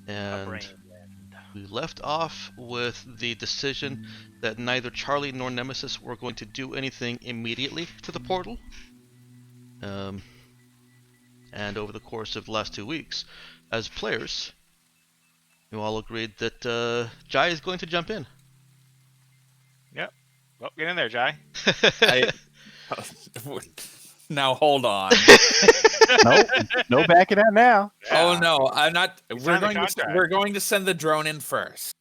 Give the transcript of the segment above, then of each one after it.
And we left off with the decision that neither Charlie nor Nemesis were going to do anything immediately to the portal. And over the course of the last 2 weeks, as players, you all agreed that Jai is going to jump in. Yep. Well, get in there, Jai. Now hold on. No backing out now. Yeah. Oh no, I'm not. You We're signed the going to contract. we're going to send the drone in first.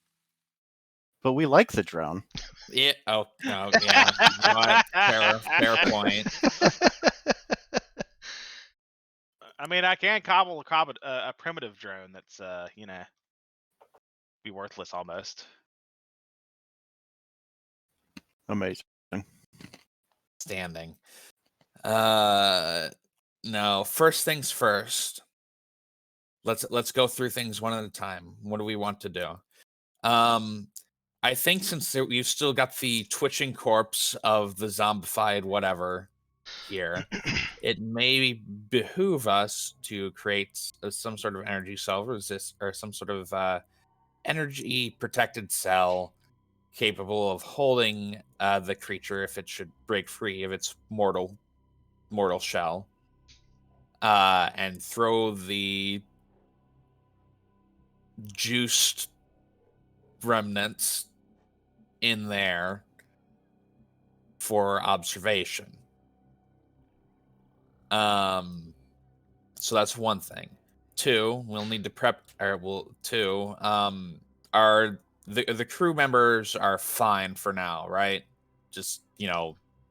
But we like the drone. Yeah. Oh no. Yeah. You know what? Fair point. I mean, I can cobble a primitive drone that's, be worthless almost. Amazing. Standing. No. First things first. Let's go through things one at a time. What do we want to do? I think since we've still got the twitching corpse of the zombified whatever here, it may behoove us to create some sort of energy cell resist or some sort of energy protected cell capable of holding the creature if it should break free of its mortal shell, and throw the juiced remnants in there for observation. So that's one thing. Two, we'll need to prep. Are the crew members are fine for now, right? Just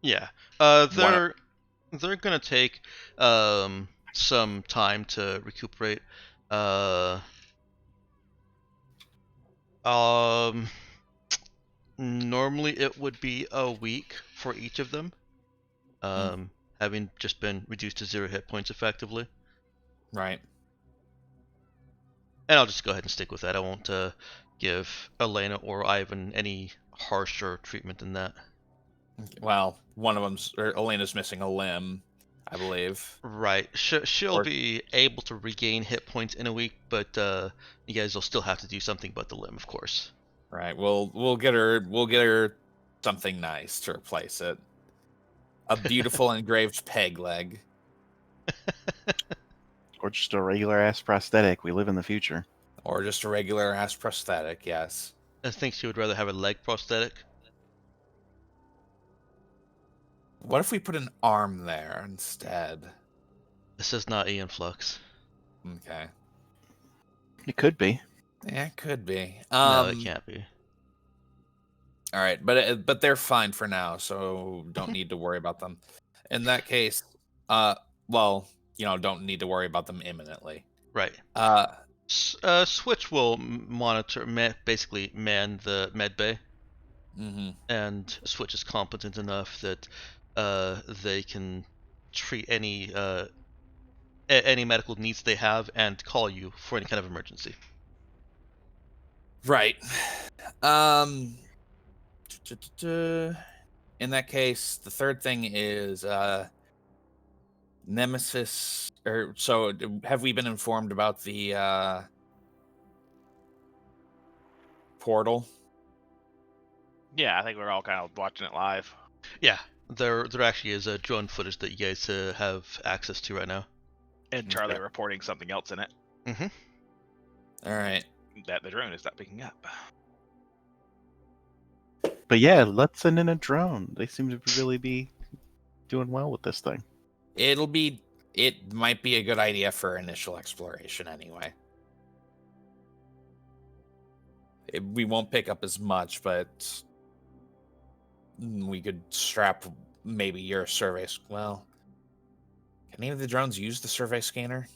Yeah. They're gonna take some time to recuperate. Normally it would be a week for each of them, having just been reduced to 0 hit points effectively. right. And I'll just go ahead and stick with that. I won't give Elena or Ivan any harsher treatment than that. Well, one of them's Elena's missing a limb, I believe. Right. She'll be able to regain hit points in a week, but you guys will still have to do something but the limb, of course. Right. We'll get her something nice to replace it. A beautiful engraved peg leg. Or just a regular ass prosthetic. We live in the future. Or just a regular ass prosthetic, yes. I think she would rather have a leg prosthetic. What if we put an arm there instead? This is not Ian Flux. Okay. It could be. Yeah, it could be. No, it can't be. All right, but they're fine for now, so don't need to worry about them. In that case, don't need to worry about them imminently. Right. Switch will basically man the med bay. Mm-hmm. And Switch is competent enough that they can treat any medical needs they have and call you for any kind of emergency. Right. In that case, the third thing is Nemesis. So, have we been informed about the portal? Yeah, I think we're all kind of watching it live. Yeah, there actually is a drone footage that you guys have access to right now. And Charlie reporting something else in it. Mm-hmm. All right. That the drone is not picking up. But yeah, let's send in a drone. They seem to really be doing well with this thing. It might be a good idea for initial exploration anyway. We won't pick up as much, but we could strap maybe your survey. Well, can any of the drones use the survey scanner?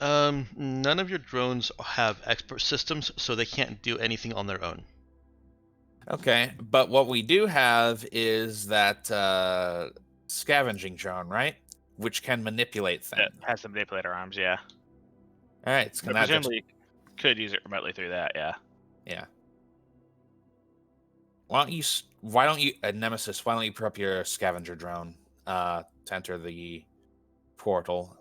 None of your drones have expert systems, so they can't do anything on their own. Okay, but what we do have is that scavenging drone, right? Which can manipulate things. It has some manipulator arms, yeah. All right, it's gonna presumably could use it remotely through that, yeah. Yeah. Why don't you, Nemesis? Why don't you prep your scavenger drone to enter the portal?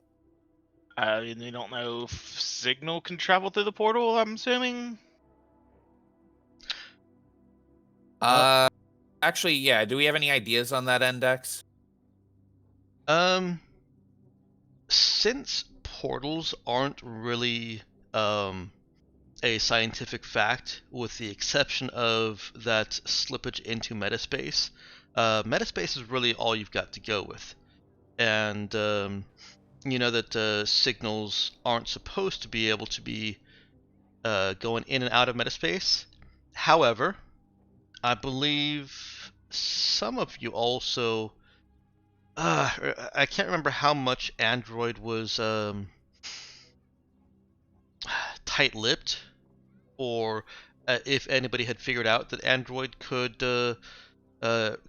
You don't know if signal can travel through the portal, I'm assuming? Actually, yeah. Do we have any ideas on that index? Since portals aren't really a scientific fact, with the exception of that slippage into metaspace, metaspace is really all you've got to go with. And you know that signals aren't supposed to be able to be going in and out of metaspace. However, I believe some of you also. I can't remember how much Android was tight-lipped, or if anybody had figured out that Android could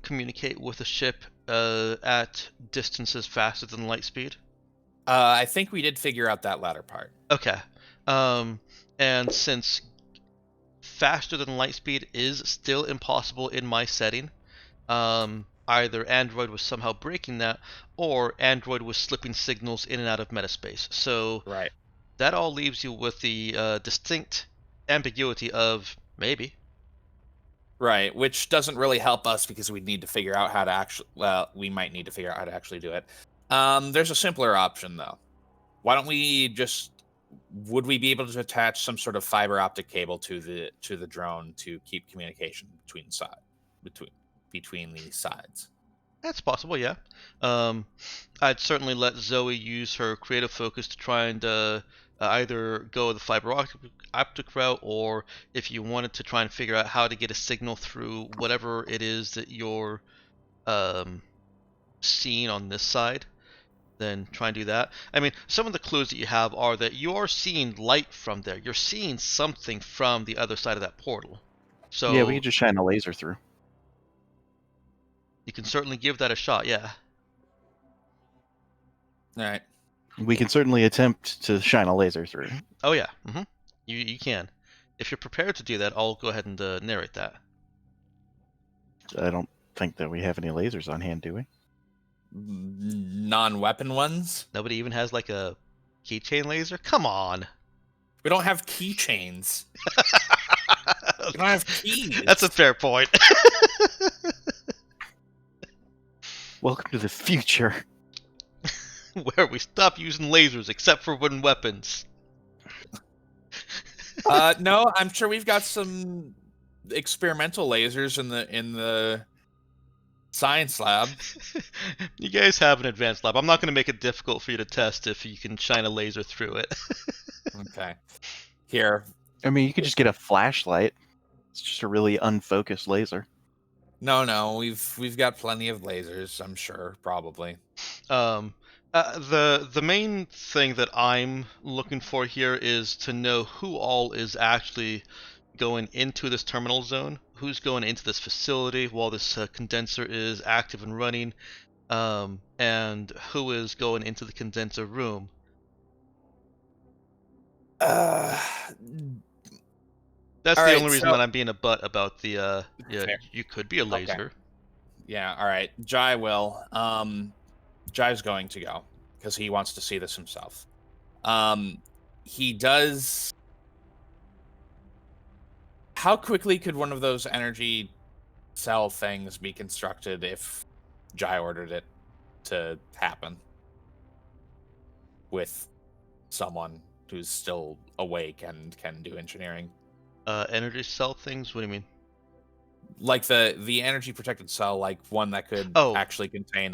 communicate with a ship at distances faster than light speed. I think we did figure out that latter part. Okay. And since faster than light speed is still impossible in my setting, either Android was somehow breaking that, or Android was slipping signals in and out of metaspace. So Right. that all leaves you with the distinct ambiguity of maybe. Right, which doesn't really help us because we need to figure out how to actually. Well, we might need to figure out how to actually do it. There's a simpler option though. Why don't we just? Would we be able to attach some sort of fiber optic cable to the drone to keep communication between the sides? That's possible, yeah. I'd certainly let Zoe use her creative focus to try and either go the fiber optic route, or if you wanted to try and figure out how to get a signal through whatever it is that you're seeing on this side, then try and do that. I mean, some of the clues that you have are that you are seeing light from there. You're seeing something from the other side of that portal. So Yeah, we could just shine a laser through. you can certainly give that a shot, yeah. All right. We can certainly attempt to shine a laser through. Oh yeah, you can. If you're prepared to do that, I'll go ahead and narrate that. I don't think that we have any lasers on hand, do we? Non-weapon ones. Nobody even has like a keychain laser. Come on. We don't have keychains. We don't have keys. That's a fair point. Welcome to the future. Where we stop using lasers except for wooden weapons. No, I'm sure we've got some experimental lasers in the science lab. You guys have an advanced lab. I'm not going to make it difficult for you to test if you can shine a laser through it. Okay. Here. I mean, you could just get a flashlight. It's just a really unfocused laser. No, we've got plenty of lasers, I'm sure, probably. The main thing that I'm looking for here is to know who all is actually going into this terminal zone, who's going into this facility while this condenser is active and running, and who is going into the condenser room. That's all the right, only reason so- that I'm being a butt about the yeah, Fair. you could be a laser. Yeah, all right. Jai will. Jai's going to go because he wants to see this himself. He does. How quickly could one of those energy cell things be constructed if Jai ordered it to happen with someone who's still awake and can do engineering? Energy cell things? What do you mean? Like the energy protected cell, like one that could Oh. actually contain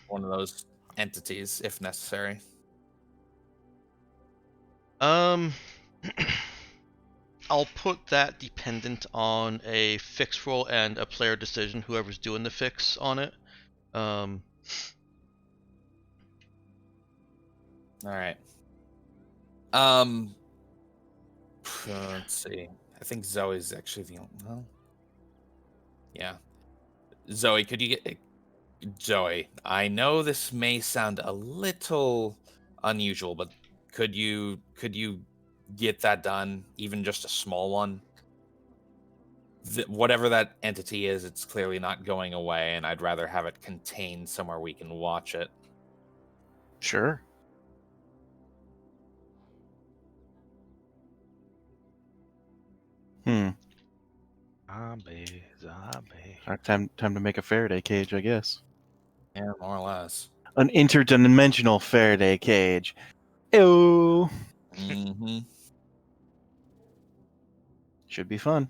one of those entities if necessary. I'll put that dependent on a fix roll and a player decision, whoever's doing the fix on it. All right. Let's see. I think Zoe's actually the only. Well, yeah. Zoe, could you get Zoe? I know this may sound a little unusual, but could you get that done? Even just a small one. Whatever that entity is, it's clearly not going away, and I'd rather have it contained somewhere we can watch it. Sure. Hmm. Zombie, zombie. Time to make a Faraday cage, I guess. Yeah, more or less. An interdimensional Faraday cage. Ew. Mm-hmm. Should be fun.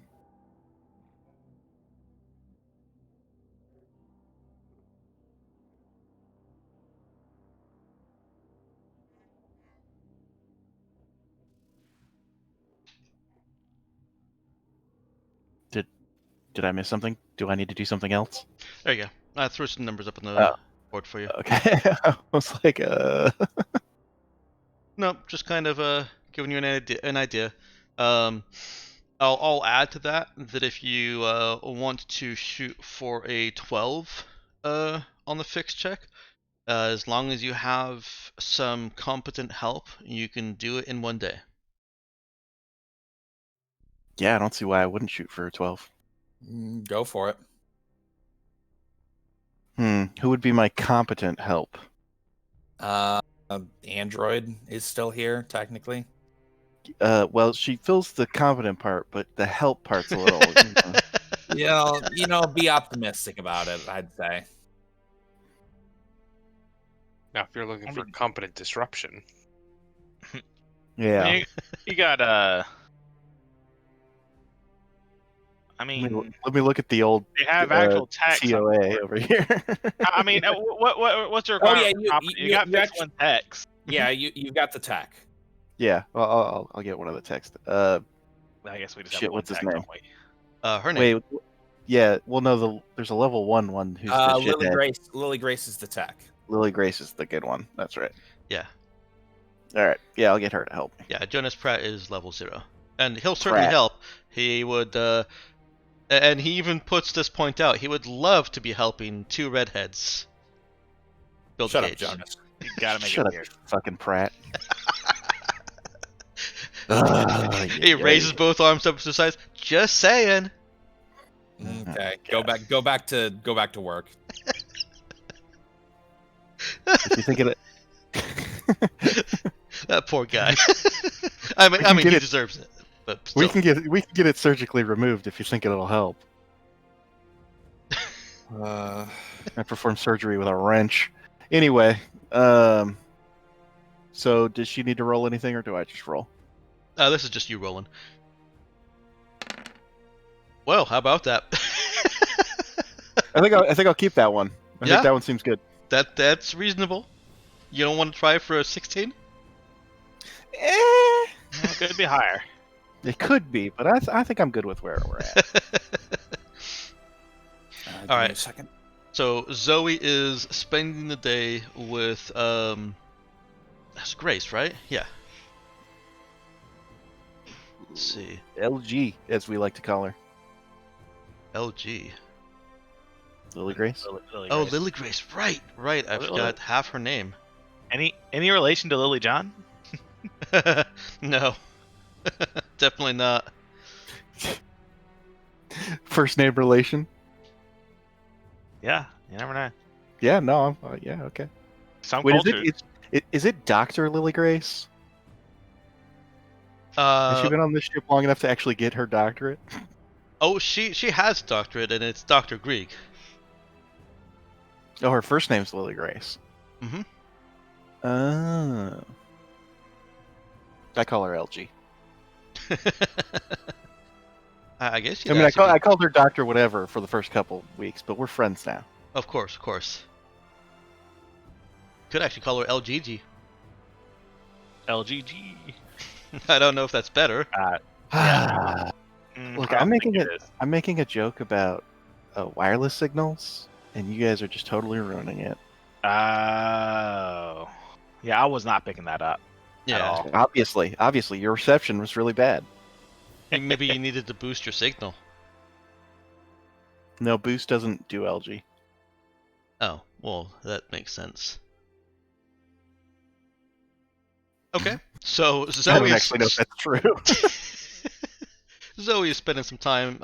Did I miss something? Do I need to do something else? There you go. I threw some numbers up on the Oh. board for you. Okay. I was like, No, just kind of giving you an idea. Um, I'll add to that if you want to shoot for a 12 on the fix check, as long as you have some competent help, you can do it in 1 day. yeah, I don't see why I wouldn't shoot for a 12. Go for it. Who would be my competent help? Android is still here, technically. Well, she fills the competent part, but the help part's a little. Be optimistic about it, I'd say. Now, if you're looking for competent disruption, Yeah. You got I Let mean, me look at the old they have actual text. COA over here. I mean, what's your Oh, yeah, you got you fix actually- one text. Yeah, you've got the tech. Yeah, well, I'll get one of the text. I guess we just Shit, have one what's his text, name? don't we? Her name. Wait, yeah, well, no, there's a level one who's the Lily shithead. Grace is the tech. Lily Grace is the good one. That's right. Yeah. All right, yeah, I'll get her to help me. Yeah, Jonas Pratt is level 0. And he'll certainly Pratt. help. He would, and he even puts this point out, he would love to be helping 2 redheads build Shut cage. up, Jonas. You gotta make Shut it up, weird. fucking Pratt. He raises both arms up to the sides. Just saying. Okay, go back to work. If you think of it, That poor guy. I mean, get he it. deserves it. But still. we can get it surgically removed if you think it'll help. I perform surgery with a wrench. Anyway, so does she need to roll anything, or do I just roll? This is just you rolling. Well, how about that? I think I'll keep that one. I Yeah? think that one seems good. That's reasonable. You don't want to try for a 16? Well, it could be higher. It could be, but I think I'm good with where we're at. Give All me right. a second. So Zoe is spending the day with that's Grace, right? Yeah. Let's see. LG, as we like to call her, LG. Lily Grace. Lily Oh, Grace. Lily Grace. Right. I Lily- forgot half her name. Any relation to Lily John? No. Definitely not. First name relation. Yeah, you never know. Yeah, no, yeah, okay. Some Wait, cultures. is it Dr. Lily Grace? Has she been on this ship long enough to actually get her doctorate? Oh, she has a doctorate, and it's Dr. Grieg. Oh, her first name's Lily Grace. Mm-hmm. Oh. I call her LG. I guess I mean, I called her Doctor whatever for the first couple weeks, but we're friends now. Of course. Could actually call her LGG. LGG. I don't know if that's better. Yeah. Look, I I'm don't think making it is. I'm making a joke about wireless signals, and you guys are just totally ruining it. Oh. Yeah, I was not picking that up. Yeah. all. Obviously, your reception was really bad. Maybe you needed to boost your signal. No, Boost doesn't do LG. Oh, well, that makes sense. Okay, so I don't Zoe actually know if that's true. Zoe is spending some time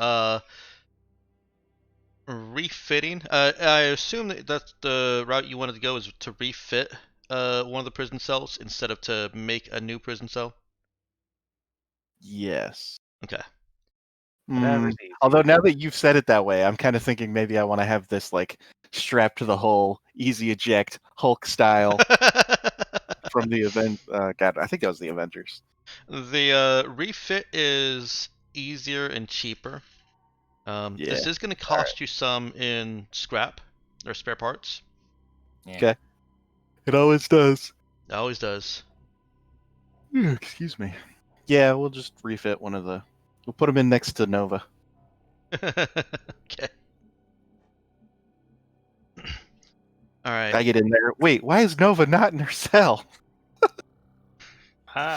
refitting. I assume that's the route you wanted to go, is to refit one of the prison cells instead of to make a new prison cell? Yes. Okay. Whatever's easy. Although now that you've said it that way, I'm kind of thinking maybe I want to have this like strapped to the hull, easy eject, Hulk style from the event. God, I think that was the Avengers. The refit is easier and cheaper. Yeah. This is going to cost you some in scrap or spare parts. Yeah. Okay. It always does. It always does. Excuse me. Yeah, we'll just refit one of the. We'll put them in next to Nova. Okay. All right. I get in there. Wait, why is Nova not in her cell?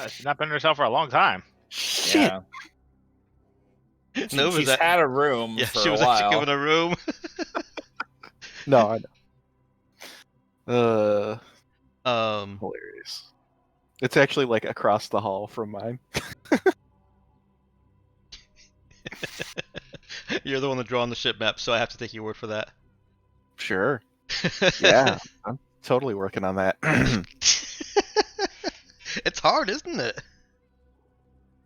She's not been in herself for a long time. Shit. Yeah. Nova's She's at- had a room Yeah, for she was a actually while. given a room. No, I know. Um, Hilarious. It's actually like across the hall from mine. you're the one that drawn the ship map, so I have to take your word for that. Sure. Yeah, I'm totally working on that. It's hard, isn't it?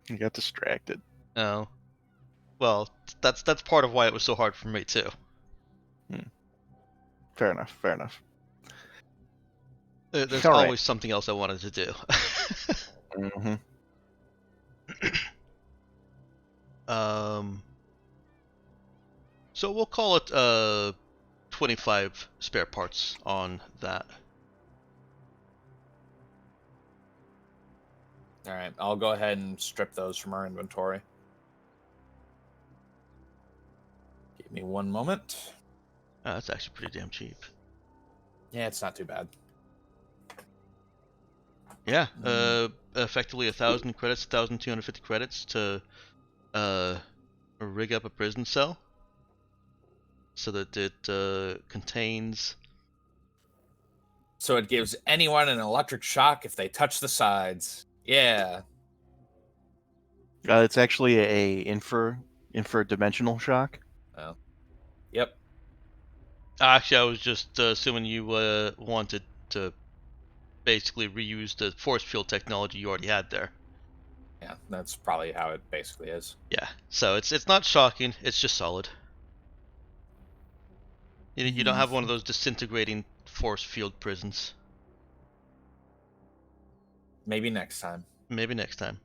You got distracted. Oh. Well, that's part of why it was so hard for me too. Fair enough. Fair enough. There's All right. always something else I wanted to do. Mm-hmm. So we'll call it 25 spare parts on that. All right, I'll go ahead and strip those from our inventory. Give me one moment. Oh, that's actually pretty damn cheap. Yeah, it's not too bad. Yeah, effectively 1,000 credits, 1,250 credits to rig up a prison cell so that it contains. So it gives anyone an electric shock if they touch the sides. Yeah. It's actually a infradimensional shock. Yep. Actually, I was just assuming you wanted to basically reuse the force field technology you already had there. Yeah, that's probably how it basically is. Yeah, so it's not shocking. It's just solid. You don't have one of those disintegrating force field prisons. Maybe next time. Maybe next time.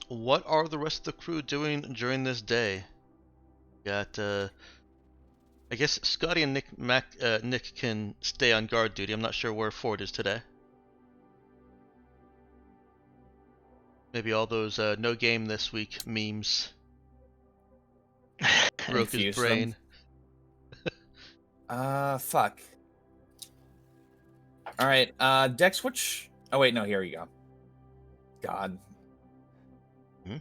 What are the rest of the crew doing during this day? Got I guess Scotty and Nick can stay on guard duty. I'm not sure where Ford is today. Maybe all those no game this week memes broke his Confuse brain. Fuck. All right, Dex, which... Oh, wait, no, here you go. God. Hmm?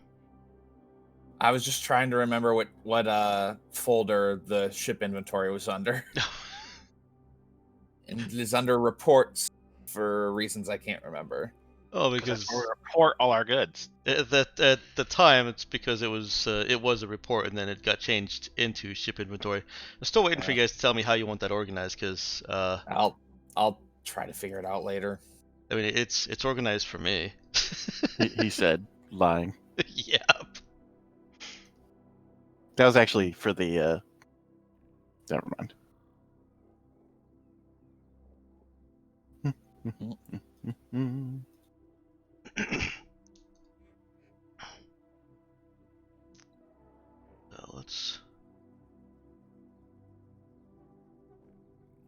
I was just trying to remember what folder the ship inventory was under. And it is under reports for reasons I can't remember. Oh, Because because we report all our goods. at the time it's because it was a report and then it got changed into ship inventory. I'm still waiting for you guys to tell me how you want that organized because I'll try to figure it out later. I mean it's organized for me. He said, lying. Yep. That was actually for the. Never mind. Let's.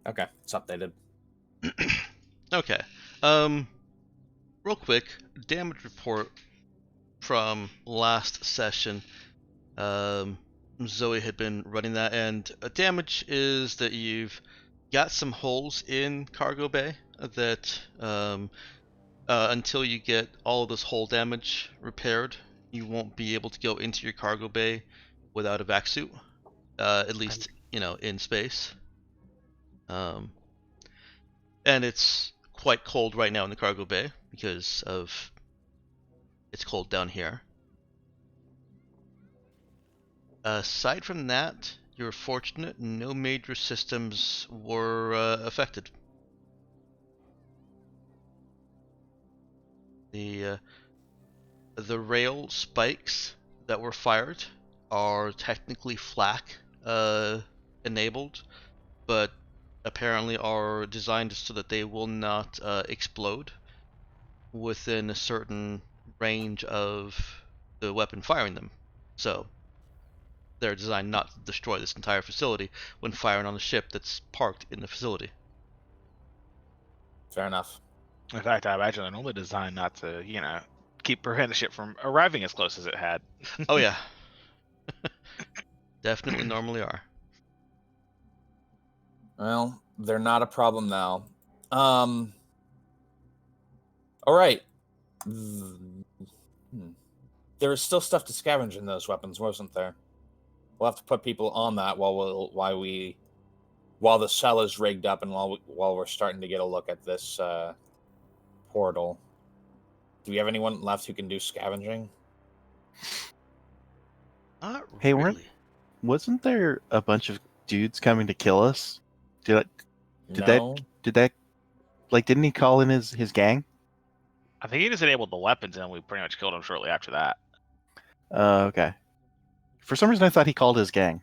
Okay, it's updated. Okay. Real quick, damage report from last session. Zoe had been running that, and damage is that you've got some holes in cargo bay that until you get all of this hull damage repaired, you won't be able to go into your cargo bay without a vac suit, at least in space. And it's quite cold right now in the cargo bay because of it's cold down here. Aside from that, you're fortunate. No major systems were affected. The rail spikes that were fired are technically flak enabled, but apparently are designed so that they will not explode within a certain range of the weapon firing them. So they're designed not to destroy this entire facility when firing on a ship that's parked in the facility. Fair enough. In fact, I imagine they're normally designed not to, prevent the ship from arriving as close as it had. Oh yeah. Definitely normally are. Well, they're not a problem now. All right. There was still stuff to scavenge in those weapons, wasn't there? We'll have to put people on that while the cell is rigged up and while we're starting to get a look at this portal. Do we have anyone left who can do scavenging? Not Hey, really. wasn't there a bunch of dudes coming to kill us? Did No. that like didn't he call in his gang? I think he just enabled the weapons, and we pretty much killed him shortly after that. Okay. For some reason, I thought he called his gang.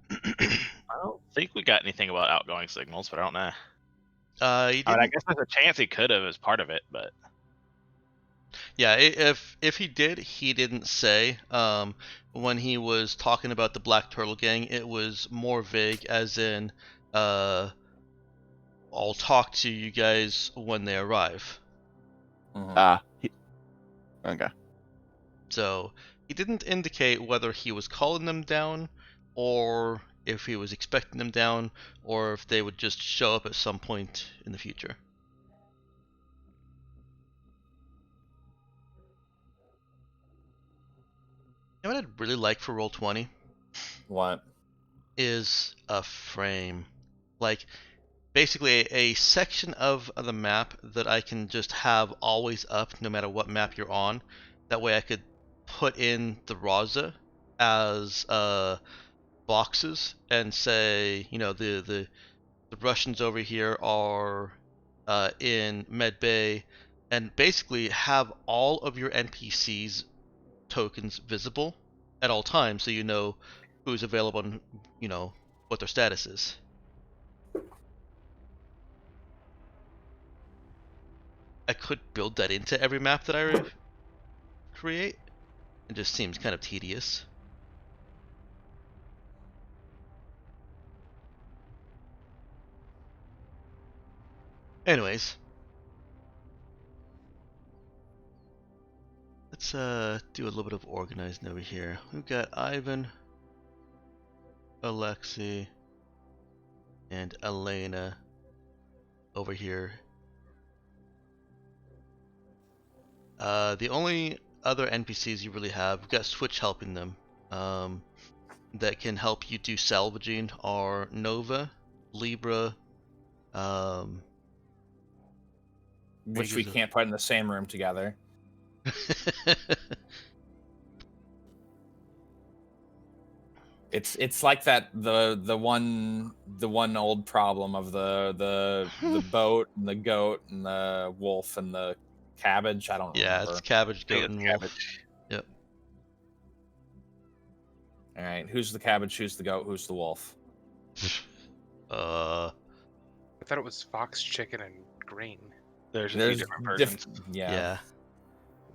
I don't think we got anything about outgoing signals, but I don't know. You I mean, didn't. I guess there's a chance he could have as part of it, but Yeah, if he did, he didn't say. When he was talking about the Black Turtle Gang, it was more vague, as in, I'll talk to you guys when they arrive. Mhm. Okay. So he didn't indicate whether he was calling them down, or if he was expecting them down, or if they would just show up at some point in the future. You know what I'd really like for Roll20 What? is a frame. Like, basically a section of the map that I can just have always up no matter what map you're on. That way I could put in the Raza as boxes and say, the Russians over here are in Med Bay, and basically have all of your NPCs tokens visible at all times, so you know who's available and what their status is. I could build that into every map that I create. It just seems kind of tedious. Anyways, let's do a little bit of organizing over here. We've got Ivan, Alexei, and Elena over here. The only other NPCs you really have, we've got Switch helping them, that can help you do salvaging are Nova, Libra, Which we can't put in the same room together. It's like that the one old problem of the boat and the goat and the wolf and the cabbage. I don't remember. It's cabbage, I think goat, it's and wolf. cabbage. Yep. All right, who's the cabbage? Who's the goat? Who's the wolf? Uh, I thought it was fox, chicken, and green. There's a few different versions. yeah.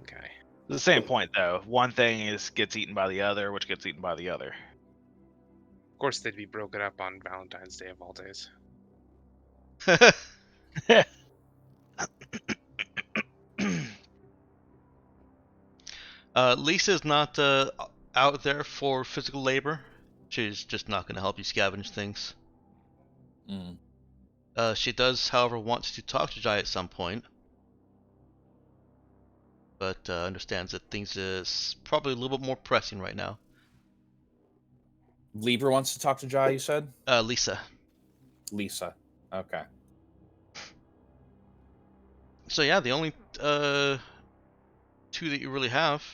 Okay. The same point though. One thing gets eaten by the other, which gets eaten by the other. Of course, they'd be broken up on Valentine's Day of all days. Lisa's not out there for physical labor. She's just not going to help you scavenge things. Mm. She does, however, want to talk to Jai at some point, but understands that things is probably a little bit more pressing right now. Libra wants to talk to Jai. You said Lisa. Lisa. Okay. So yeah, the only two that you really have,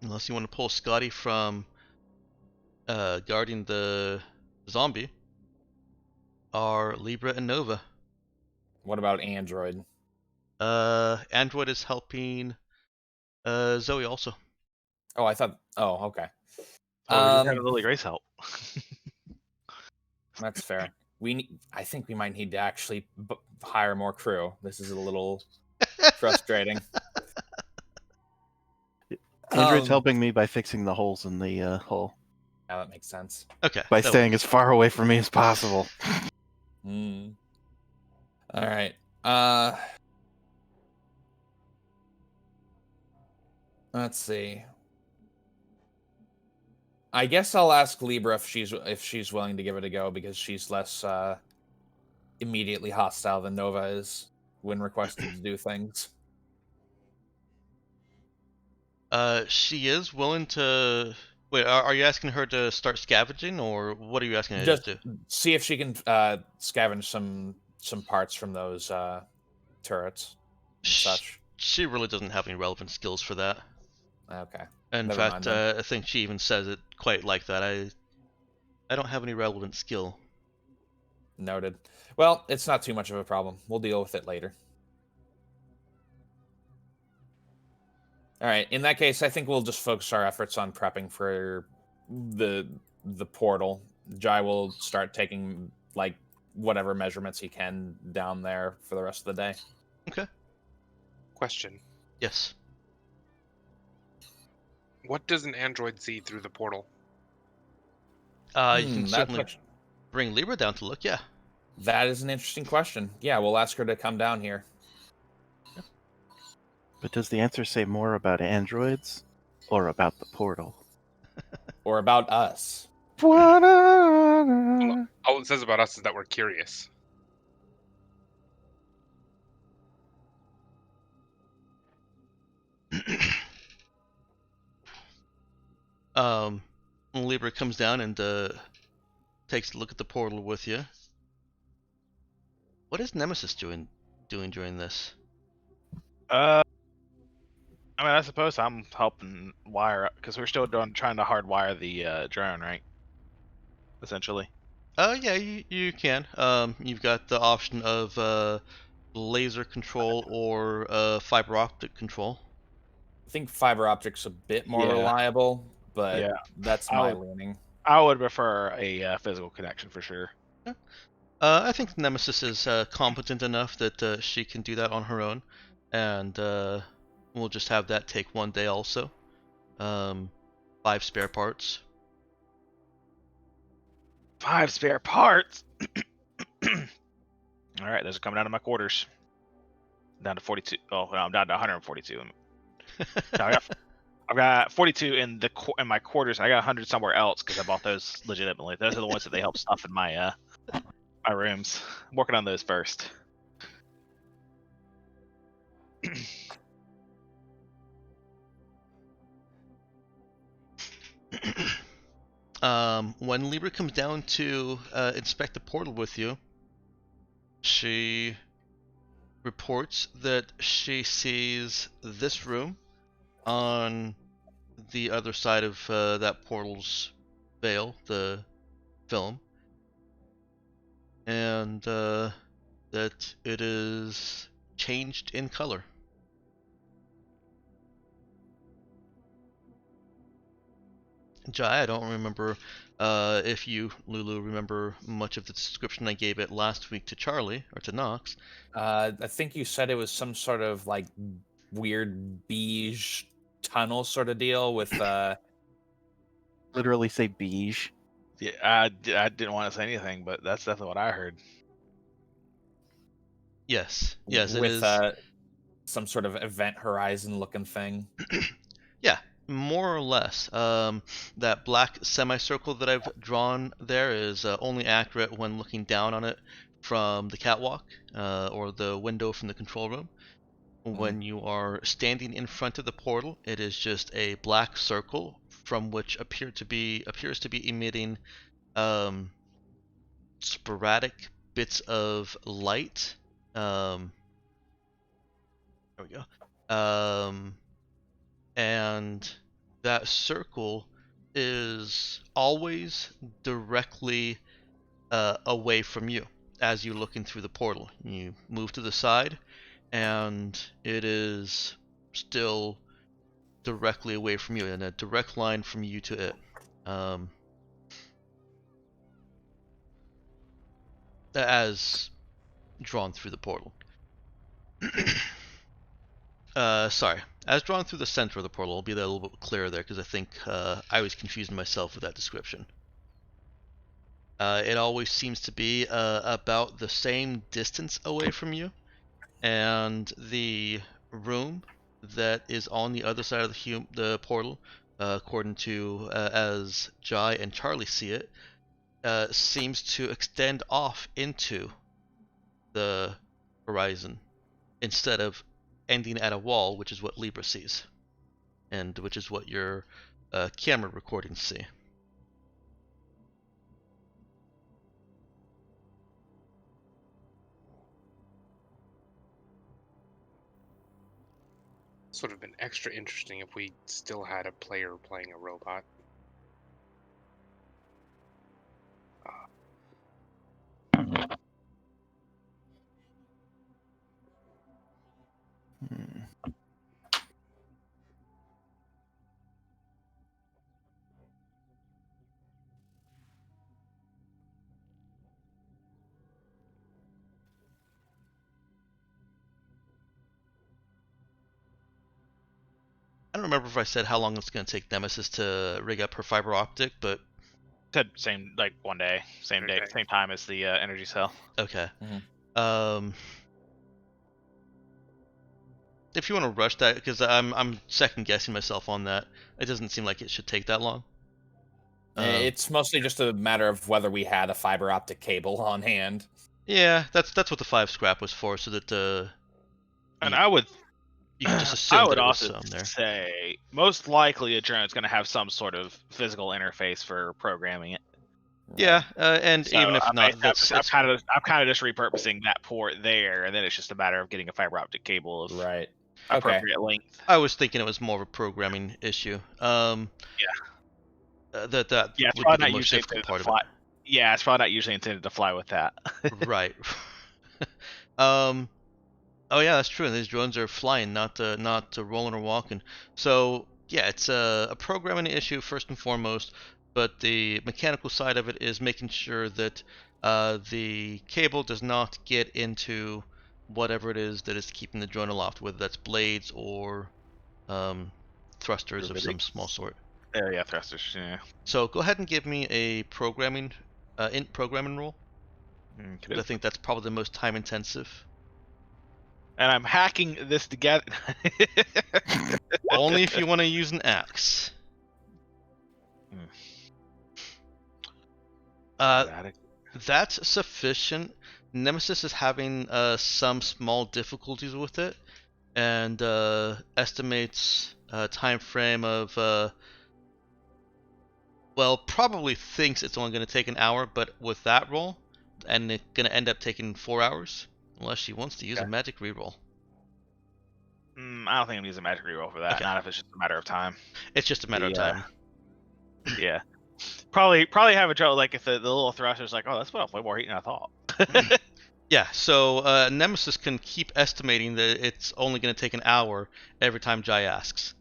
unless you want to pull Scotty from Guarding the zombie are Libra and Nova. What about Android? Android is helping Zoe also. Oh, I thought. Oh, okay. Well, we just had a Lily Grace help. That's fair. I think we might need to actually hire more crew. This is a little frustrating. Android's Um, helping me by fixing the holes in the hull Yeah, that makes sense. Okay. by that staying works. as far away from me as possible. Hmm. All right. Let's see. I guess I'll ask Libra if she's willing to give it a go because she's less immediately hostile than Nova is when requested to do things. She is willing to. Wait, are you asking her to start scavenging, or what are you asking her Just to do? see if she can scavenge some parts from those turrets and such. She really doesn't have any relevant skills for that. Okay. In Never fact, mind then. I think she even says it quite like that. I don't have any relevant skill. Noted. Well, it's not too much of a problem. We'll deal with it later. All right. In that case, I think we'll just focus our efforts on prepping for the portal. Jai will start taking like whatever measurements he can down there for the rest of the day. Okay. Question: Yes. What does an android see through the portal? You can certainly bring Libra down to look. Yeah. That is an interesting question. Yeah, we'll ask her to come down here. But does the answer say more about androids or about the portal? Or about us. All it says about us is that we're curious. Libra comes down and takes a look at the portal with you. What is Nemesis doing during this? I mean, I suppose I'm helping wire up because we're still trying to hardwire the drone, right? Essentially. Yeah, you can. You've got the option of laser control or fiber optic control. I think fiber optic's a bit more Yeah. reliable, but Yeah. that's I my would- leaning. I would prefer a physical connection for sure. I think Nemesis is competent enough that she can do that on her own, and we'll just have that take one day also. 5 spare parts. 5 spare parts. All right, those are coming out of my quarters. Down to 42. Oh, no, I'm down to 142. No, I've got 42 in my quarters. I got 100 somewhere else because I bought those legitimately. Those are the ones that they help stuff in my my rooms. I'm working on those first. When Libra comes down to inspect the portal with you, she reports that she sees this room on the other side of that portal's veil, the film, and that it is changed in color. Jai, I don't remember if you, Lulu, remember much of the description I gave it last week to Charlie or to Knox. I think you said it was some sort of like weird beige tunnel sort of deal with Literally say beige. Yeah, I didn't want to say anything, but that's definitely what I heard. Yes, it with is. Some sort of event horizon looking thing. Yeah, more or less. That black semicircle that I've drawn there is only accurate when looking down on it from the catwalk or the window from the control room. When you are standing in front of the portal, it is just a black circle from which appears to be emitting sporadic bits of light. There we go. And that circle is always directly away from you as you're looking through the portal. You move to the side, and it is still directly away from you, in a direct line from you to it. As drawn through the portal. Sorry. As drawn through the center of the portal, I'll be a little bit clearer there, because I think I was confusing myself with that description. It always seems to be about the same distance away from you, and the room that is on the other side of the portal, according to as Jai and Charlie see it, seems to extend off into the horizon instead of ending at a wall, which is what Libra sees, and which is what your camera recordings see. This would have been extra interesting if we still had a player playing a robot. I don't remember if I said how long it's going to take Nemesis to rig up her fiber optic, but Said same, like 1 day, same day, Okay. same time as the energy cell. okay. Mhm. If you want to rush that, because I'm second guessing myself on that. It doesn't seem like it should take that long. It's mostly just a matter of whether we had a fiber optic cable on hand. Yeah, that's what the 5 scrap was for, so that And you, I would you can just assume I would that it was also some there. say most likely a drone's going to have some sort of physical interface for programming it. Yeah, and So even if I'm, not, I'm kind of just repurposing that port there, and then it's just a matter of getting a fiber optic cable of Right. appropriate length. I was thinking it was more of a programming issue. That Yeah, it's would be probably the not most usually difficult intended part to of fly. it. Yeah, it's probably not usually intended to fly with that. Right. Oh yeah, that's true. These drones are flying, not rolling or walking. So yeah, it's a programming issue first and foremost, but the mechanical side of it is making sure that the cable does not get into whatever it is that is keeping the drone aloft, whether that's blades or thrusters of some small sort. Yeah, thrusters. Yeah. So go ahead and give me a programming roll. I think that's probably the most time intensive. And I'm hacking this together. Only if you want to use an axe. That's sufficient. Nemesis is having some small difficulties with it, and estimates a time frame of well, probably thinks it's only going to take an hour, but with that roll, and it's going to end up taking 4 hours, unless she wants to use a magic reroll. I don't think I'm using a magic reroll for that. Okay. Not if it's just a matter of time. It's just a matter of time. Yeah. Probably have a joke like if the little thruster's like, oh, that's way more heat than I thought. Yeah, so Nemesis can keep estimating that it's only going to take an hour every time Jai asks.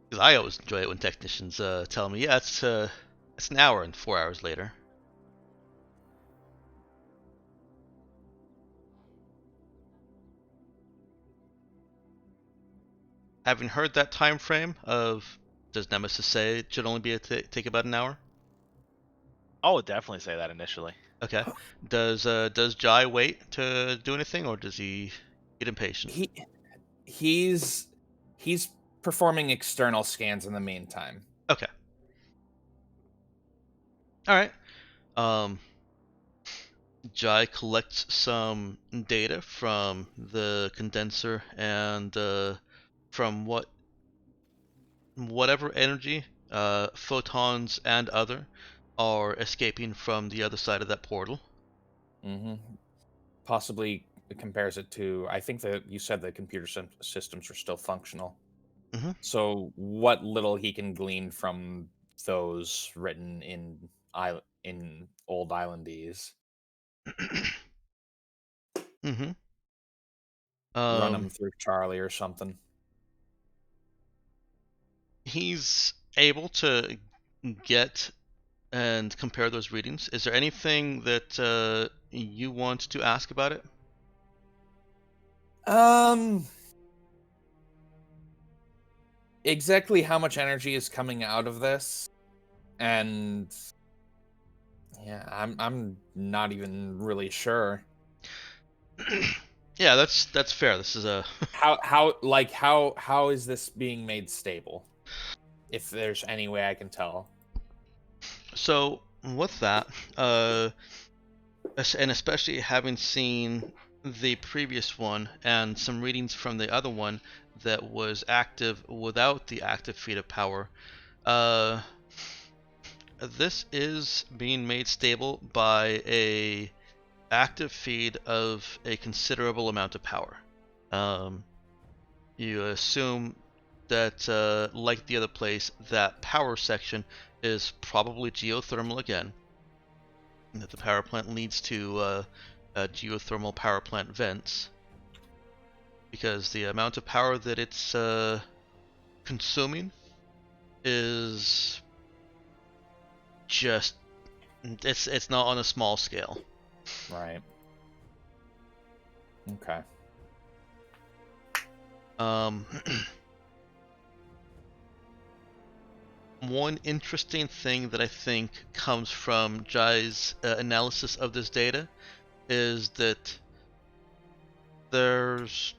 Because I always enjoy it when technicians tell me, yeah, it's an hour and 4 hours later. Having heard that time frame of, does Nemesis say it should only be take about an hour? I would definitely say that initially. Okay. Does Jai wait to do anything, or does he get impatient? He's performing external scans in the meantime. Okay. All right. Jai collects some data from the condenser and from whatever energy, photons and other, are escaping from the other side of that portal. Possibly compares it to. I think that you said the computer systems are still functional. Mhm. So what little he can glean from those written in old islandese, Mhm. run them through Charlie or something. He's able to get and compare those readings. Is there anything that you want to ask about it? Exactly how much energy is coming out of this, and yeah, I'm not even really sure. Yeah, that's fair. This is a How is this being made stable? If there's any way I can tell. so with that, and especially having seen the previous one and some readings from the other one that was active without the active feed of power, uh, this is being made stable by a active feed of a considerable amount of power. Um, you assume that, like the other place, that power section is probably geothermal again. That the power plant leads to geothermal power plant vents, because the amount of power that it's consuming is just it's not on a small scale. Right. Okay. Um, one interesting thing that I think comes from Jai's analysis of this data is that there's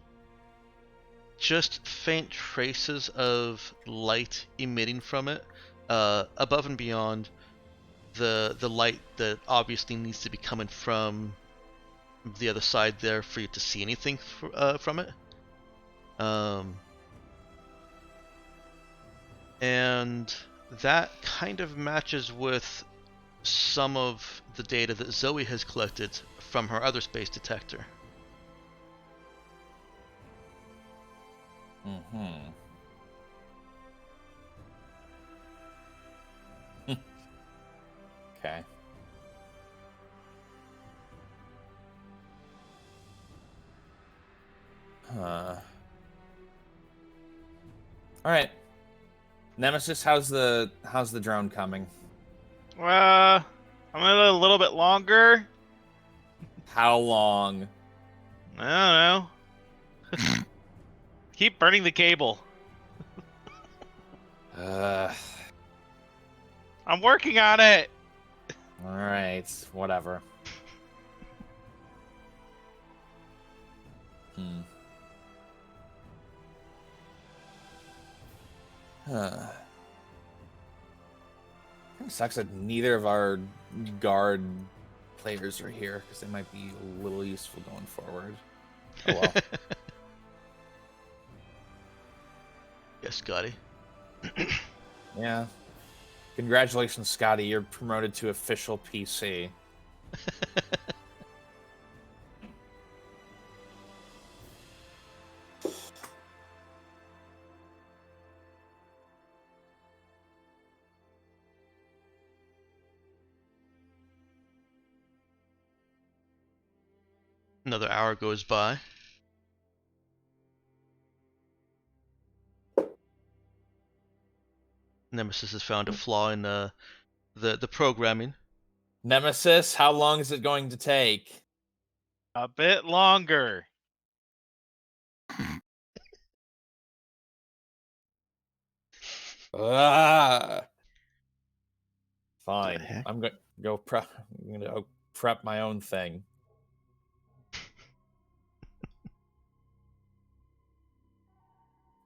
just faint traces of light emitting from it, above and beyond the light that obviously needs to be coming from the other side there for you to see anything from it. And that kind of matches with some of the data that Zoe has collected from her other space detector. Mm-hmm. Okay. All right. Nemesis, how's the drone coming? I'm a little bit longer. How long? I don't know. Keep burning the cable. Uh, I'm working on it. all right, whatever. Huh. Kind of sucks that neither of our guard players are here because they might be a little useful going forward. Oh well. Yes, Scotty. Yeah. Congratulations, Scotty. You're promoted to official PC. Another hour goes by. Nemesis has found a flaw in the programming. Nemesis, how long is it going to take? A bit longer. Ah. Fine. heck? I'm going to go prep. I'm going to go prep my own thing.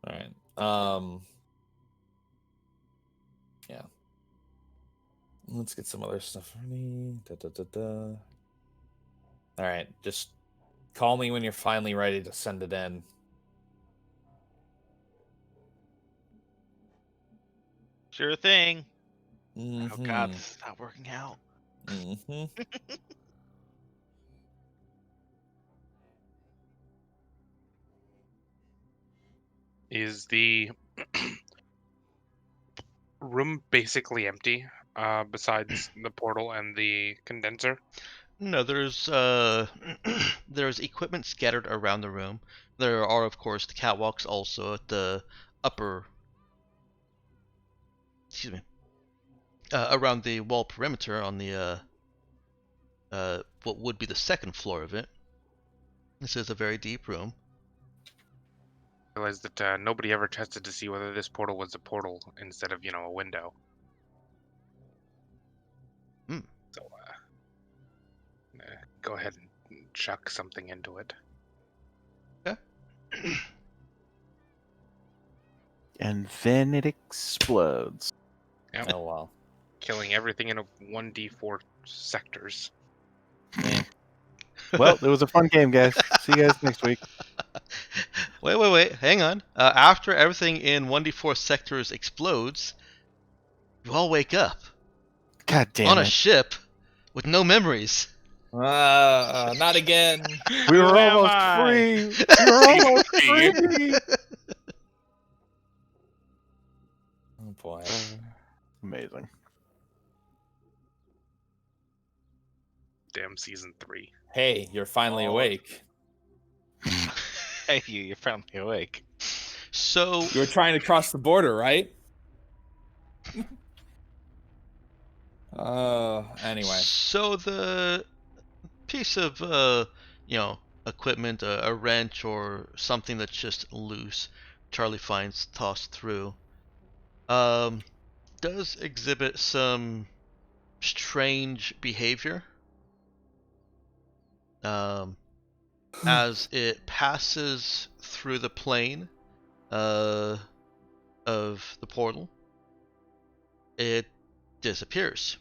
All right. Yeah. Let's get some other stuff ready. All right. Just call me when you're finally ready to send it in. Sure thing. Mm-hmm. Oh god, this is not working out. Mm-hmm. Is the room basically empty, besides the portal and the condenser? No, there's there's equipment scattered around the room. There are, of course, the catwalks also at the upper, excuse me, around the wall perimeter on the what would be the second floor of it. This is a very deep room. I realized that nobody ever tested to see whether this portal was a portal instead of, a window. Hmm. So, go ahead and chuck something into it. And then it explodes. Yep. Oh well. Killing everything in a 1d4 sectors. Well, it was a fun game, guys. See you guys next week. Wait, hang on. After everything in 1d4 sectors explodes, you all wake up God damn on a it. ship with no memories. Not again. We were Who am almost I? free. We were almost free. Oh boy. Amazing. Damn season 3. Hey, you're finally Oh. awake. Hey, you're finally awake. So You were trying to cross the border, right? Anyway. So the piece of equipment, a wrench or something that's just loose, Charlie finds tossed through, does exhibit some strange behavior. As it passes through the plane of the portal, it disappears.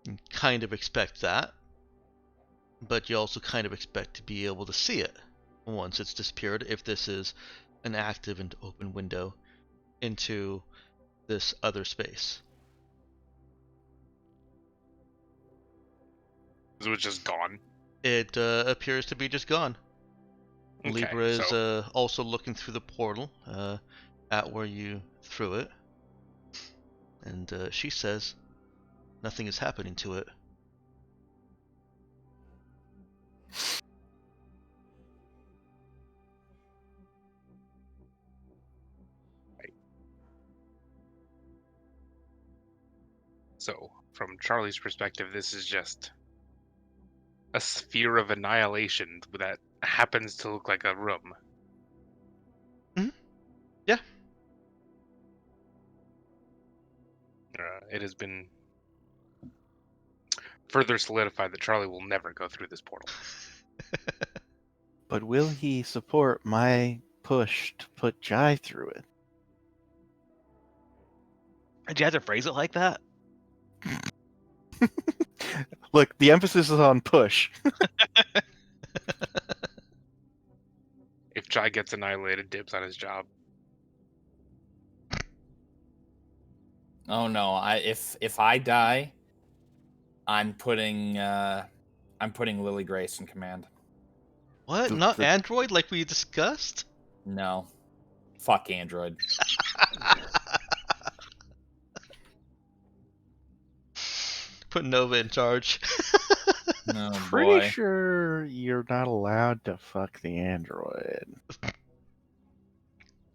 You kind of expect that, but you also kind of expect to be able to see it once it's disappeared if this is an active and open window into this other space. It was just gone. It appears to be just gone. Okay, Libra is so also looking through the portal at where you threw it, and she says nothing is happening to it. from Charlie's perspective, this is just a sphere of annihilation that happens to look like a room. Yeah. It has been further solidified that Charlie will never go through this portal. But will he support my push to put Jai through it? Did you have to phrase it like that? Look, the emphasis is on push. If Jai gets annihilated, dibs on his job. Oh no! If I die, I'm putting Lily Grace in command. What? Not Android like we discussed? No, fuck Android. Put Nova in charge. No Pretty boy. sure you're not allowed to fuck the android.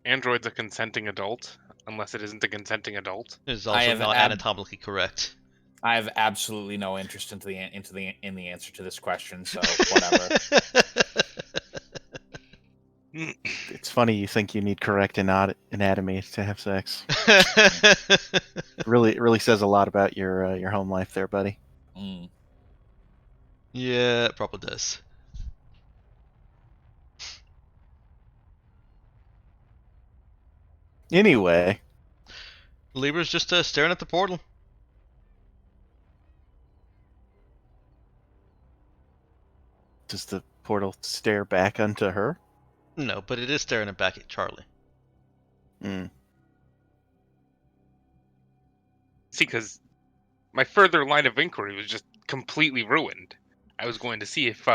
Android's a consenting adult, unless it isn't a consenting adult. It is I also have not anatomically correct. I have absolutely no interest in the answer to this question. So whatever. It's funny you think you need correct anatomy to have sex. It really says a lot about your home life there, buddy. Mm. Yeah, it probably does. Anyway, Libra's just staring at the portal. does the portal stare back unto her? No, but it is staring it back at Charlie. Mm. See, because my further line of inquiry was just completely ruined. I was going to see if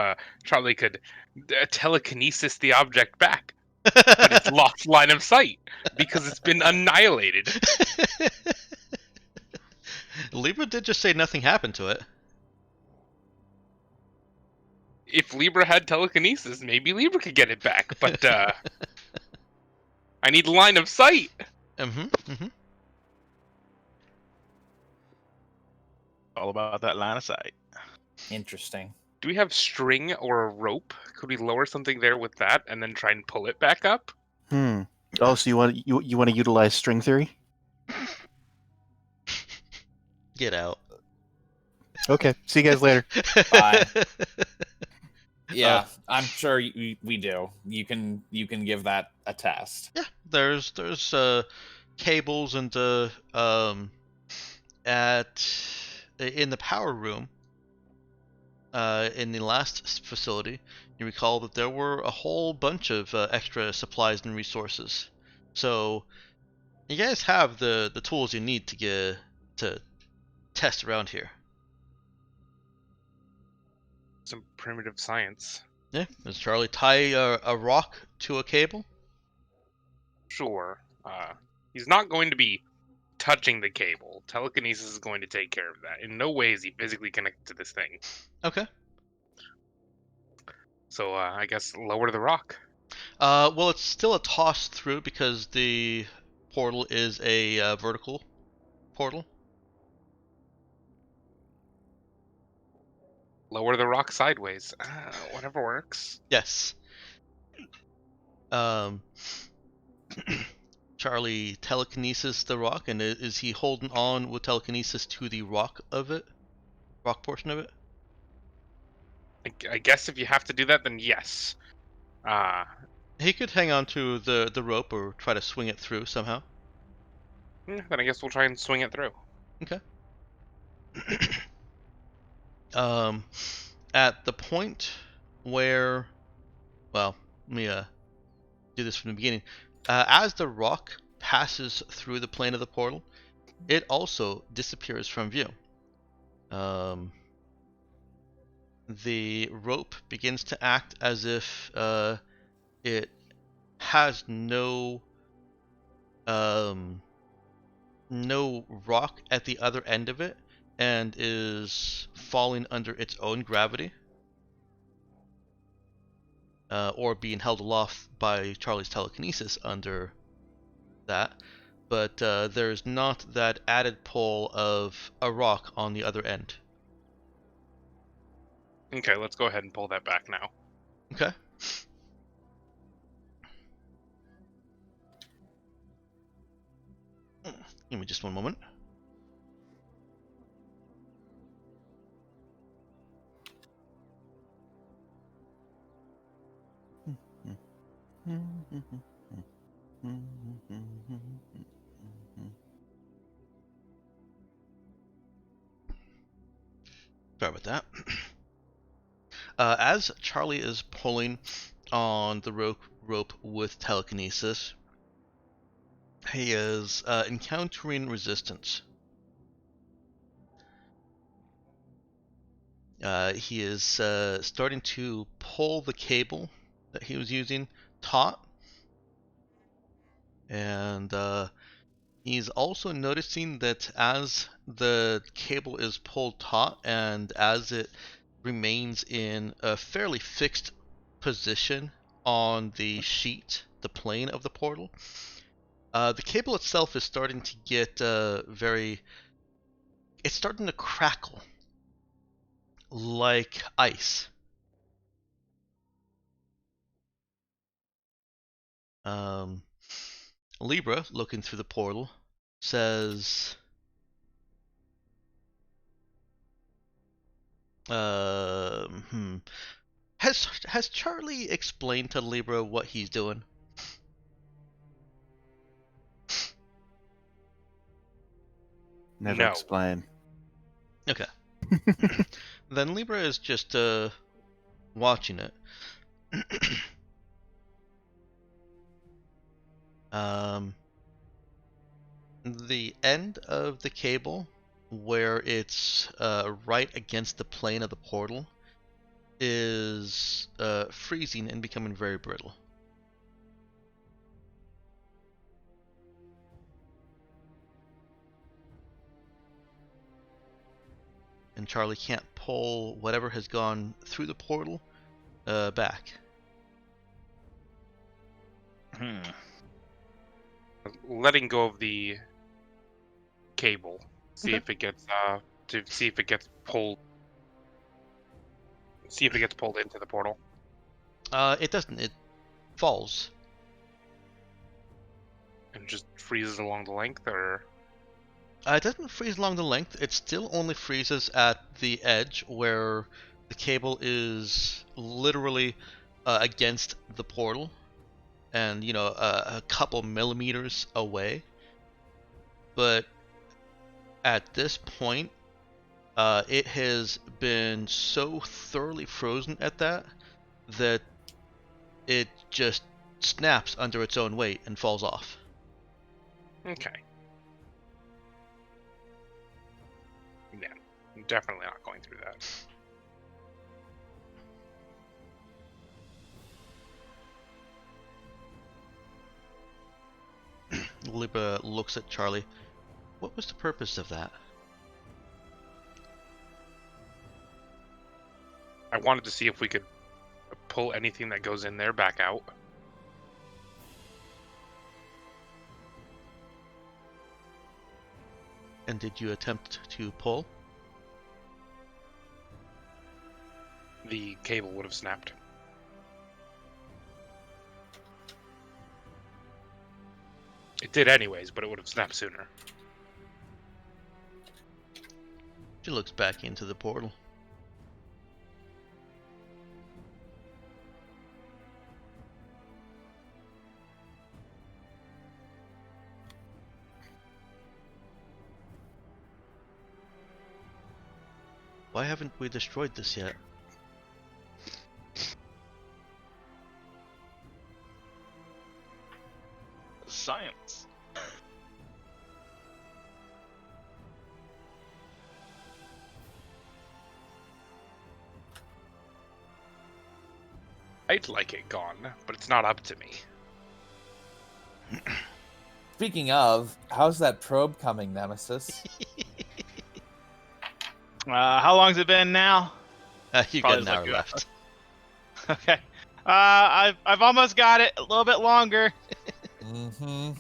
Charlie could telekinesis the object back. but it's lost line of sight because it's been annihilated. Libra did just say nothing happened to it. If Libra had telekinesis, maybe Libra could get it back, but I need line of sight. Mm-hmm. All about that line of sight. Interesting. Do we have string or a rope? Could we lower something there with that and then try and pull it back up? Oh, so you want to utilize string theory? Get out. Okay. See you guys later. Bye. Yeah, I'm sure we do. You can give that a test. Yeah, there's cables and in the power room in the last facility, you recall that there were a whole bunch of extra supplies and resources. So you guys have the tools you need to get to test around here. Some primitive science. Yeah, does Charlie tie a rock to a cable? Sure. He's not going to be touching the cable. Telekinesis is going to take care of that. In no way is he physically connected to this thing. Okay. So I guess lower the rock. Well, it's still a toss through because the portal is a vertical portal. Lower the rock sideways. Whatever works. Yes. Charlie telekinesis the rock, and is he holding on with telekinesis to the rock portion of it? I guess if you have to do that, then yes. He could hang on to the rope or try to swing it through somehow. Then I guess we'll try and swing it through. Okay. At the point where, well, let me do this from the beginning. As the rock passes through the plane of the portal, it also disappears from view. The rope begins to act as if it has no rock at the other end of it and is falling under its own gravity, or being held aloft by Charlie's telekinesis under that. But there's not that added pull of a rock on the other end. Okay, let's go ahead and pull that back now. Okay. Give me just one moment. Sorry about that. As Charlie is pulling on the rope with telekinesis, he is encountering resistance. He is starting to pull the cable that he was using taut, and he's also noticing that as the cable is pulled taut and as it remains in a fairly fixed position on the sheet, the plane of the portal, the cable itself is starting to get it's starting to crackle like ice. Libra, looking through the portal, says, Has Charlie explained to Libra what he's doing? Never No. explain. Okay. Then Libra is just watching it. The end of the cable, where it's right against the plane of the portal, is freezing and becoming very brittle. and Charlie can't pull whatever has gone through the portal back. Letting go of the cable. See Okay. if it gets to see if it gets pulled. See if it gets pulled into the portal. It doesn't. It falls. And just freezes along the length, or It doesn't freeze along the length. It still only freezes at the edge where the cable is literally against the portal, and a couple millimeters away. But at this point, it has been so thoroughly frozen at that it just snaps under its own weight and falls off. okay. Yeah, I'm definitely not going through that. Libra looks at Charlie. What was the purpose of that? I wanted to see if we could pull anything that goes in there back out. And did you attempt to pull? The cable would have snapped. It did anyways, but it would have snapped sooner. She looks back into the portal. Why haven't we destroyed this yet? Science. I'd like it gone, but it's not up to me. Speaking of, how's that probe coming, Nemesis? How long's it been now? You Probably got an like hour left. Okay. I've almost got it. A little bit longer. Mm-hmm.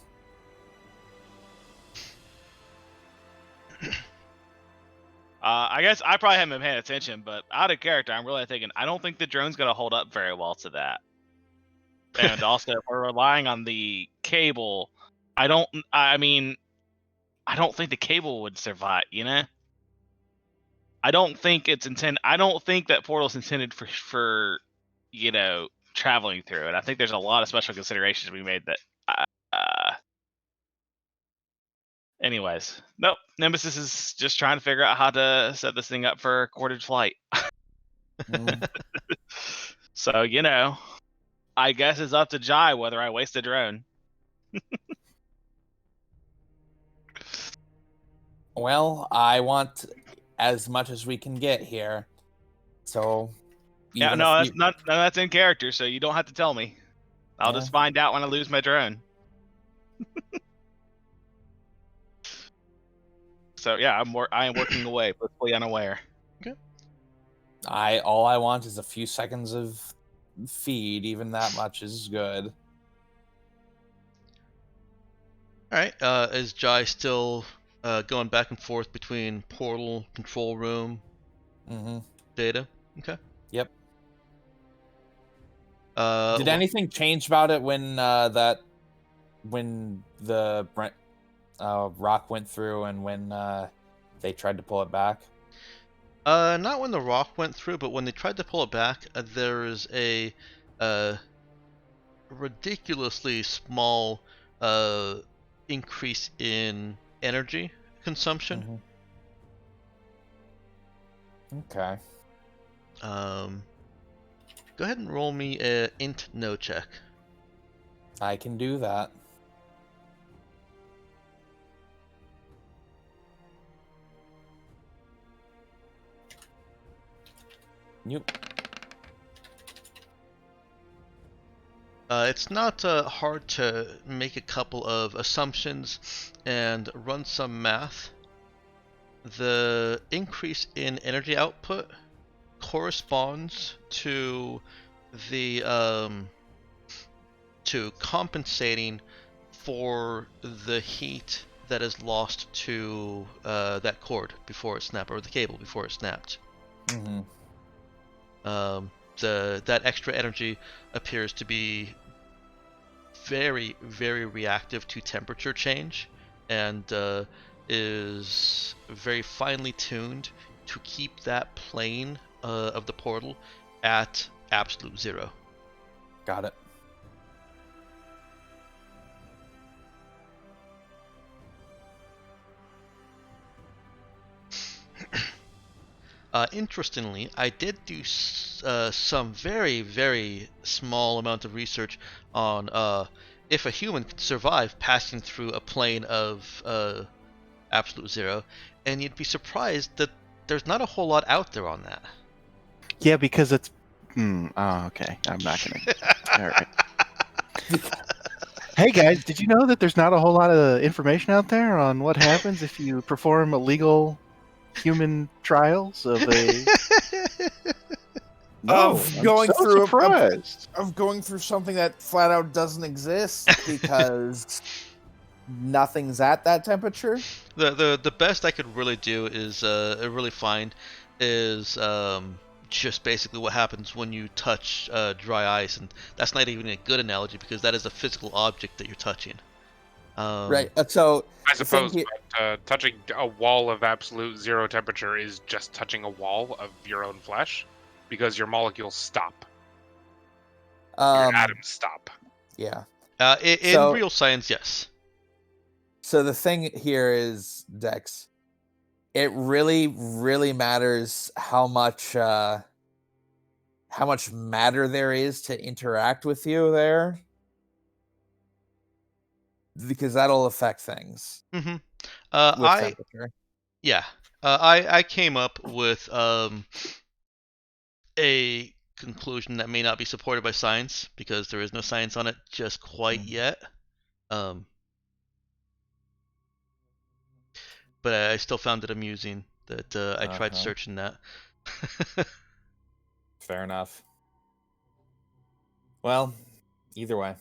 I guess I probably haven't been paying attention, but out of character, I'm really thinking I don't think the drone's gonna hold up very well to that. And also, if we're relying on the cable, I don't think the cable would survive. I don't think that portal's intended for traveling through it. I think there's a lot of special considerations we made that. Anyways, nope. Nemesis is just trying to figure out how to set this thing up for corded flight. Mm. So, I guess it's up to Jai whether I waste a drone. Well, I want as much as we can get here. So, Yeah, even no, if that's in character, so you don't have to tell me. I'll Yeah. just find out when I lose my drone. So yeah, I am working away, blissfully unaware. all I want is a few seconds of feed. Even that much is good. Alright, is Jai still going back and forth between portal, control room, Mm-hmm. data? Okay. Yep. Lo- Did anything change about it when the rock went through and when they tried to pull it back? Not when the rock went through, but when they tried to pull it back, there is a ridiculously small increase in energy consumption. Mm-hmm. Okay. Go ahead and roll me a int no check. I can do that. Nope. It's not hard to make a couple of assumptions and run some math. the increase in energy output corresponds to the to compensating for the heat that is lost to that cord before it snapped, or the cable before it snapped. Mm-hmm. That extra energy appears to be very, very reactive to temperature change, and is very finely tuned to keep that plane of the portal at absolute zero. Got it. Interestingly, I did do some very, very small amount of research on if a human could survive passing through a plane of absolute zero, and you'd be surprised that there's not a whole lot out there on that. Yeah, because it's. Oh, okay. I'm not gonna. All right. Hey guys, did you know that there's not a whole lot of information out there on what happens if you perform illegal human trials of a? No, Of I'm going so through surprised. of going through something that flat out doesn't exist because nothing's at that temperature. The best I could really do is really find is just basically what happens when you touch dry ice, and that's not even a good analogy because that is a physical object that you're touching. Right. So I the thing suppose, here- but touching a wall of absolute zero temperature is just touching a wall of your own flesh, because your molecules stop, your atoms stop. yeah. In So- real science, yes. So the thing here is, Dex, it really, really matters how much matter there is to interact with you there, because that'll affect things Mm-hmm. with temperature. Yeah. I came up with a conclusion that may not be supported by science because there is no science on it just quite yet. But I still found it amusing that I tried searching that. Fair enough. Well, either way.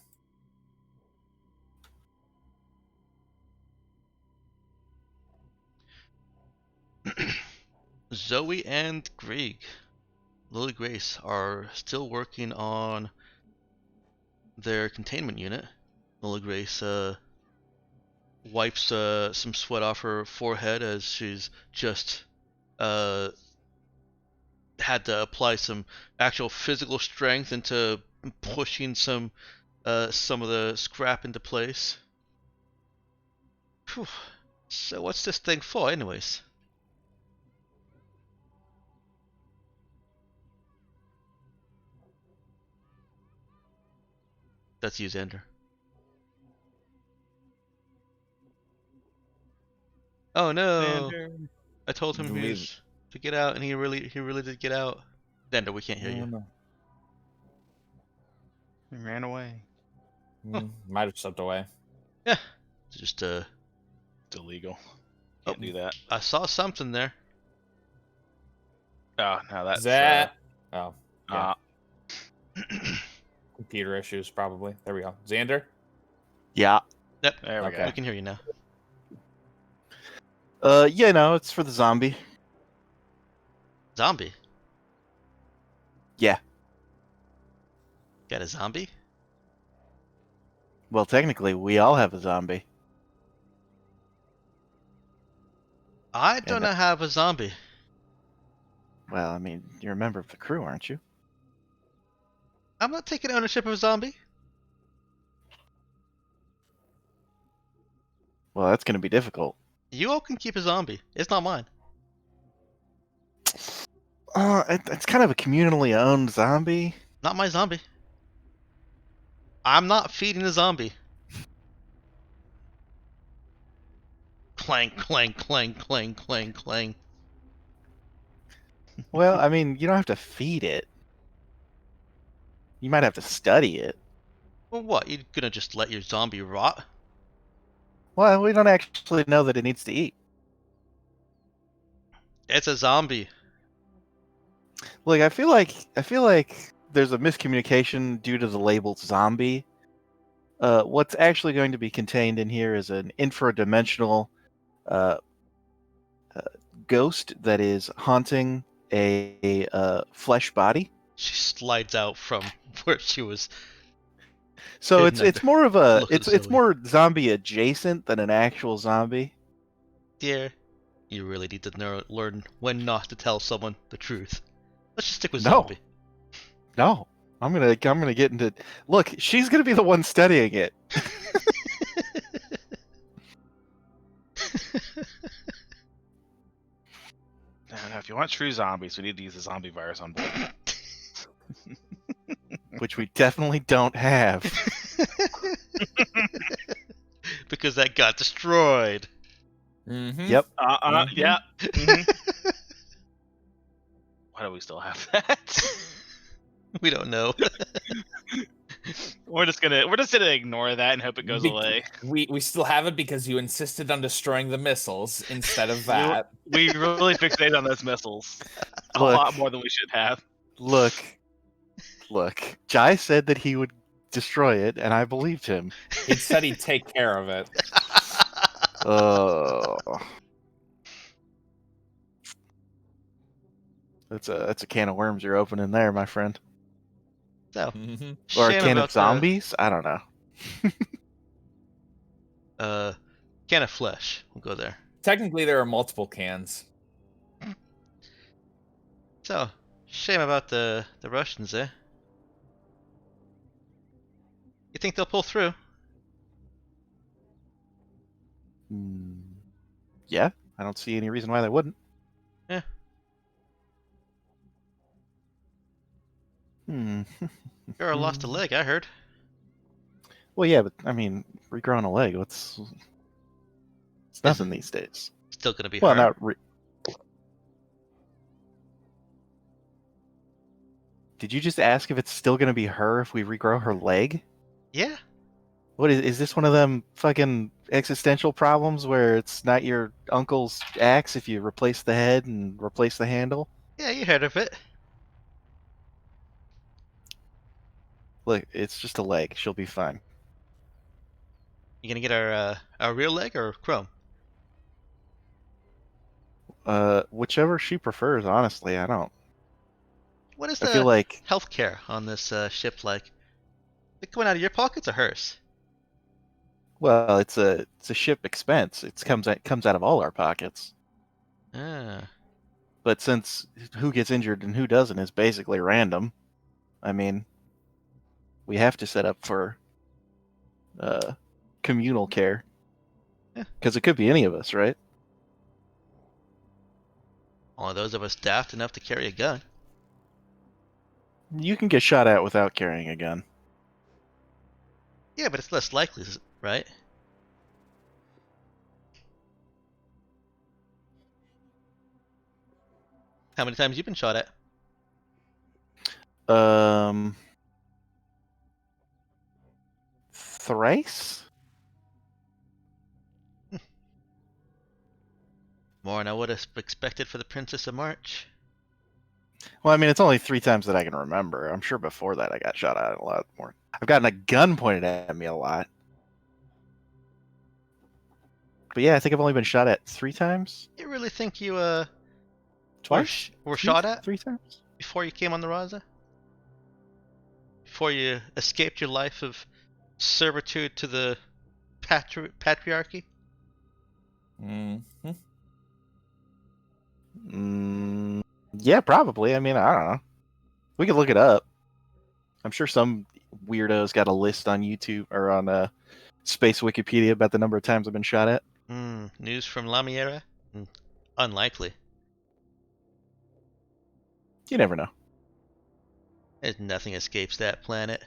Zoe and Greg, Lily Grace, are still working on their containment unit. Lily Grace wipes some sweat off her forehead as she's just had to apply some actual physical strength into pushing some of the scrap into place. Whew. So what's this thing for, anyways? That's you, Xander. Oh no! Xander. I told him Delete. to get out, and he really did get out. Xander, we can't hear I you. don't know. He ran away. Might have stepped away. Yeah, just It's illegal. Can't do that. I saw something there. Oh, no, that's That. Oh, yeah. uh, Computer issues, probably. There we go. Xander? Yeah. Yep, there we Okay. go. we can hear you now. Yeah, no, it's for the zombie. Zombie? Yeah. Got a zombie? Well, technically, we all have a zombie. I don't have a zombie. Well, I mean, you're a member of the crew, aren't you? I'm not taking ownership of a zombie. Well, that's going to be difficult. You all can keep a zombie. It's not mine. It's kind of a communally owned zombie. Not my zombie. I'm not feeding a zombie. Clang, clang, clang, clang, clang, clang. Well, I mean, you don't have to feed it. You might have to study it. Well, what? You're gonna just let your zombie rot? Well, we don't actually know that it needs to eat. It's a zombie. Look, I feel like there's a miscommunication due to the label zombie. What's actually going to be contained in here is an infradimensional uh, ghost that is haunting a flesh body. She slides out from where she was. So Hidden it's under- more of a Look at it's Zoe. more zombie adjacent than an actual zombie. Dear, you really need to learn when not to tell someone the truth. Let's just stick with No. zombie. No, I'm gonna get into. Look, she's gonna be the one studying it. Now, if you want true zombies, we need to use the zombie virus on board. Which we definitely don't have. Because that got destroyed. Mm-hmm. Yep. Yeah. Mhm. Why do we still have that? We don't know. We're just gonna ignore that and hope it goes away. We still have it because you insisted on destroying the missiles instead of that. We really fixated on those missiles a Look. lot more than we should have. Look. Jai said that he would destroy it, and I believed him. He said he'd take care of it. Oh. That's a can of worms you're opening there, my friend. So, Mhm. Or a shame can about of zombies? I don't know. Can of flesh. We'll go there. Technically, there are multiple cans. So, shame about the Russians, eh? You think they'll pull through? Yeah, I don't see any reason why they wouldn't. Yeah. Girl lost a leg, I heard. Well, yeah, but I mean, regrowing a leg, it's nothing these days. Still gonna be Well, hard. Did you just ask if it's still gonna be her if we regrow her leg? Yeah. What is this one of them fucking existential problems where it's not your uncle's axe if you replace the head and replace the handle? Yeah, you heard of it. Look, it's just a leg. She'll be fine. You gonna get our real leg or chrome? Whichever she prefers, honestly. I don't. What is I feel the like healthcare on this ship like? Is it coming out of your pockets or hers? well, it's a ship expense. It comes out of all our pockets. Ah. But since who gets injured and who doesn't is basically random, I mean, we have to set up for communal care. Yeah. Because it could be any of us, right? Only those of us daft enough to carry a gun. You can get shot at without carrying a gun. Yeah, but it's less likely, right? How many times you been shot at? Thrice? More than I would have expected for the Princess of March. Well, I mean, it's only 3 times that I can remember. I'm sure before that I got shot at a lot more. I've gotten a gun pointed at me a lot. But yeah, I think I've only been shot at 3 times? You really think you Twice? were shot at 3 times? before you came on the Raza? Before you escaped your life of servitude to the patriarchy? Mm-hmm. Yeah, probably. I mean, I don't know. We could look it up. I'm sure some weirdo's got a list on YouTube or on Space Wikipedia about the number of times I've been shot at. News from Lamiera? Unlikely. You never know. Nothing escapes that planet.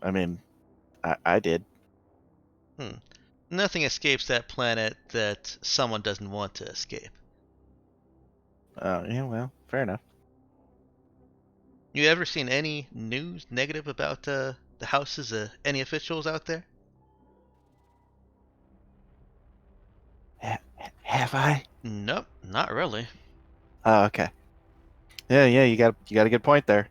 I mean, I did. Nothing escapes that planet that someone doesn't want to escape. Yeah, well, fair enough. You ever seen any news negative about the houses? Any officials out there? Have I? Nope, not really. Oh, okay. Yeah, you got a good point there.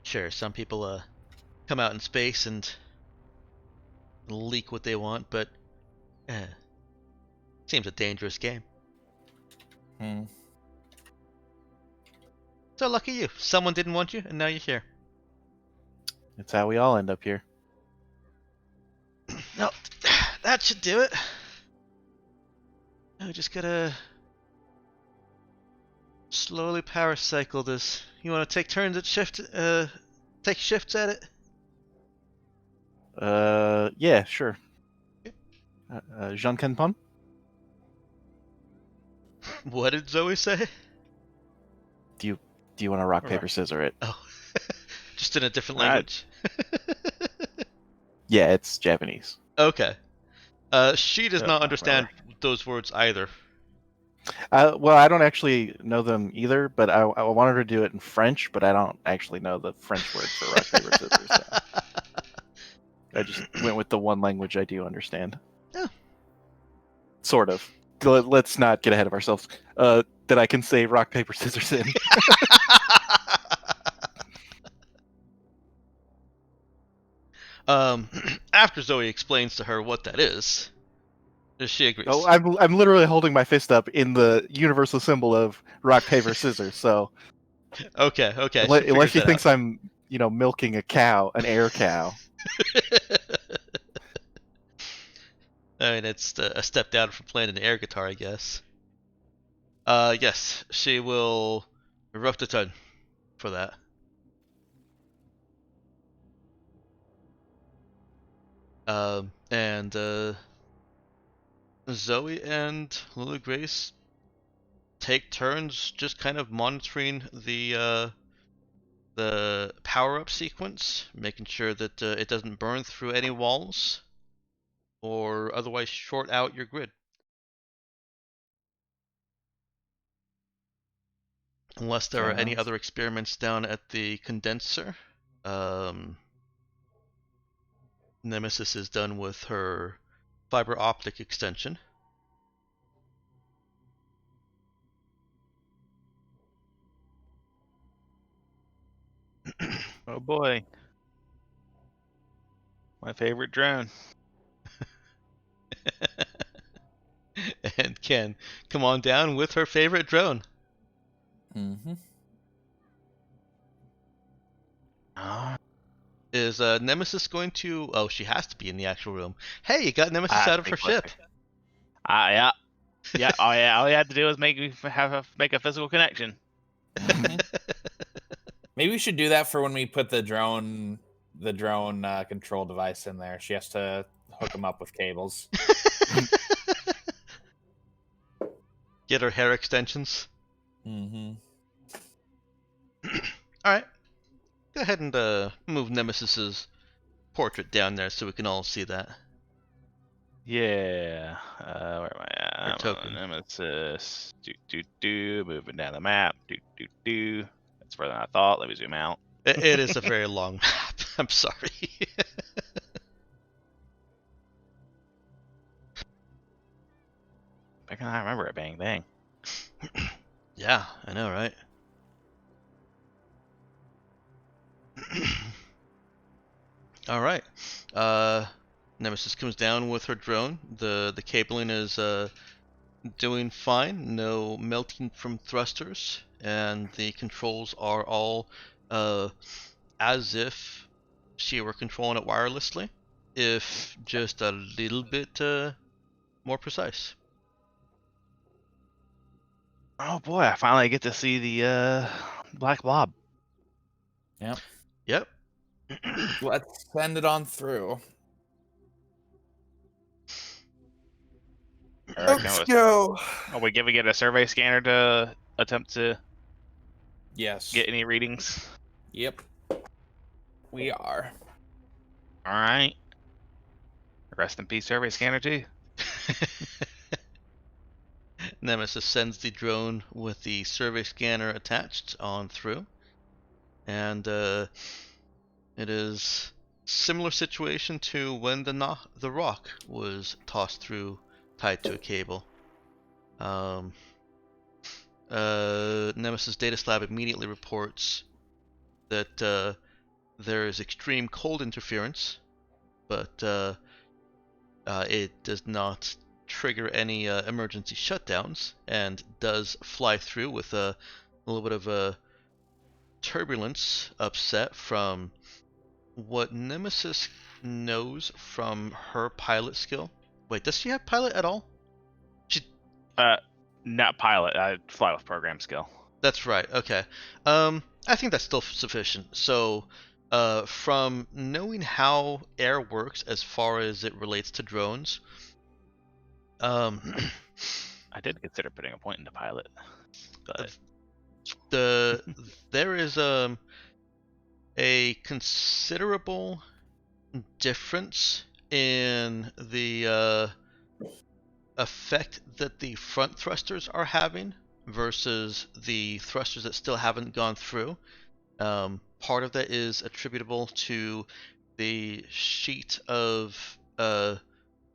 Sure, some people come out in space and leak what they want, but seems a dangerous game. Hmm. So lucky you. Someone didn't want you, and now you're here. It's how we all end up here. No, that should do it. I just gotta slowly power cycle this. You want to take turns at take shifts at it? Yeah, sure. Jean Kenpon? What did Zoe say? Do you want to rock, Right. paper, scissors it? Oh, just in a different Right. language. Yeah, it's Japanese. Okay. She does not understand those words either. Well, I don't actually know them either, but I wanted her to do it in French, but I don't actually know the French word for rock, paper, scissors. So I just went with the one language I do understand. Oh. Sort of. Let's not get ahead of ourselves. That I can say rock, paper, scissors in. After Zoe explains to her what that is, she agrees. Oh, I'm literally holding my fist up in the universal symbol of rock, paper, scissors. So Okay. unless she thinks I'm, milking a cow, an air cow. I mean, it's a step down from playing an air guitar, I guess. Yes, she will erupt a ton for that. And Zoe and Lily Grace take turns just kind of monitoring the power-up sequence, making sure that it doesn't burn through any walls or otherwise short out your grid. Unless there are any other experiments down at the condenser. Nemesis is done with her fiber optic extension. Oh boy. My favorite drone. And Ken, come on down with her favorite drone. Mm-hmm. Is Nemesis going to... Oh, she has to be in the actual room. Hey, you got Nemesis out of her ship. Yeah. Yeah. Oh yeah. All you had to do was make a physical connection. Maybe we should do that for when we put the drone control device in there. She has to hook them up with cables. Get her hair extensions. Mm-hmm. Alright. Go ahead and move Nemesis's portrait down there so we can all see that. Yeah. Where am I at? Her token. Nemesis. Moving down the map. That's further than I thought. Let me zoom out. It is a very long map. I'm sorry. I can remember it. Bang bang. Yeah, I know, right? Alright. Nemesis comes down with her drone. The cabling is doing fine. No melting from thrusters. And the controls are all as if she were controlling it wirelessly. If just a little bit more precise. Oh boy! I finally get to see the black blob. Yep. Let's send it on through. Let's go. Are we giving it a survey scanner to attempt to Yes. get any readings? Yep. We are. All right. Rest in peace, survey scanner too. Nemesis sends the drone with the survey scanner attached on through. And It is similar situation to when the rock was tossed through, tied to a cable. Nemesis Data Slab immediately reports that there is extreme cold interference, but it does not trigger any emergency shutdowns, and does fly through with a little bit of a turbulence upset from what Nemesis knows from her pilot skill. Wait, does she have pilot at all? Not pilot. I fly with program skill. That's right. Okay. I think that's still sufficient. So, from knowing how air works as far as it relates to drones, I did consider putting a point into pilot, but there is a considerable difference in the effect that the front thrusters are having versus the thrusters that still haven't gone through. Part of that is attributable to the sheet of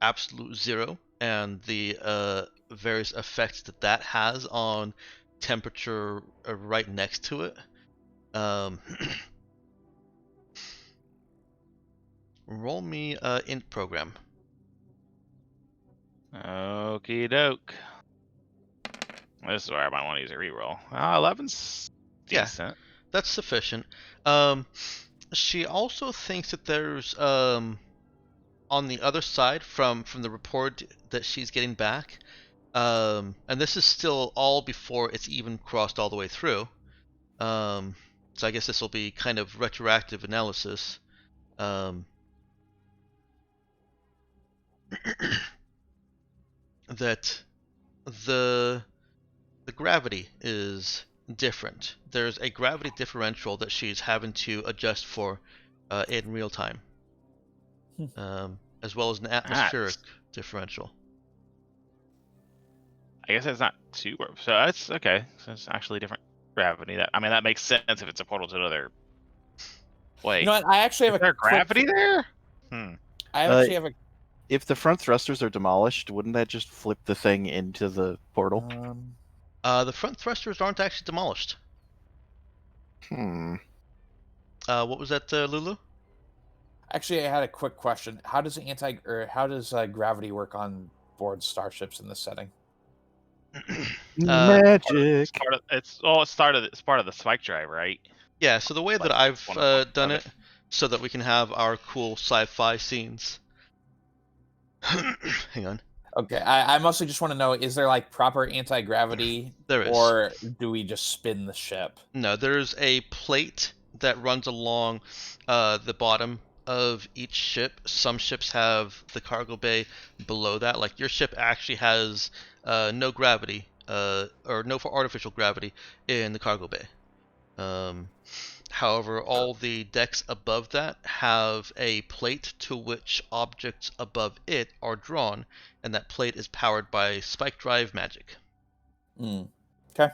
absolute zero and the various effects that has on temperature right next to it. Roll me int program. okie doke. This is where I might want to use a reroll. 11's Yeah. decent. That's sufficient. She also thinks that there's on the other side from the report that she's getting back, and this is still all before it's even crossed all the way through. So I guess this will be kind of retroactive analysis. That the gravity is different. There's a gravity differential that she's having to adjust for in real time, as well as an atmospheric differential. I guess it's not too. So that's okay. So it's actually different gravity. That makes sense if it's a portal to another. Wait, You know what? I actually have is there gravity there? I actually have a. If the front thrusters are demolished, wouldn't that just flip the thing into the portal? The front thrusters aren't actually demolished. What was that, Lulu? Actually, I had a quick question. How does gravity work on board starships in this setting? Magic. It's part of the spike drive, right? Yeah, so the way that I've done it, so that we can have our cool sci-fi scenes. Hang on. Okay, I mostly just want to know, is there like proper anti-gravity? There is. Or do we just spin the ship? No, there's a plate that runs along the bottom of each ship. Some ships have the cargo bay below that. Like your ship actually has no gravity, or no artificial gravity in the cargo bay. However, all the decks above that have a plate to which objects above it are drawn, and that plate is powered by spike drive magic. Okay.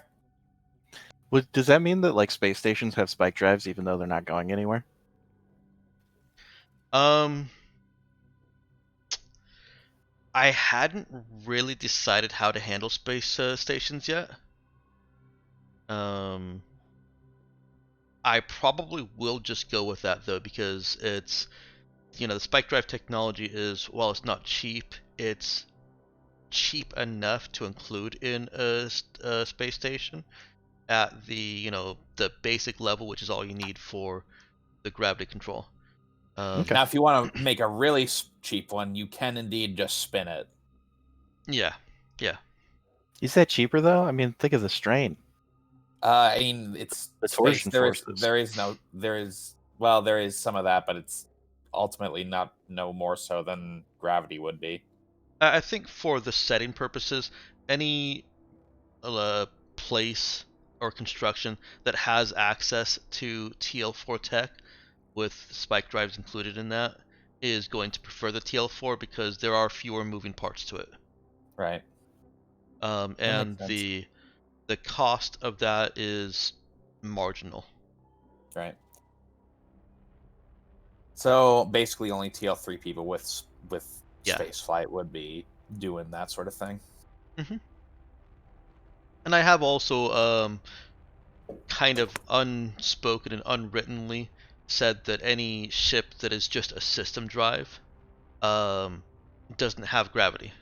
Does that mean that like space stations have spike drives even though they're not going anywhere? I hadn't really decided how to handle space stations yet. I probably will just go with that though, because it's, the spike drive technology is, while it's not cheap, it's cheap enough to include in a space station at the the basic level, which is all you need for the gravity control. Now, if you want to make a really cheap one, you can indeed just spin it. Yeah. You said cheaper though? I mean, think of the strain. I mean, it's The space. torsion There is some of that, but it's ultimately no more so than gravity would be. I think for the setting purposes, any place or construction that has access to TL4 tech with spike drives included in that is going to prefer the TL4 because there are fewer moving parts to it. Right. And the cost of that is marginal. Right. So basically, only TL3 people with Yeah. space flight would be doing that sort of thing. And I have also kind of unspoken and unwrittenly said that any ship that is just a system drive doesn't have gravity,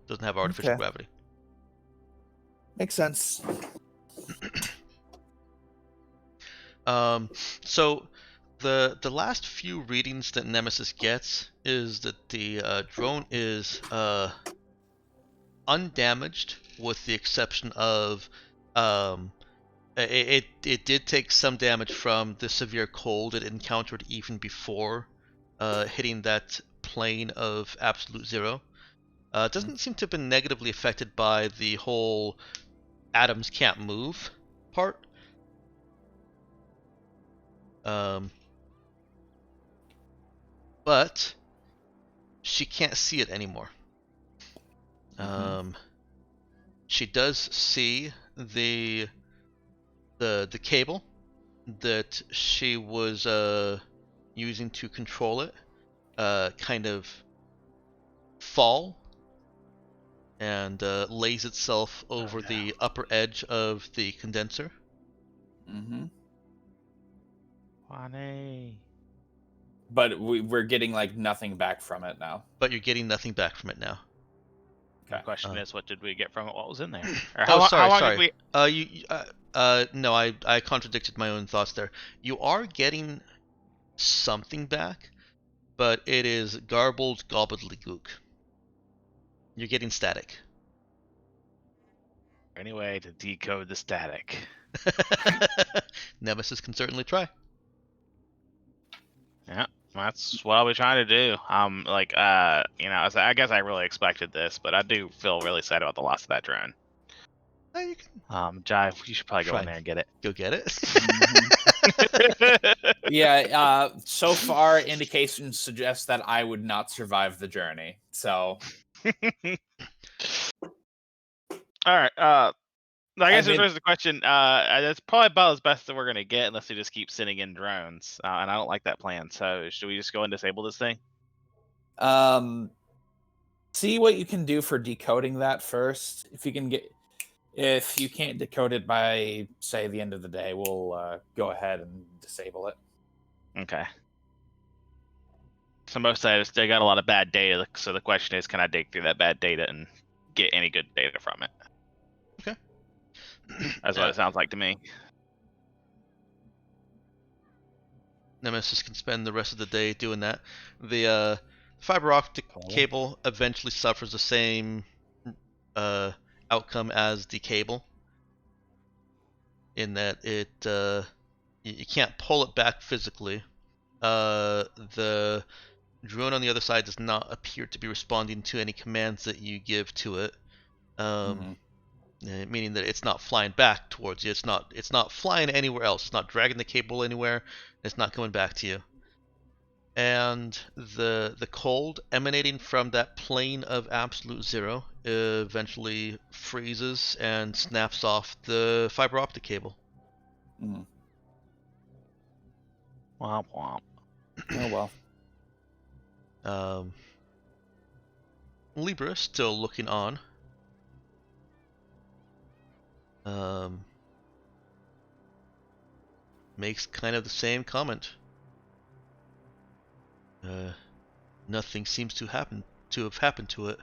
doesn't have artificial Okay. gravity. Makes sense. So the last few readings that Nemesis gets is that the drone is undamaged, with the exception of it did take some damage from the severe cold it encountered even before hitting that plane of absolute zero. It doesn't seem to have been negatively affected by the whole atoms can't move part. But she can't see it anymore. She does see the cable that she was using to control it kind of fall and lays itself over the upper edge of the condenser. Funny. But we're getting like nothing back from it now. But you're getting nothing back from it now. The question is, what did we get from it? What was in there? Or How long did we? No, I contradicted my own thoughts there. You are getting something back, but it is garbled gobbledygook. You're getting static. Anyway, to decode the static. Nemesis can certainly try. Yeah, that's what I'll be trying to do. I guess I really expected this, but I do feel really sad about the loss of that drone. You can Jive, you should probably go try in there and get it. go get it. Yeah. So far, indications suggest that I would not survive the journey. So. All right. I guess mean- there's the question. That's probably about as best that we're gonna get unless we just keep sending in drones. And I don't like that plan. So should we just go and disable this thing? See what you can do for decoding that first. If you can't decode it by, say, the end of the day, we'll go ahead and disable it. Okay. So most of that they got a lot of bad data. So the question is, can I dig through that bad data and get any good data from it? Okay. That's what it sounds like to me. Nemesis can spend the rest of the day doing that. The fiber optic cable eventually suffers the same outcome as the cable, in that it you can't pull it back physically. The drone on the other side does not appear to be responding to any commands that you give to it, meaning that it's not flying back towards you. It's not flying anywhere else. It's not dragging the cable anywhere. It's not coming back to you. And the cold emanating from that plane of absolute zero eventually freezes and snaps off the fiber optic cable. Mm. Womp womp. Oh well. Libra still looking on. Makes kind of the same comment. Nothing seems to have happened to it.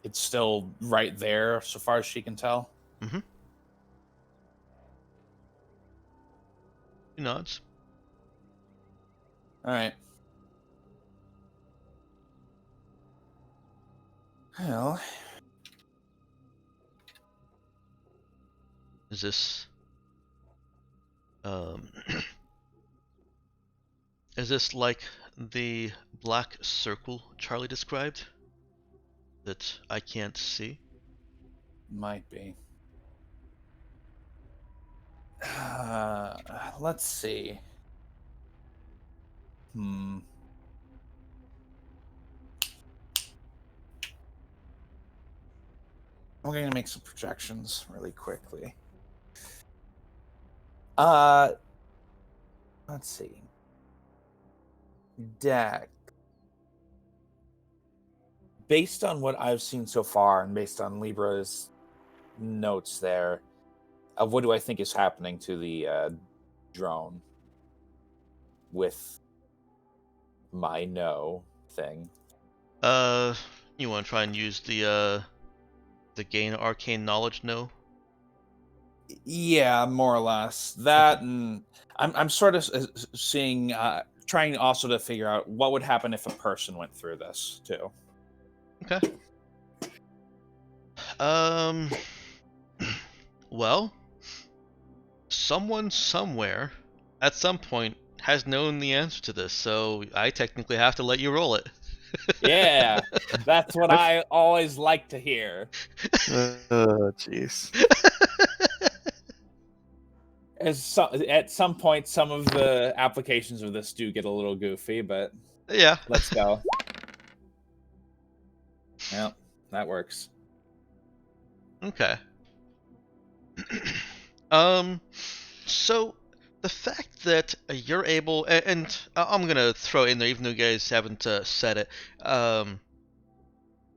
It's still right there, so far as she can tell. Mm-hmm. He nods. All right. Well, Is this is this like the black circle Charlie described that I can't see? might be. Let's see. I'm going to make some projections really quickly. Let's see. deck. Based on what I've seen so far, and based on Libra's notes there, what do I think is happening to the drone with my no thing? You want to try and use the gain arcane knowledge? No. Yeah, more or less that, and I'm sort of seeing, trying also to figure out what would happen if a person went through this too. Okay. Well, someone somewhere at some point has known the answer to this, so I technically have to let you roll it. Yeah, that's what I always like to hear. Jeez. At some point, some of the applications of this do get a little goofy, but Yeah. let's go. Yeah, that works. Okay. So the fact that you're able, and I'm gonna throw in there, even though you guys haven't said it,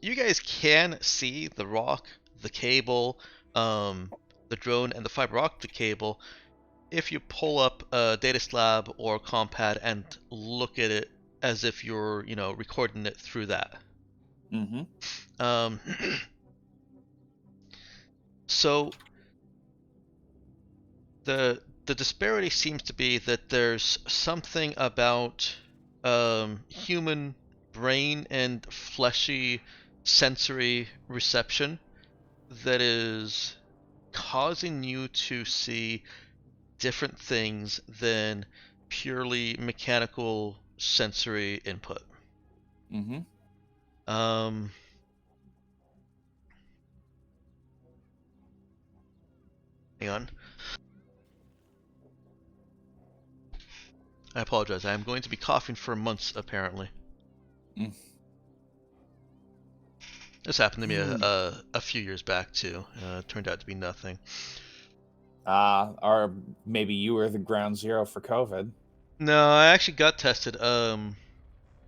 you guys can see the rock, the cable, the drone, and the fiber optic cable if you pull up a data slab or compad and look at it as if you're, recording it through that. Mm-hmm. So the disparity seems to be that there's something about human brain and fleshy sensory reception that is causing you to see different things than purely mechanical sensory input. Mm-hmm. Hang on. I apologize. I am going to be coughing for months, apparently. Mm. This happened to me a few years back, too. Turned out to be nothing. Or maybe you were the ground zero for COVID. No, I actually got tested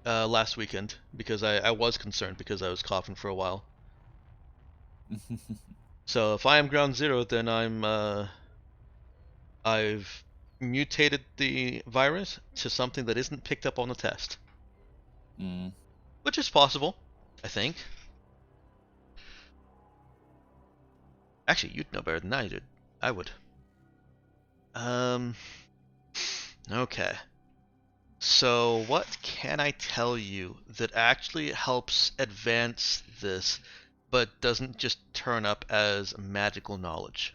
last weekend because I was concerned because I was coughing for a while. So if I am ground zero, then I've mutated the virus to something that isn't picked up on the test. Mm. Which is possible, I think. Actually, you'd know better than I did. I would. Okay. So what can I tell you that actually helps advance this, but doesn't just turn up as magical knowledge?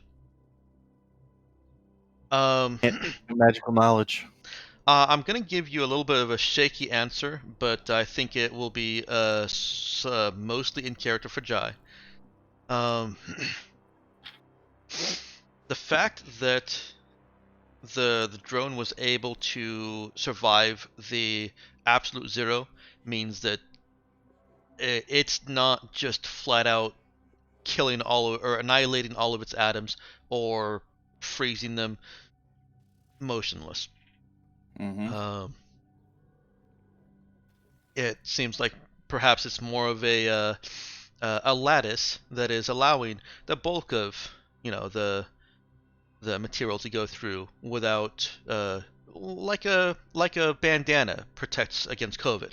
Magical knowledge. I'm gonna give you a little bit of a shaky answer, but I think it will be mostly in character for Jai. The fact that the drone was able to survive the absolute zero means that it's not just flat out killing or annihilating all of its atoms or freezing them motionless. Mm-hmm. It seems like perhaps it's more of a lattice that is allowing the bulk of the material to go through without like a bandana protects against COVID.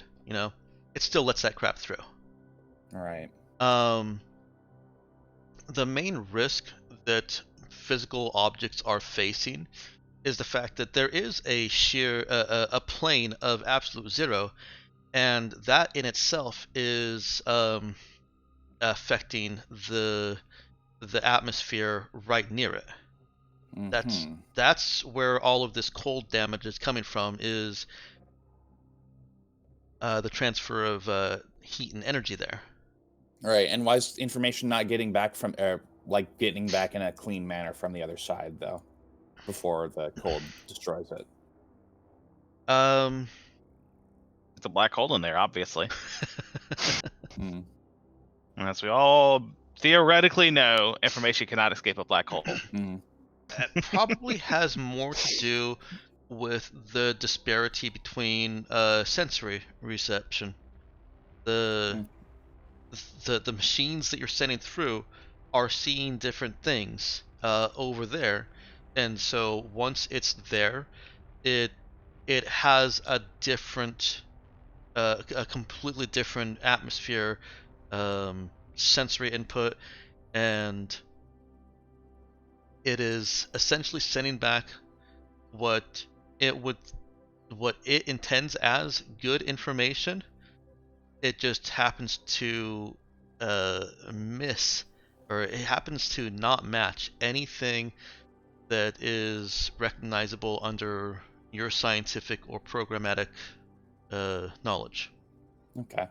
It still lets that crap through. All right. The main risk that physical objects are facing is the fact that there is a sheer a plane of absolute zero, and that in itself is affecting the atmosphere right near it. Mm-hmm. That's where all of this cold damage is coming from, is the transfer of heat and energy there. All right. And why is information not getting back from, getting back in a clean manner from the other side, though, before the cold destroys it? It's a black hole in there, obviously. Mm. And as we all theoretically know, information cannot escape a black hole. Mm. It probably has more to do with the disparity between sensory reception. The the machines that you're sending through are seeing different things over there, and so once it's there, it has a different, a completely different atmosphere, sensory input, and it is essentially sending back what it would what it intends as good information. It just happens to miss, or it happens to not match anything that is recognizable under your scientific or programmatic knowledge. Okay.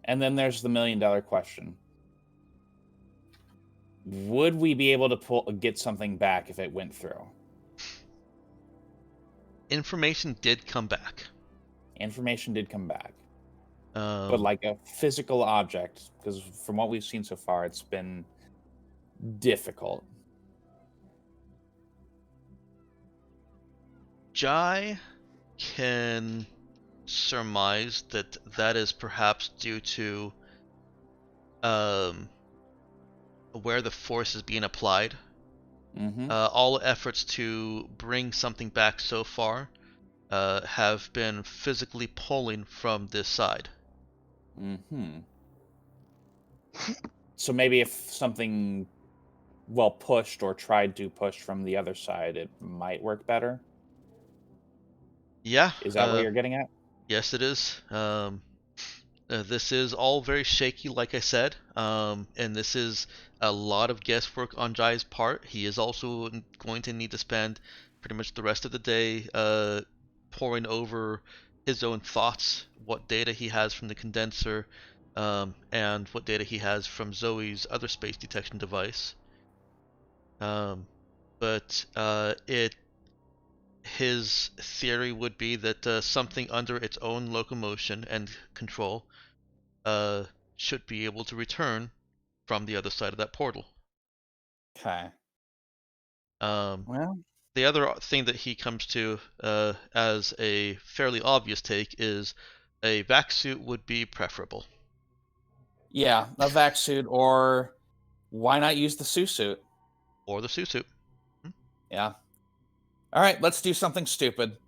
And then there's the $1 million question. Would we be able to get something back if it went through? Information did come back. Information did come back. But But like a physical object, because from what we've seen so far, it's been difficult. Jai can surmise that that is perhaps due to where the force is being applied. Mm-hmm. All efforts to bring something back so far have been physically pulling from this side. Mm-hmm. So maybe if something pushed or tried to push from the other side, it might work better. Yeah. Is that what you're getting at? Yes, it is. This is all very shaky, like I said, and this is a lot of guesswork on Jai's part. He is also going to need to spend pretty much the rest of the day poring over his own thoughts, what data he has from the condenser, and what data he has from Zoe's other space detection device. But his theory would be that something under its own locomotion and control should be able to return from the other side of that portal. Okay. Well, the other thing that he comes to as a fairly obvious take is a vac suit would be preferable. Yeah, a vac suit, or why not use the suit? Or the suit. Yeah. All right, let's do something stupid.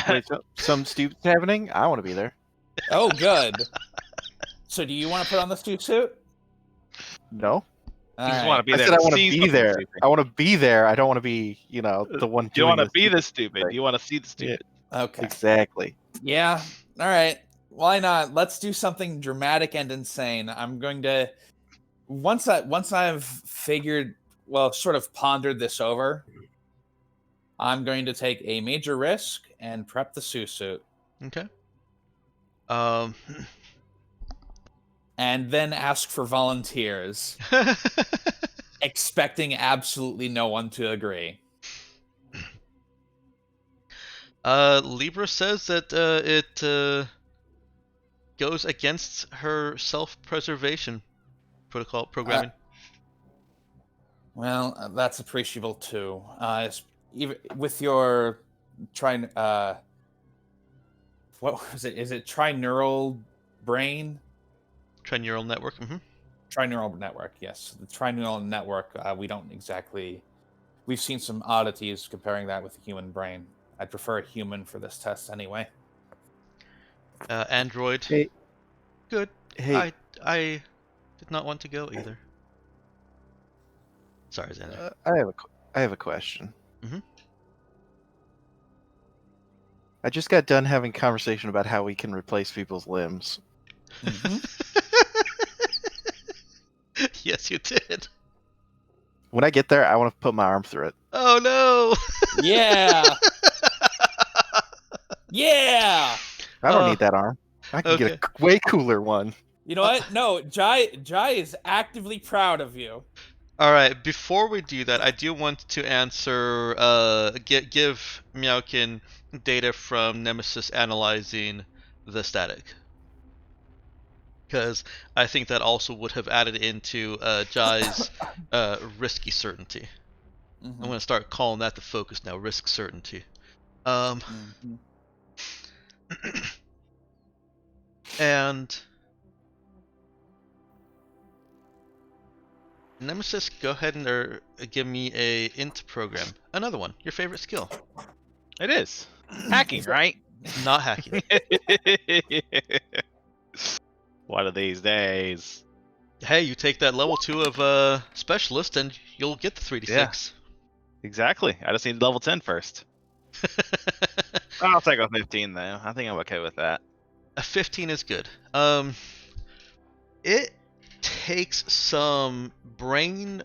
Wait, so, some stupid's happening? I want to be there. Oh, good. So do you want to put on the suit? No. You just want to be I there. said I to want to see be something there. stupid. I want to be there. I don't want to be, the one You doing want to the be the stupid stupid. thing. You want to see the stupid. Okay. Exactly. Yeah. All right. Why not? Let's do something dramatic and insane. I'm going to once I've figured, sort of pondered this over, I'm going to take a major risk and prep the suit. Okay. And then ask for volunteers, expecting absolutely no one to agree. Libra says that it goes against her self-preservation protocol programming. That's appreciable too. Even with your trying, what was it? Is it trineural brain? Trineural network. Mm-hmm. Trineural network. Yes, the trineural network. We don't exactly. We've seen some oddities comparing that with the human brain. I'd prefer a human for this test anyway. Android. Hey. Good. Hey. I did not want to go either. Sorry, Xander. I have a question. Mm-hmm. I just got done having a conversation about how we can replace people's limbs. Mm-hmm. Yes, you did. When I get there, I want to put my arm through it. Oh no! Yeah. Yeah. I don't need that arm. I can get a way cooler one. You know what? No, Jai is actively proud of you. All right. Before we do that, I do want to answer. Give Meowkin data from Nemesis analyzing the static, because I think that also would have added into Jai's risky certainty. I'm going to start calling that the focus now, risk certainty. And Nemesis, go ahead and give me a int program. Another one, your favorite skill. It is hacking, right? Not hacking. One of these days. Hey, you take that level 2 of specialist and you'll get the 3d6. Yeah. Exactly. I just need level 10 first. I'll take a 15 though. I think I'm okay with that. A 15 is good. It takes some brain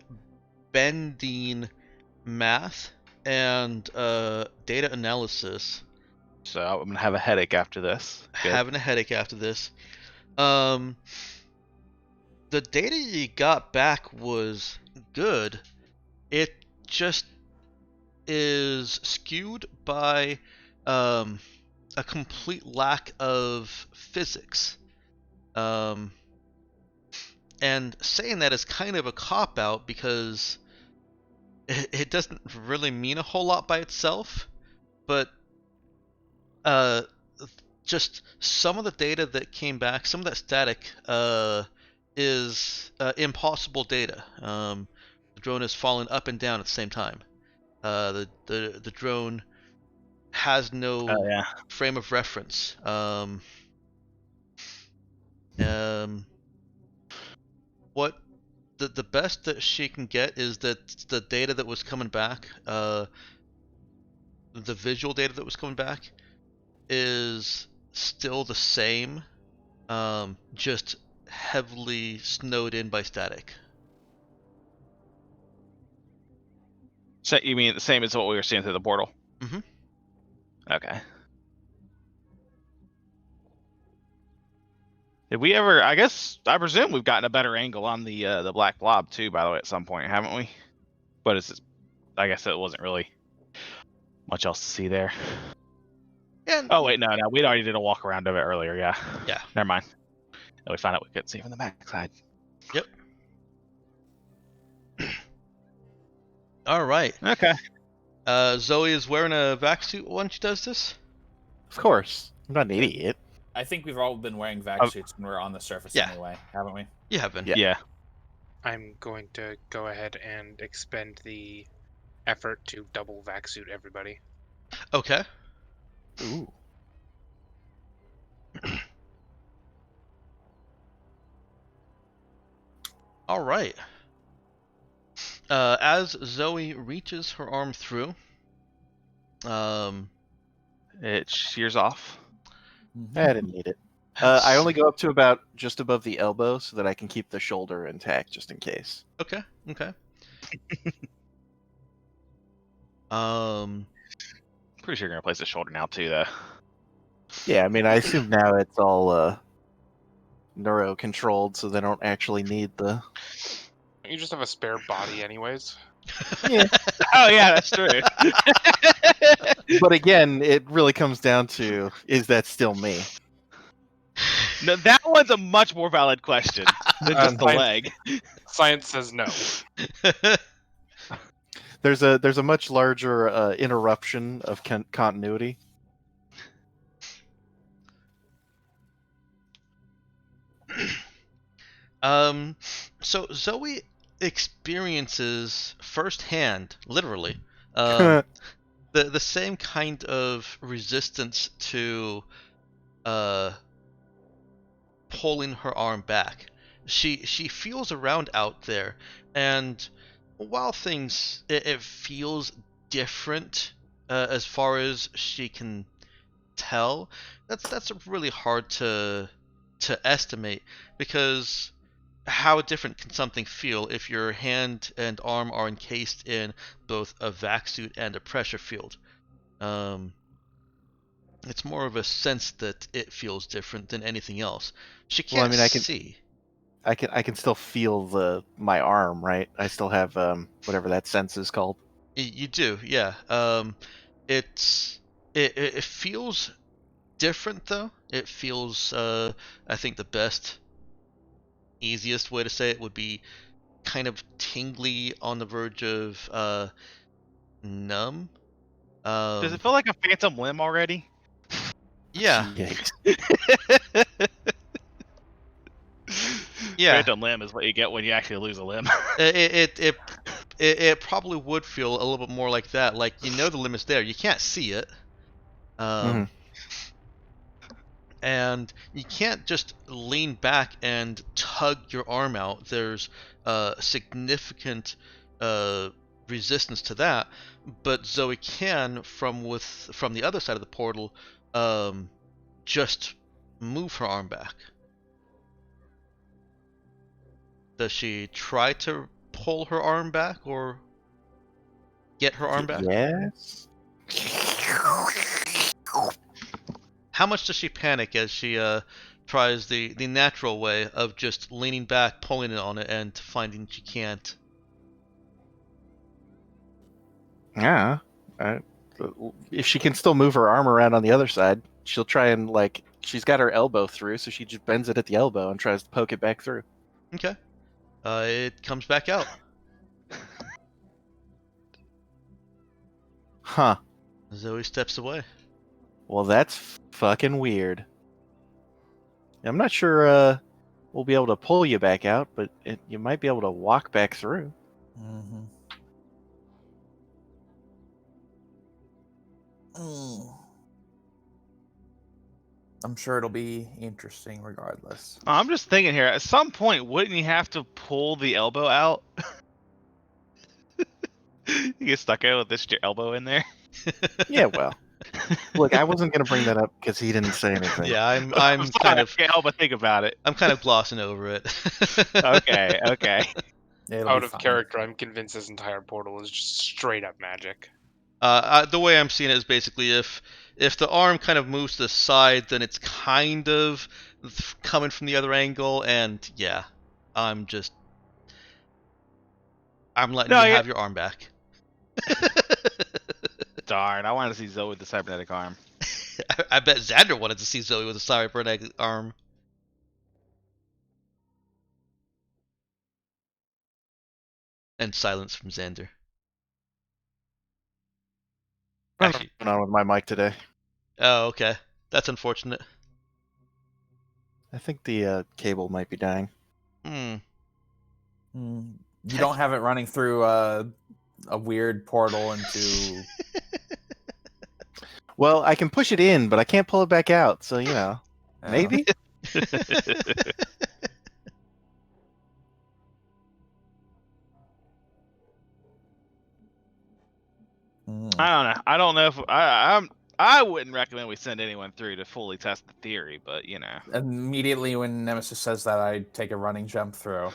bending math and data analysis. So I'm gonna have a headache after this. Good. Having a headache after this. The data you got back was good. It just is skewed by a complete lack of physics. And saying that is kind of a cop-out because it doesn't really mean a whole lot by itself, but just some of the data that came back, some of that static is impossible data. The drone is falling up and down at the same time. The drone has no frame of reference. What the best that she can get is that the data that was coming back, the visual data that was coming back, is still the same, just heavily snowed in by static. So you mean the same as what we were seeing through the portal? Mm-hmm. Okay. Did we ever? I presume we've gotten a better angle on the black blob too. By the way, at some point, haven't we? But I guess it wasn't really much else to see there. And oh wait, no, we'd already did a walk around of it earlier. Yeah. Yeah. Never mind. And we found out we couldn't see from the backside. Yep. All right. Okay. Zoe is wearing a vac suit when she does this. Of course. I'm not an idiot. I think we've all been wearing vac suits when we're on the surface Yeah. anyway, haven't we? You have been. Yeah. I'm going to go ahead and expend the effort to double vac suit everybody. Okay. Ooh. All right. As Zoe reaches her arm through, It shears off. I didn't need it. I only go up to about just above the elbow so that I can keep the shoulder intact just in case. Okay. Pretty sure you're gonna place the shoulder now too, though. Yeah, I mean, I assume now it's all neuro controlled, so they don't actually need the. You just have a spare body, anyways. Yeah. Oh yeah, that's true. But again, it really comes down to, is that still me? No, that one's a much more valid question than just the leg. Science says no. There's a much larger interruption of continuity. So Zoe experiences firsthand, literally, the same kind of resistance to pulling her arm back. She feels around out there, and while it feels different as far as she can tell, that's really hard to estimate, because how different can something feel if your hand and arm are encased in both a vac suit and a pressure field? It's more of a sense that it feels different than anything else. She can't see. I can still feel my arm, right? I still have whatever that sense is called. You do, yeah. It feels different though. It feels I think the best, easiest way to say it would be kind of tingly, on the verge of numb. Does it feel like a phantom limb already? Yeah. Yikes. Yeah. Phantom limb is what you get when you actually lose a limb. It probably would feel a little bit more like that. Like, you know the limb is there. You can't see it. Mhm. And you can't just lean back and tug your arm out. There's significant resistance to that. But Zoe can, from the other side of the portal, just move her arm back. Does she try to pull her arm back or get her arm back? Yes. How much does she panic as she tries the natural way of just leaning back, pulling it on it, and finding she can't? Yeah. If she can still move her arm around on the other side, she'll try and she's got her elbow through, so she just bends it at the elbow and tries to poke it back through. Okay. It comes back out. Huh. Zoe steps away. Well, that's fucking weird. I'm not sure we'll be able to pull you back out, but you might be able to walk back through. Mm-hmm. I'm sure it'll be interesting regardless. I'm just thinking here. At some point, wouldn't you have to pull the elbow out? You get stuck out with this your elbow in there. Yeah, well. Look, I wasn't going to bring that up because he didn't say anything. Yeah, I'm Sorry, kind of I can't help but think about it. I'm kind of glossing over it. Okay. It'll Out be of fine. character, I'm convinced this entire portal is just straight up magic. The way I'm seeing it is basically if the arm kind of moves to the side, then it's kind of coming from the other angle, and yeah, I'm letting No, you yeah. have your arm back. Darn, I wanted to see Zoe with the cybernetic arm. I bet Xander wanted to see Zoe with a cybernetic arm. And silence from Xander. Actually, What's going on with my mic today? oh, okay. That's unfortunate. I think the cable might be dying. Hmm. You don't have it running through a weird portal into. Well, I can push it in, but I can't pull it back out, so, maybe? I don't know if I wouldn't recommend we send anyone through to fully test the theory, but Immediately when Nemesis says that, I take a running jump through.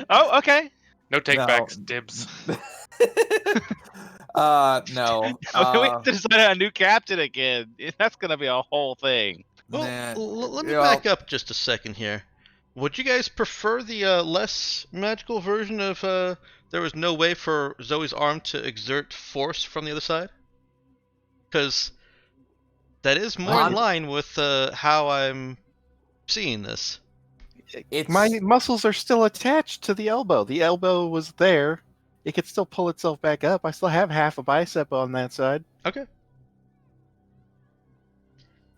Oh, okay. No takebacks, No. dibs. No. We have to decide on a new captain again. That's gonna be a whole thing. Well, Nah. let me Well- back up just a second here. Would you guys prefer the less magical version of there was no way for Zoe's arm to exert force from the other side? Because that is more in line with how I'm seeing this. My muscles are still attached to the elbow. The elbow was there. It could still pull itself back up. I still have half a bicep on that side. Okay.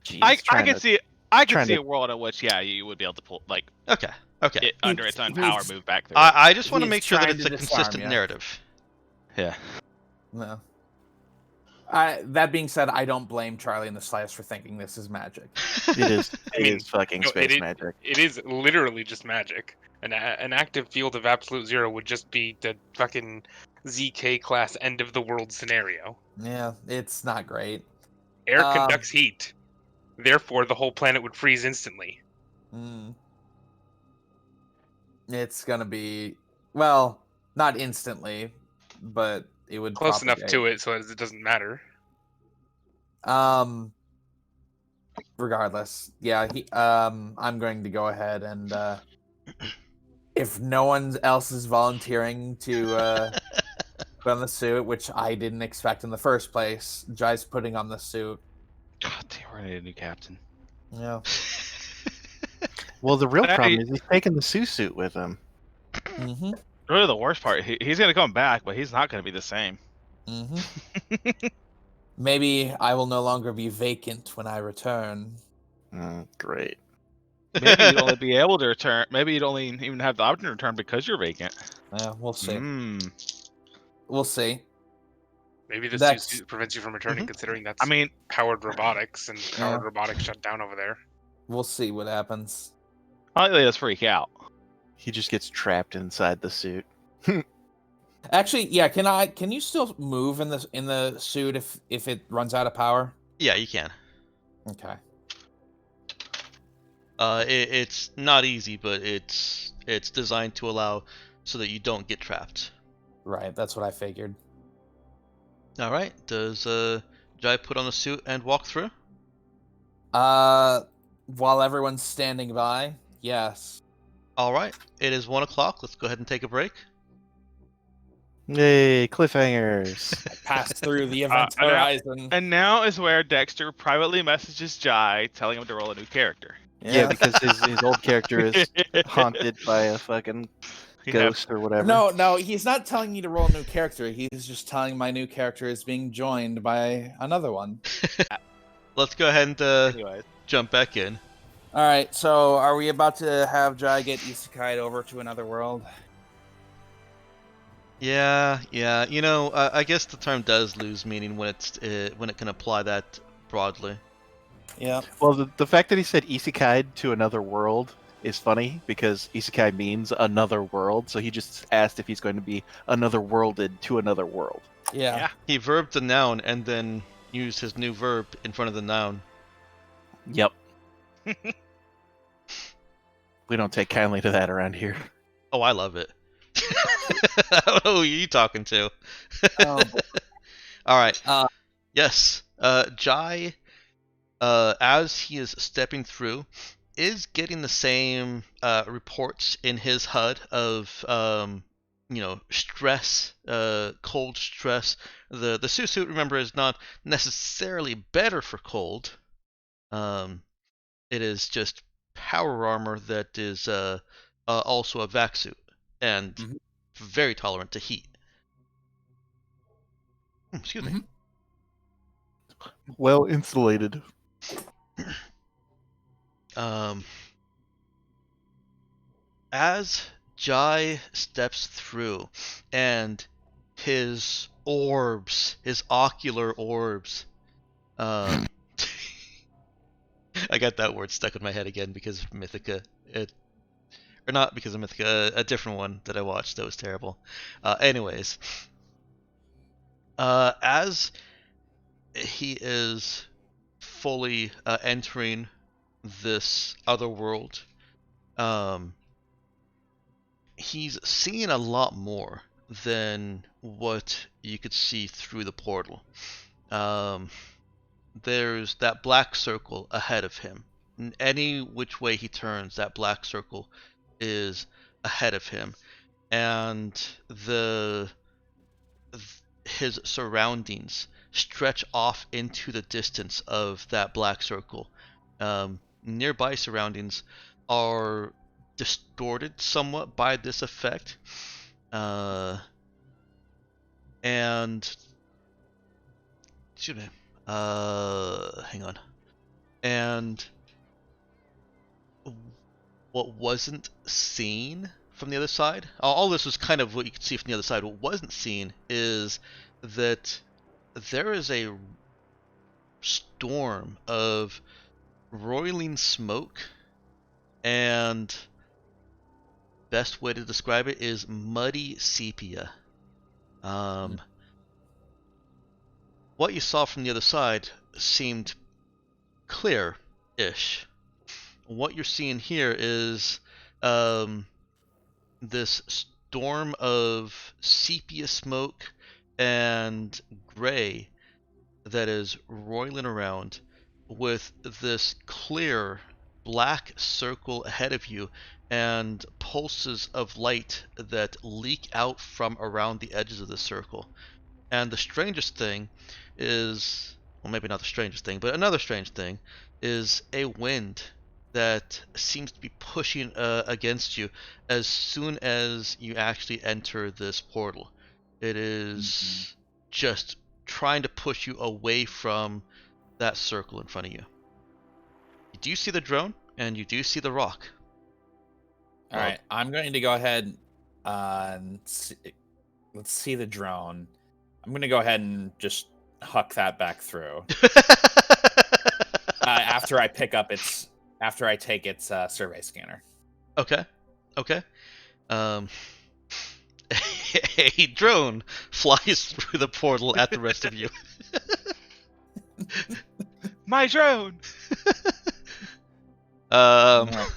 Jeez, I trying can to- see it. I can trying see to- a world in which you would be able to pull Okay. it under its own power, move back through. I just want to He's make sure that trying it's to a disarm consistent ya. narrative. Yeah. No. That being said, I don't blame Charlie in the slightest for thinking this is magic. It is. I mean, Fucking no, space magic. It is literally just magic. An active field of absolute zero would just be the fucking ZK class end of the world scenario. Yeah, it's not great. Air conducts heat. Therefore, the whole planet would freeze instantly. It's gonna be, well, not instantly, but it would Close enough propagate. to it so as it doesn't matter. Regardless, yeah, I'm going to go ahead and if no one else is volunteering to put on the suit, which I didn't expect in the first place, Jai's putting on the suit. God damn, we're gonna need a new captain. Yeah. Well, the real But problem is he's taking the suit with him. Mm-hmm. really the worst part. He's gonna come back, but he's not gonna be the same. Hmm. Maybe I will no longer be vacant when I return. Great. Maybe you'd only be able to return. Maybe you'd only even have the option to return because you're vacant. We'll see. Mm. We'll see. Maybe this That's- prevents you from returning, Mhm. considering that's I mean, powered robotics, and powered Yeah. robotics shut down over there. We'll see what happens. I think let's freak out. He just gets trapped inside the suit. Actually, yeah. Can you still move in the suit if it runs out of power? Yeah, you can. Okay. It's not easy, but it's designed to allow so that you don't get trapped. Right. That's what I figured. All right. Does Jai put on the suit and walk through? While everyone's standing by, yes. All right. It is 1 o'clock. Let's go ahead and take a break. Yay, cliffhangers. Pass through the event and now- horizon. And now is where Dexter privately messages Jai, telling him to roll a new character. Yeah, because his old character is haunted by a fucking You have- ghost or whatever. No, he's not telling me to roll a new character. He's just telling my new character is being joined by another one. Let's go ahead and Anyways, jump back in. All right, so are we about to have Jai get isekai'd over to another world? Yeah. You know, I guess the term does lose meaning when when it can apply that broadly. Yeah. Well, the fact that he said isekai to another world is funny because isekai means another world. So he just asked if he's going to be another worlded to another world. Yeah. He verbed the noun and then used his new verb in front of the noun. Yep. We don't take kindly to that around here. Oh, I love it. I don't know who you talking to. Oh, All right. Uh, Yes. Jai, as he is stepping through, is getting the same reports in his HUD of stress, cold stress. The suit, remember, is not necessarily better for cold. It is just power armor that is also a vac suit and Mhm. very tolerant to heat. Excuse me. Mhm. Well insulated. As Jai steps through and his orbs, his ocular orbs, I got that word stuck in my head again because of Mythica. Or not because of Mythica, a different one that I watched that was terrible. Anyways, as he is fully entering this other world, he's seeing a lot more than what you could see through the portal. There's that black circle ahead of him. Any which way he turns, that black circle is ahead of him, and his surroundings stretch off into the distance of that black circle. Nearby surroundings are distorted somewhat by this effect, and excuse me, hang on, and what wasn't seen from the other side, all this was kind of what you could see from the other side. What wasn't seen is that there is a storm of roiling smoke, and best way to describe it is muddy sepia. What you saw from the other side seemed clear-ish. What you're seeing here is this storm of sepia smoke and gray that is roiling around with this clear black circle ahead of you and pulses of light that leak out from around the edges of the circle. And the strangest thing is, well, maybe not the strangest thing, but another strange thing is a wind that seems to be pushing against you as soon as you actually enter this portal. It is just trying to push you away from that circle in front of you. You do see the drone, and you do see the rock. All right, I'm going to go ahead and let's see the drone. I'm going to go ahead and just huck that back through after I take its survey scanner. Okay. A drone flies through the portal at the rest of you. My drone. Right.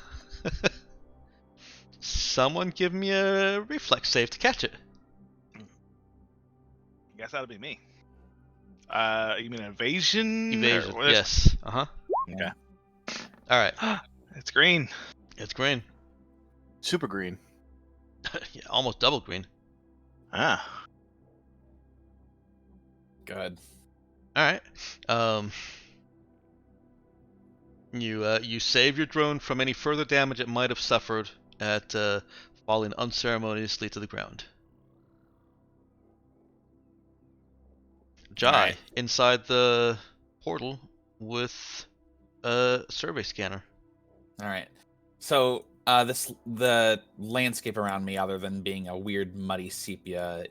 Someone give me a reflex save to catch it. Guess that'll be me. You mean evasion? Evasion. Or Yes. Uh-huh. Okay. All right. It's green. It's green. Super green. Yeah, almost double green. Ah. Good. All right. You save your drone from any further damage it might have suffered at falling unceremoniously to the ground. Jai, Alright. inside the portal with a survey scanner. All right. So the landscape around me, other than being a weird muddy sepia,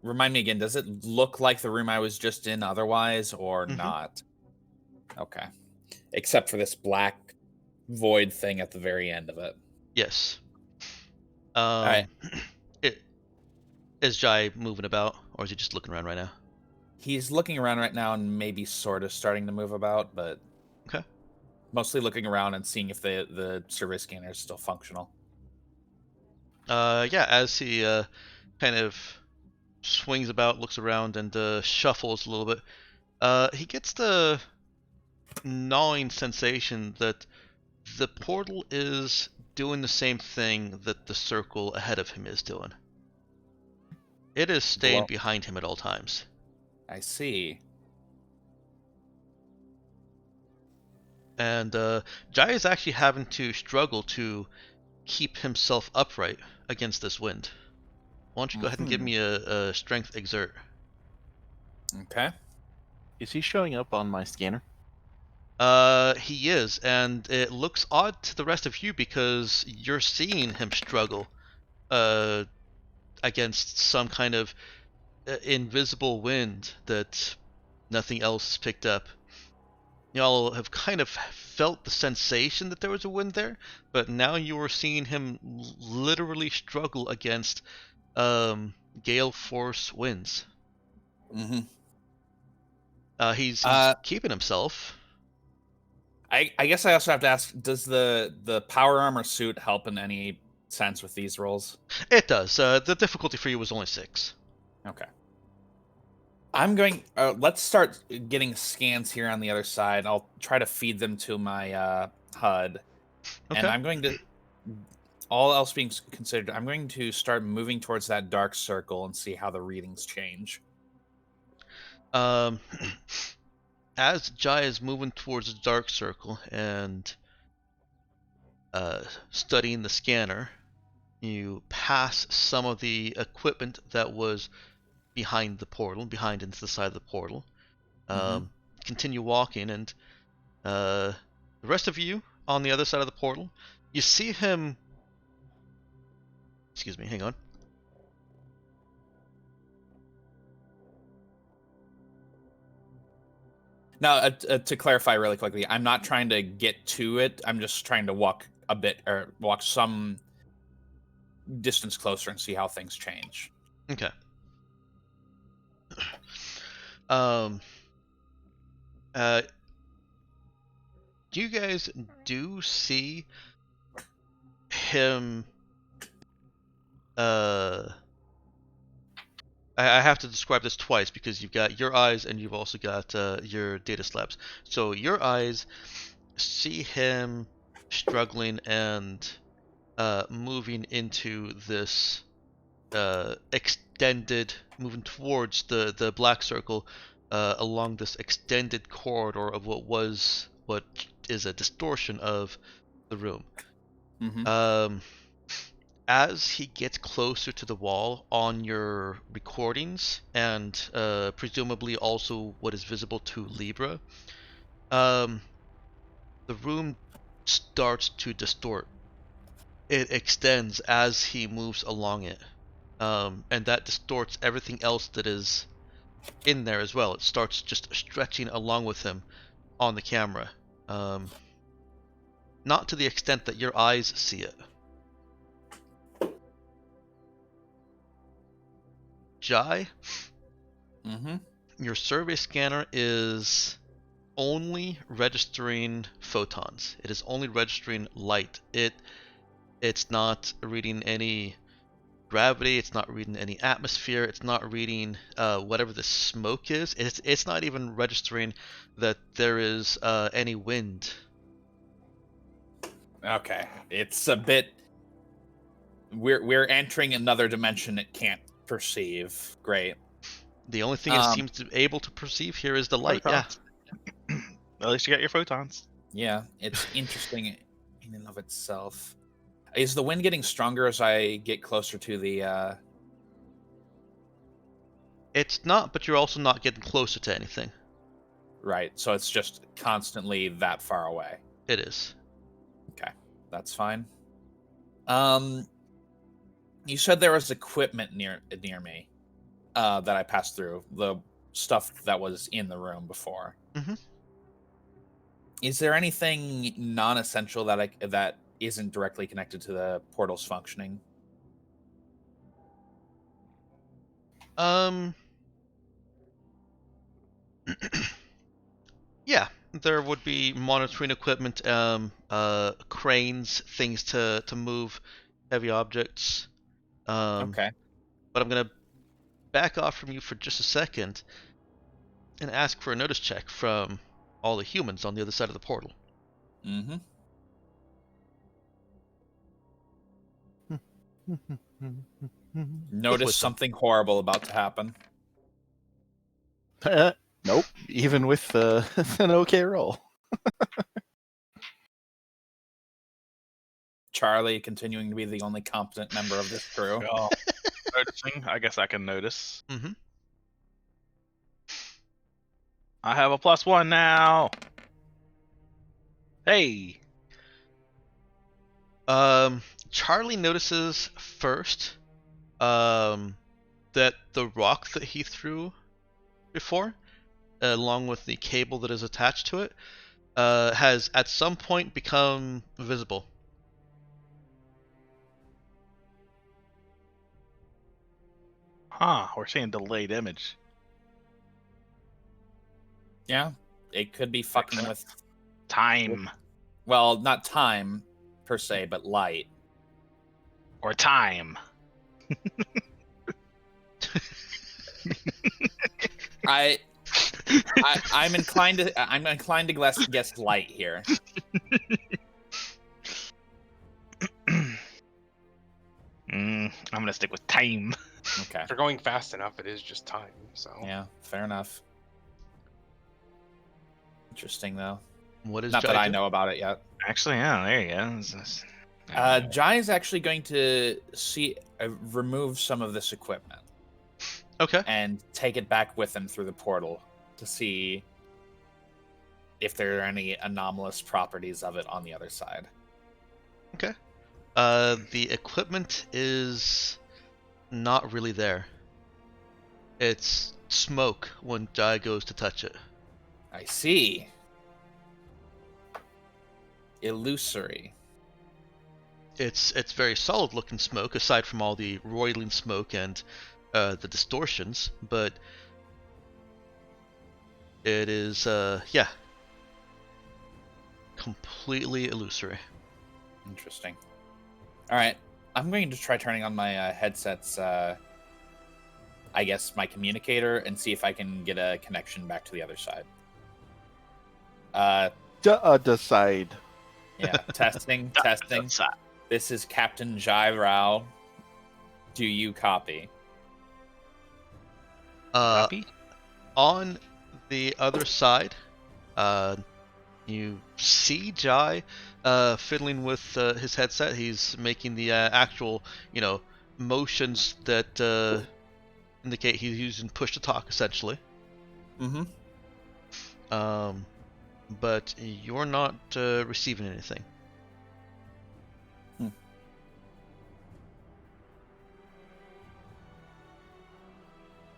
remind me again. Does it look like the room I was just in otherwise, or not? Okay. Except for this black void thing at the very end of it. Yes. Alright. Is Jai moving about, or is he just looking around right now? He's looking around right now and maybe sort of starting to move about, but Okay. mostly looking around and seeing if the survey scanner is still functional. Yeah, as he kind of swings about, looks around, and shuffles a little bit, he gets the gnawing sensation that the portal is doing the same thing that the circle ahead of him is doing. It is staying Well- behind him at all times. I see. And Jai is actually having to struggle to keep himself upright against this wind. Why don't you go ahead and give me a strength exert? Okay. Is he showing up on my scanner? He is, and it looks odd to the rest of you because you're seeing him struggle against some kind of invisible wind that nothing else picked up. Y'all have kind of felt the sensation that there was a wind there, but now you are seeing him literally struggle against gale force winds. Mm-hmm. He's keeping himself. I guess I also have to ask: does the power armor suit help in any sense with these rolls? It does. The difficulty for you was only 6. Okay. I'm going. Let's start getting scans here on the other side. I'll try to feed them to my HUD, Okay. and I'm going to. All else being considered, I'm going to start moving towards that dark circle and see how the readings change. As Jai is moving towards the dark circle and studying the scanner, you pass some of the equipment that was behind the portal, behind into the side of the portal. Continue walking, and the rest of you on the other side of the portal, you see him. Excuse me, hang on. Now, to clarify really quickly, I'm not trying to get to it. I'm just trying to walk a bit, or walk some distance closer and see how things change. Okay. You guys do see him. I have to describe this twice because you've got your eyes and you've also got your data slabs. So your eyes see him struggling and moving into this moving towards the black circle along this extended corridor of what is a distortion of the room. Mm-hmm. As he gets closer to the wall on your recordings, and presumably also what is visible to Libra, the room starts to distort. It extends as he moves along it, and that distorts everything else that is in there as well. It starts just stretching along with him on the camera, not to the extent that your eyes see it. Jai, Mm-hmm. your survey scanner is only registering photons. It is only registering light. It's not reading any gravity. It's not reading any atmosphere. It's not reading whatever the smoke is. It's not even registering that there is any wind. Okay. It's a bit. We're entering another dimension it can't perceive. Great. The only thing it seems to be able to perceive here is the light. Photons. At least you got your photons. Yeah, it's interesting in and of itself. Is the wind getting stronger as I get closer to the? It's not, but you're also not getting closer to anything. Right, so it's just constantly that far away. It is. Okay, that's fine. You said there was equipment near me that I passed through. The stuff that was in the room before. Mm-hmm. Is there anything non-essential that isn't directly connected to the portal's functioning? Yeah, there would be monitoring equipment, cranes, things to move heavy objects. Okay. But I'm gonna back off from you for just a second and ask for a notice check from all the humans on the other side of the portal. Mm-hmm. Notice wisdom. something horrible about to happen. Nope. Even with an okay roll. Charlie continuing to be the only competent member of this crew. Well, noticing. I guess I can notice. Mm-hmm. I have a +1 now. Hey. Charlie notices first that the rock that he threw before, along with the cable that is attached to it, has at some point become visible. Huh, we're seeing delayed image. Yeah, it could be fucking with, Time. well, not time per se, but light. Or time. I'm inclined to guess light here. I'm gonna stick with time. Okay. If you're going fast enough, it is just time. So Yeah, fair enough. Interesting though. What is Not Jai that I doing? know about it yet. Actually, yeah, there you go. Jai is actually going to remove some of this equipment Okay. and take it back with him through the portal to see if there are any anomalous properties of it on the other side. Okay. The equipment is not really there. It's smoke when Jai goes to touch it. I see. Illusory. It's very solid looking smoke, aside from all the roiling smoke and the distortions, but it is completely illusory. Interesting. All right, I'm going to try turning on my headset's, I guess, my communicator, and see if I can get a connection back to the other side. Decide. Yeah, testing. This is Captain Jai Rao. Do you copy? Copy? On the other side, You see Jai fiddling with his headset. He's making the actual, motions that indicate he's using push to talk, essentially. Mm-hmm. But you're not receiving anything.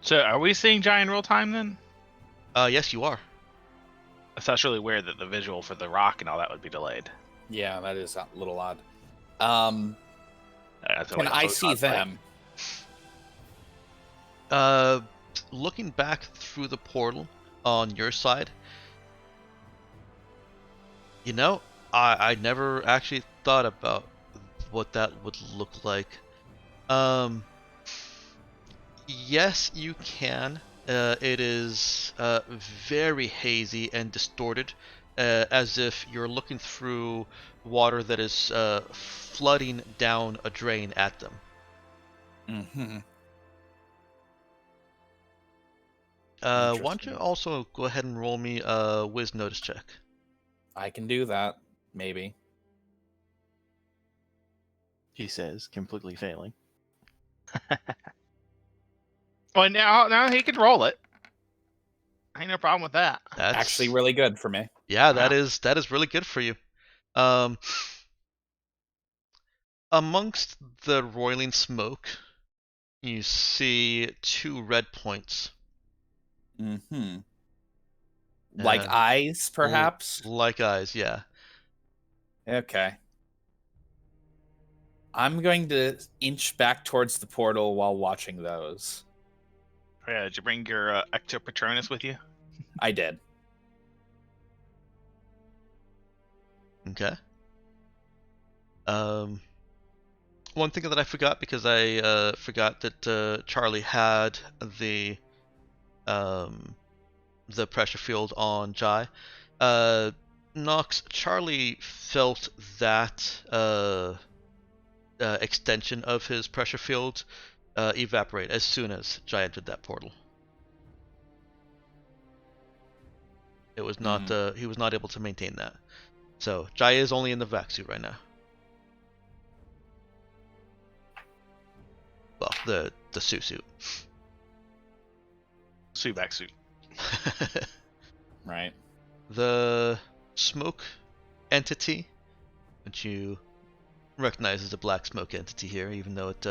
So, are we seeing Jai in real time then? Yes, you are. That's really weird that the visual for the rock and all that would be delayed. Yeah, that is a little odd. Feel Can like a I photon see fight. them? Looking back through the portal on your side, I never actually thought about what that would look like. Yes, you can. It is very hazy and distorted, as if you're looking through water that is flooding down a drain at them. Mm-hmm. Why don't you Interesting. also go ahead and roll me a Wiz Notice check? I can do that, maybe. He says, completely failing. Well, now he can roll it. Ain't no problem with that. That's Actually really good for me. yeah, Wow. that is really good for you. Um, amongst the roiling smoke, you see 2 red points. Mm-hmm. Like Uh, eyes, perhaps? Like eyes, yeah. Okay. I'm going to inch back towards the portal while watching those. Yeah, did you bring your Ectopatronus with you? I did. Okay. One thing that I forgot, because I forgot that Charlie had the pressure field on Jai. Nox, Charlie felt that extension of his pressure field evaporate as soon as Jai entered that portal. It was not. He was not able to maintain that. So Jai is only in the vac suit right now. Well, the suit. Subac suit. Right. The smoke entity, which you recognize as a black smoke entity here, even though it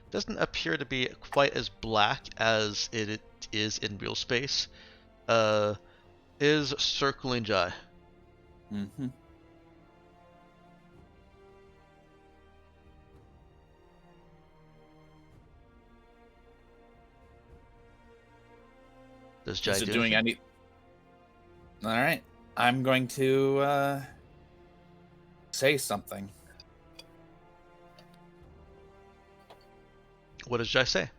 doesn't appear to be quite as black as it is in real space, is circling Jai. Mm-hmm. Does Jai Is it do doing anything? any... All right. I'm going to say something. What does Jai say?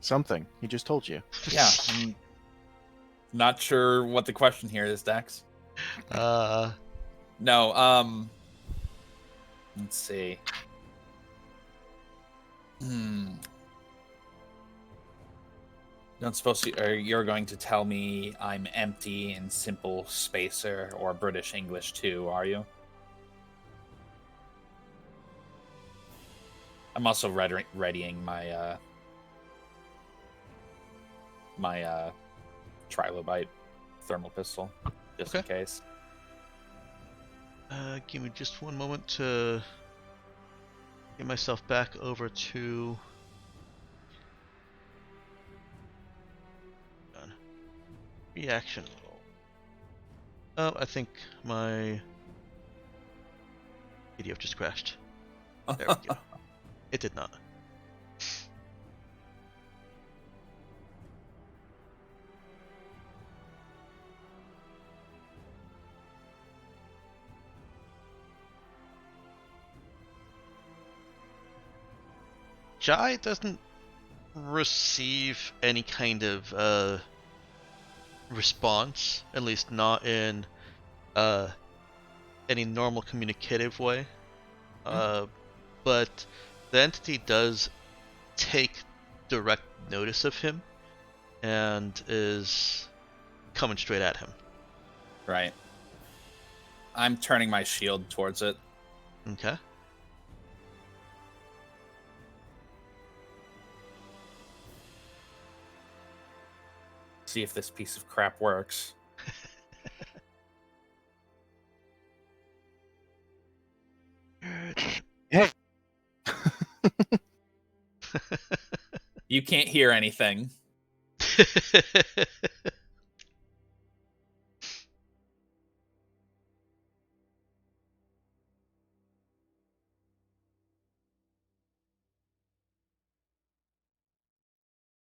Something. He just told you. Yeah, I'm not sure what the question here is, Dex. No, let's see. Don't suppose you're going to tell me I'm empty and simple spacer or British English too, are you? I'm also readying my trilobite thermal pistol, just in case. Give me just one moment to get myself back over to reaction roll. Oh, I think my video just crashed. There we go. It did not. Jai doesn't receive any kind of response, at least not in any normal communicative way. But the entity does take direct notice of him and is coming straight at him. Right. I'm turning my shield towards it. Okay. See if this piece of crap works. Hey. You can't hear anything.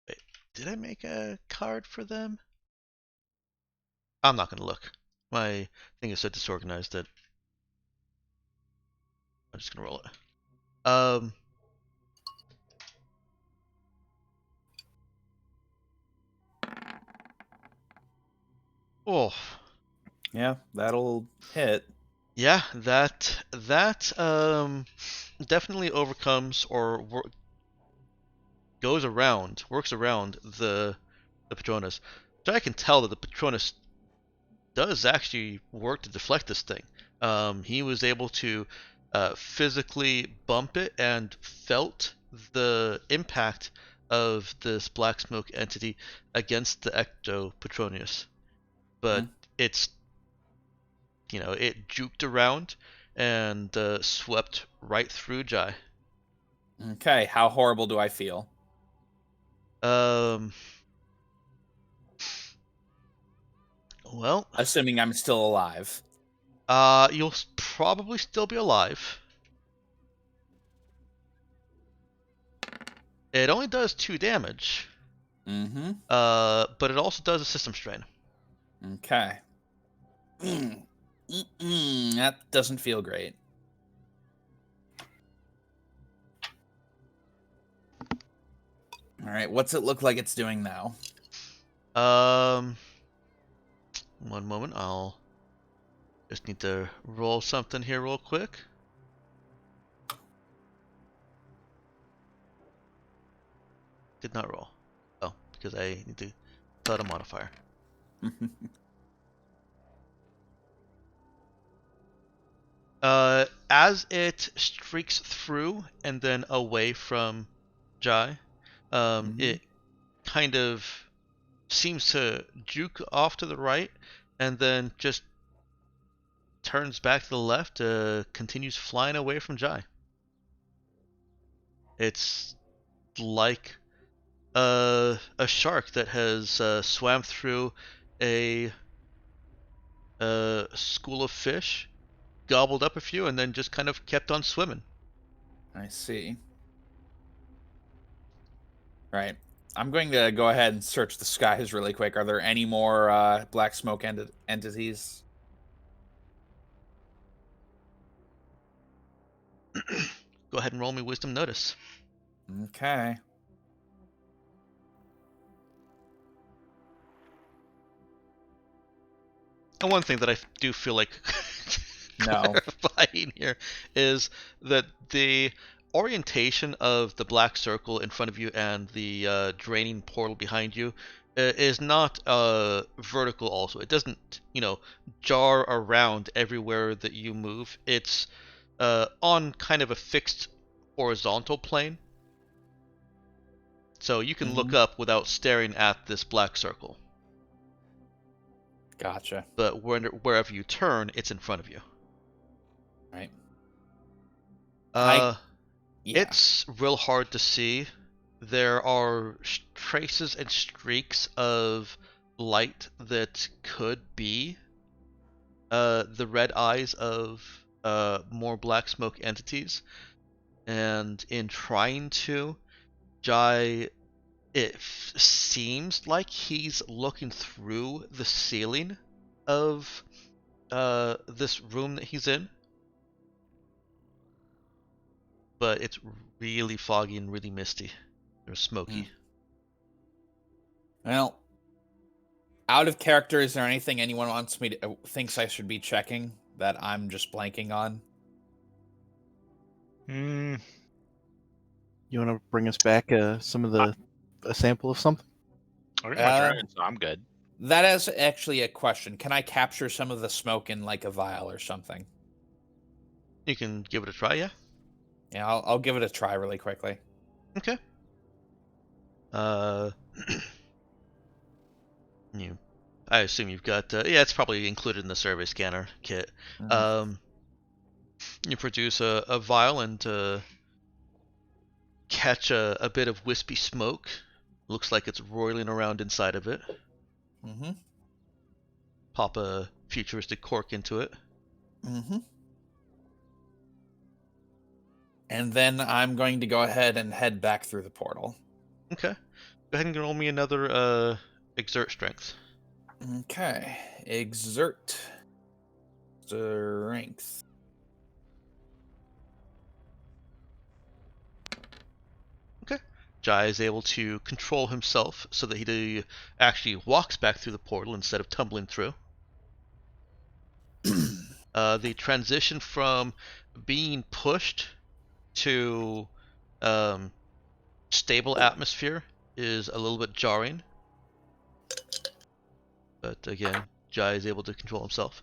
Wait, did I make a card for them? I'm not gonna look. My thing is so disorganized that I'm just gonna roll it. Oh, Yeah, that'll hit. yeah, that definitely overcomes or works around the Patronus. So I can tell that the Patronus does actually work to deflect this thing. He was able to physically bump it and felt the impact of this black smoke entity against the Ecto Patronus. But it's, it juked around and swept right through Jai. Okay, how horrible do I feel? Well, Assuming I'm still alive. you'll probably still be alive. It only does 2 damage. Mm-hmm. But it also does a system strain. Okay. That doesn't feel great. All right, what's it look like it's doing now? One moment, I'll just need to roll something here real quick. Did not roll. Oh, because I need to fill out a modifier. As it streaks through and then away from Jai, it kind of seems to juke off to the right and then just turns back to the left, continues flying away from Jai. It's like a shark that has swam through a school of fish, gobbled up a few, and then just kind of kept on swimming. I see. Right. I'm going to go ahead and search the skies really quick. Are there any more black smoke entities? Go ahead and roll me wisdom notice. Okay. And one thing that I do feel like No. clarifying here is that the orientation of the black circle in front of you and the draining portal behind you is not vertical also. It doesn't, jar around everywhere that you move. It's on kind of a fixed horizontal plane. So you can look up without staring at this black circle. Gotcha. But wherever you turn, it's in front of you. Right. Yeah. It's real hard to see. There are traces and streaks of light that could be the red eyes of more black smoke entities. And in trying to, Jai, it seems like he's looking through the ceiling of this room that he's in. But it's really foggy and really misty or smoky. Well, out of character, is there anything anyone wants me to thinks I should be checking that I'm just blanking on? You want to bring us back some of a sample of something? I got my turn, so I'm good. That is actually a question. Can I capture some of the smoke in like a vial or something? You can give it a try, yeah? Yeah, I'll give it a try really quickly. Okay. You, I assume you've got, yeah, it's probably included in the survey scanner kit. Mhm. You produce a vial and catch a bit of wispy smoke. Looks like it's roiling around inside of it. Mm-hmm. Pop a futuristic cork into it. Mm-hmm. And then I'm going to go ahead and head back through the portal. Okay. Go ahead and roll me another exert strength. Okay. Exert strength. Okay. Jai is able to control himself so that he actually walks back through the portal instead of tumbling through. The transition from being pushed to stable atmosphere is a little bit jarring. But again, Jai is able to control himself.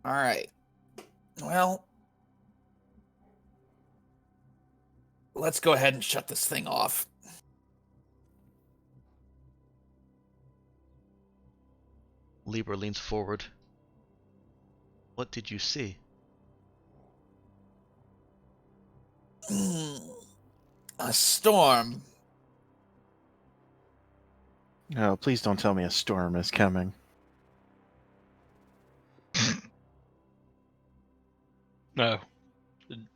All right. Well, let's go ahead and shut this thing off. Libra leans forward. What did you see? A storm. No, please don't tell me a storm is coming. No.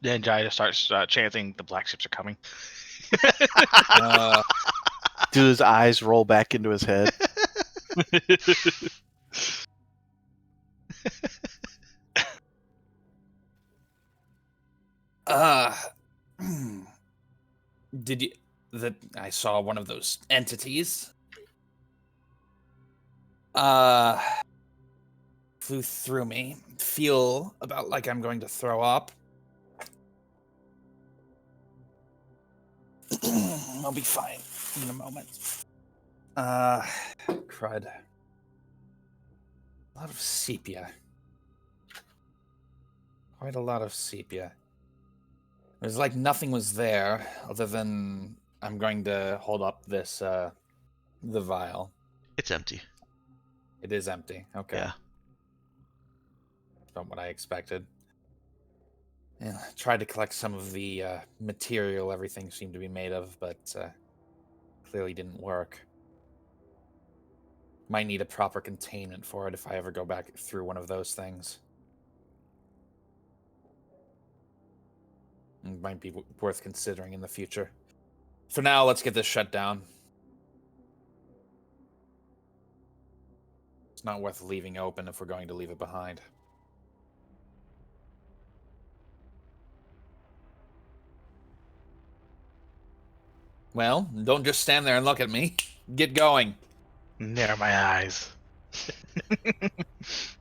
Then Jai just starts chanting, "The black ships are coming." Uh, Do his eyes roll back into his head? uh, did you? That I saw one of those entities. Flew through me. Feel about like I'm going to throw up. I'll be fine in a moment. Crud. A lot of sepia. Quite a lot of sepia. It was like nothing was there other than I'm going to hold up this, the vial. It's empty. It is empty. Okay. Yeah. Not what I expected. Yeah, tried to collect some of the material everything seemed to be made of, but clearly didn't work. Might need a proper containment for it if I ever go back through one of those things. It might be worth considering in the future. For now, let's get this shut down. It's not worth leaving open if we're going to leave it behind. Well, don't just stand there and look at me. Get going. Near my eyes.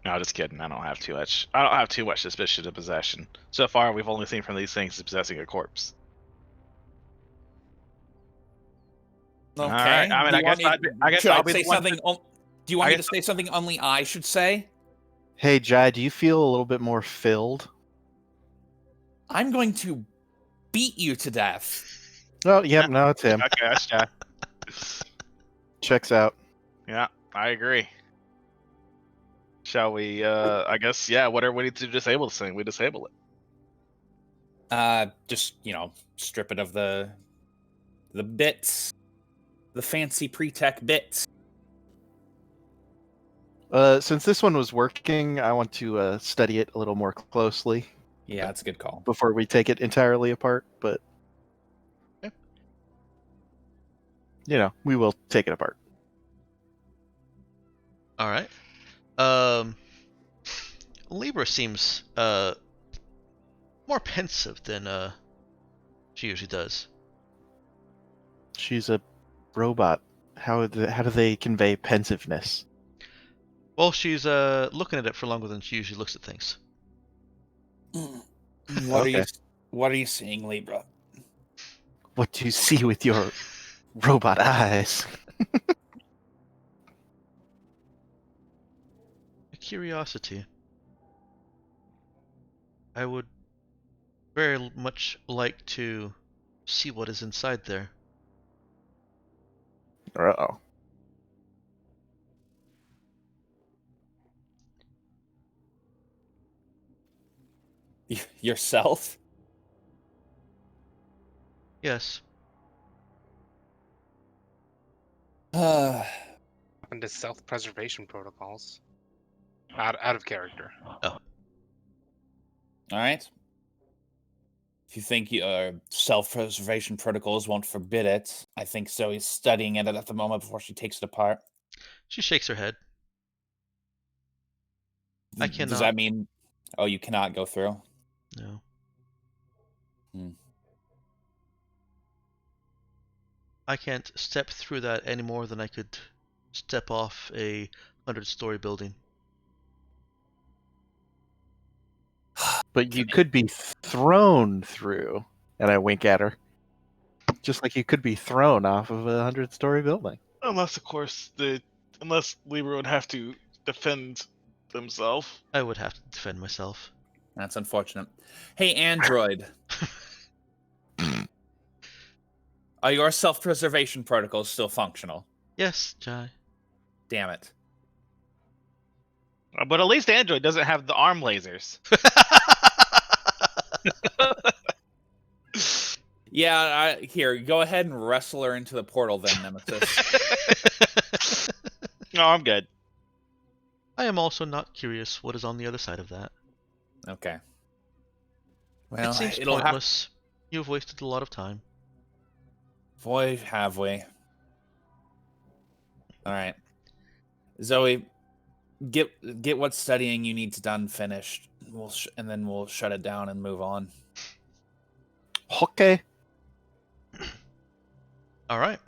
No, just kidding. I don't have too much. I don't have too much suspicion of possession. So far, we've only seen from these things is possessing a corpse. Okay. All right. I mean, Do you want I guess should I I'll be say the one something? to- Do you want I me to guess- say something only I should say? Hey, Jai, do you feel a little bit more filled? I'm going to beat you to death. Oh, yep, no, it's him. Okay, that's Jack. Checks out. Yeah, I agree. Shall we? I guess. Yeah. Whatever we need to disable this thing, we disable it. Just strip it of the bits, the fancy pre-tech bits. Since this one was working, I want to study it a little more closely Yeah, that's a good call. before we take it entirely apart. But Okay. we will take it apart. All right. Libra seems more pensive than she usually does. She's a robot. How do they convey pensiveness? Well, she's looking at it for longer than she usually looks at things. What Okay. are you seeing, Libra? What do you see with your Robot eyes. A curiosity. I would very much like to see what is inside there. Uh-oh. Yourself? Yes. All Happened to self-preservation protocols. Out of character. Oh. right. If you think self-preservation protocols won't forbid it, I think Zoe's studying it at the moment before she takes it apart. She shakes her head. I Does cannot. that mean? Oh, you cannot go through. No. Hmm. I can't step through that any more than I could step off a 100-story building. But you could be thrown through. And I wink at her. Just like you could be thrown off of a 100-story building. Unless, of course, unless Libra would have to defend themselves. I would have to defend myself. That's unfortunate. Hey, Android. Are your self-preservation protocols still functional? Yes, Jai. Damn it. But at least Android doesn't have the arm lasers. Yeah, here, go ahead and wrestle her into the portal then, Nemesis. No, I'm good. I am also not curious what is on the other side of that. Okay. Well, It seems it'll have... pointless. You have wasted a lot of time. Boy, have we. All right. Zoe, get what studying you need done finished. And then we'll shut it down and move on. Okay. All right.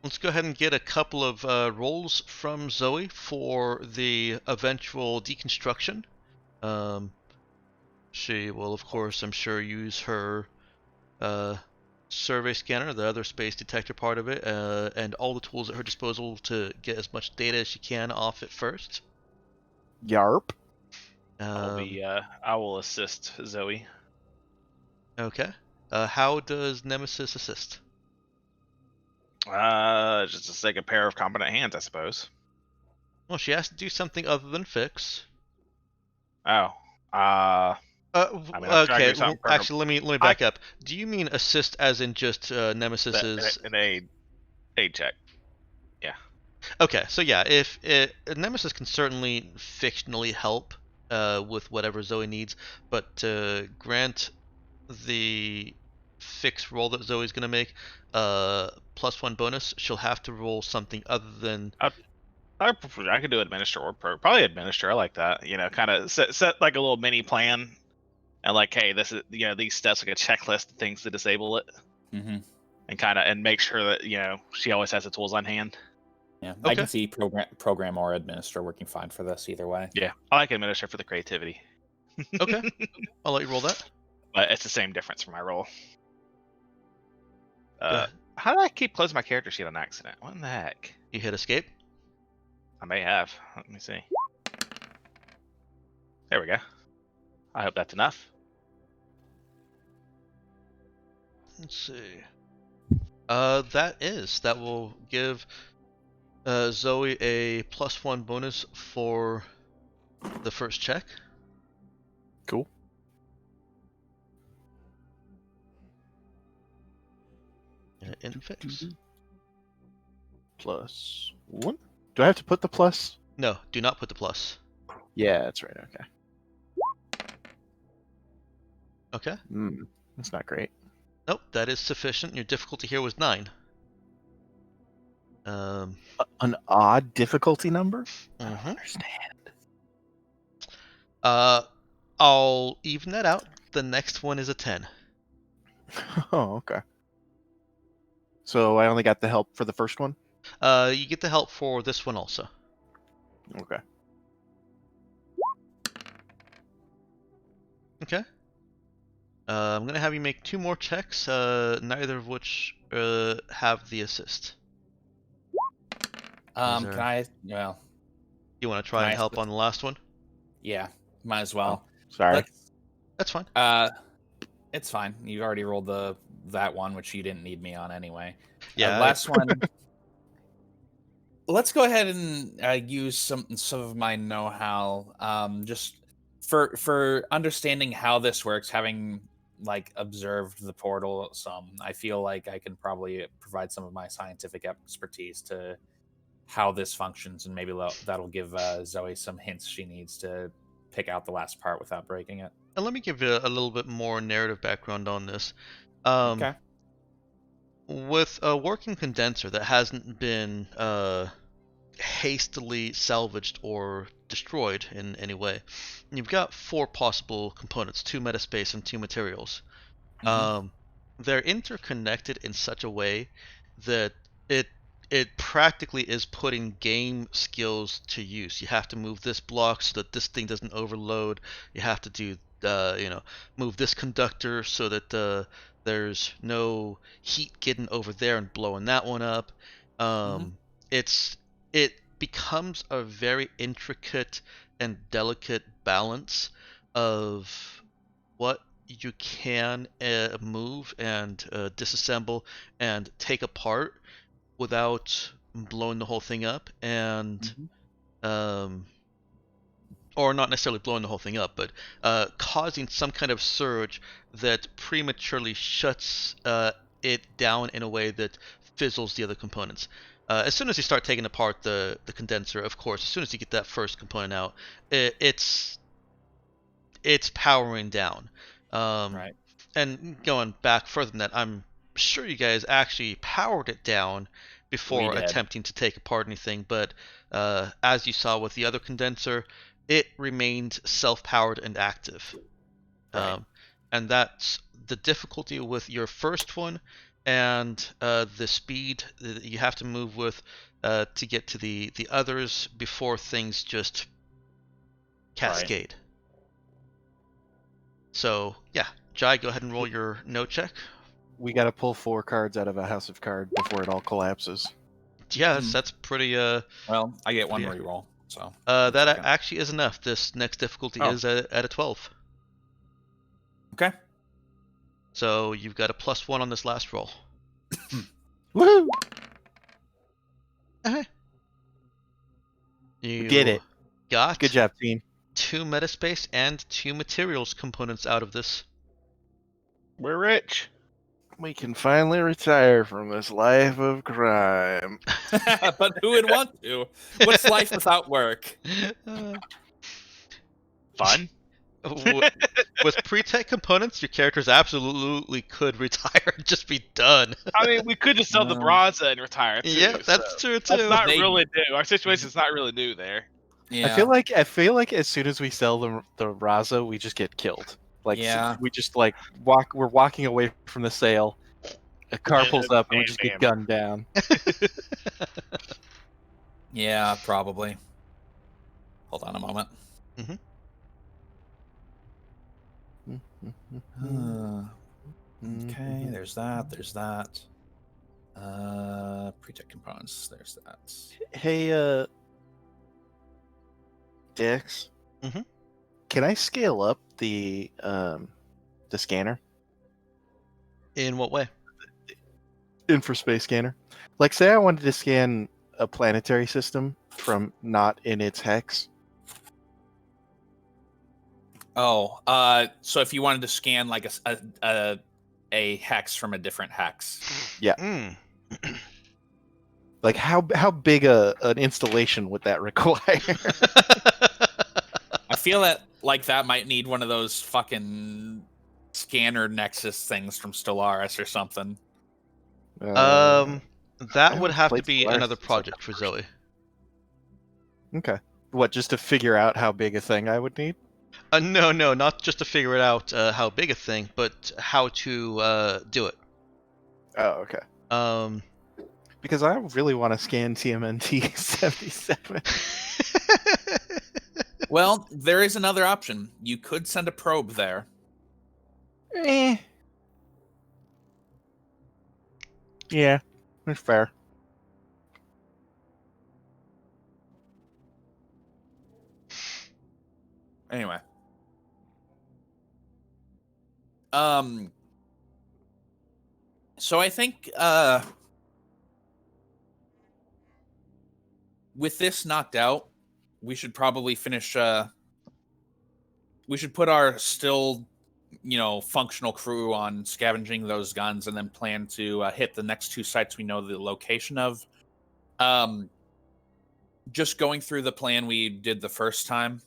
Let's go ahead and get a couple of rolls from Zoe for the eventual deconstruction. She will, of course, I'm sure, use her survey scanner, the other space detector part of it, and all the tools at her disposal to get as much data as she can off it first. Yarp. I will assist Zoe. Okay. How does Nemesis assist? Just to take a pair of competent hands, I suppose. Well, she has to do something other than fix. Oh. I mean, I'm trying to Okay. do something Actually, let me back up. Do you mean assist as in just Nemesis's an aid check? Yeah. Okay, so yeah, if Nemesis can certainly fictionally help with whatever Zoe needs, but to grant the fix roll that Zoe's gonna make +1 bonus, she'll have to roll something other than. I could do administer or probably administer. I like that. You know, kind of set like a little mini plan, and like, hey, this is these steps like a checklist of things to disable it, Mm-hmm. and make sure that she always has the tools on hand. Yeah, Okay. I can see program or administer working fine for this either way. Yeah, I like administer for the creativity. Okay, I'll let you roll that. But it's the same difference for my roll. Yeah. How did I keep closing my character sheet on accident? What in the heck? You hit escape. I may have. Let me see. There we go. I hope that's enough. Let's see. That will give Zoe a +1 bonus for the first check. Cool. And fix. +1. Do I have to put the plus? No, do not put the plus. Yeah, that's right. Okay. Okay. That's not great. Nope, that is sufficient. Your difficulty here was 9. An odd difficulty number? I don't Mhm. understand. I'll even that out. The next one is a 10. Oh, okay. So I only got the help for the first one? You get the help for this one also. Okay. Okay. I'm gonna have you make 2 more checks, neither of which have the assist. Can there- I? Well, You want to can try and I? help on the last one? Yeah, might as well. Sorry. Let's, That's fine. it's fine. You already rolled that one, which you didn't need me on anyway. Yeah. Last one. Let's go ahead and use some of my know-how, just for understanding how this works. Having like observed the portal some, I feel like I can probably provide some of my scientific expertise to how this functions, and maybe that'll give Zoe some hints she needs to pick out the last part without breaking it. And let me give you a little bit more narrative background on this. Okay. With a working condenser that hasn't been hastily salvaged or destroyed in any way, you've got 4 possible components: 2 metaspace and 2 materials. Mhm. They're interconnected in such a way that it practically is putting game skills to use. You have to move this block so that this thing doesn't overload. You have to do move this conductor so that there's no heat getting over there and blowing that one up. It's it becomes a very intricate and delicate balance of what you can move and disassemble and take apart without blowing the whole thing up, and or not necessarily blowing the whole thing up, but causing some kind of surge that prematurely shuts it down in a way that fizzles the other components. As soon as you start taking apart the condenser, of course, as soon as you get that first component out, it's powering down. Right. And going back further than that, I'm sure you guys actually powered it down before We did. attempting to take apart anything, but as you saw with the other condenser, it remained self-powered and active. Right. And that's the difficulty with your first one, and the speed that you have to move with to get to the others before things just cascade. So, yeah, Jai, go ahead and roll your no check. We got to pull 4 cards out of a house of card before it all collapses. Yeah, that's pretty. Well, I get one Yeah. reroll, so. That Okay. actually is enough. This next difficulty is at a 12. Okay. So you've got a +1 on this last roll. Woohoo! You did it. Got Good job, team. 2 metaspace and 2 materials components out of this. We're rich. We can finally retire from this life of crime. But who would want to? What's life without work? Fun. With pre-tech components, your characters absolutely could retire and just be done. I mean, we could just sell the Braza and retire. Too, Yeah, that's true too. That's not really new. Our situation's not really new there. Yeah. I feel like as soon as we sell the Raza, we just get killed. Like Yeah. we just like we're walking away from the sale. A car pulls up and we just get gunned down. Yeah, probably. Hold on a moment. Okay, there's that. There's that. Pre-tech components. There's that. Hey, Dix. Mhm. Can I scale up the scanner? In what way? Infraspace scanner. Like, say I wanted to scan a planetary system from not in its hex. Oh, so if you wanted to scan like a hex from a different hex. Mm. Like, how big an installation would that require? I feel that might need one of those fucking scanner nexus things from Stellaris or something. That would haven't have to played be Stellaris another since, like, project for the Zoe. Okay. What, just to figure out how big a thing I would need? No, not just to figure it out how big a thing, but how to do it. Oh, okay. Because I really want to scan TMNT 77. Well, there is another option. You could send a probe there. Eh. Yeah, that's fair. Anyway. So I think with this knocked out, we should probably finish we should put our still functional crew on scavenging those guns and then plan to hit the next two sites we know the location of. Just going through the plan we did the first time,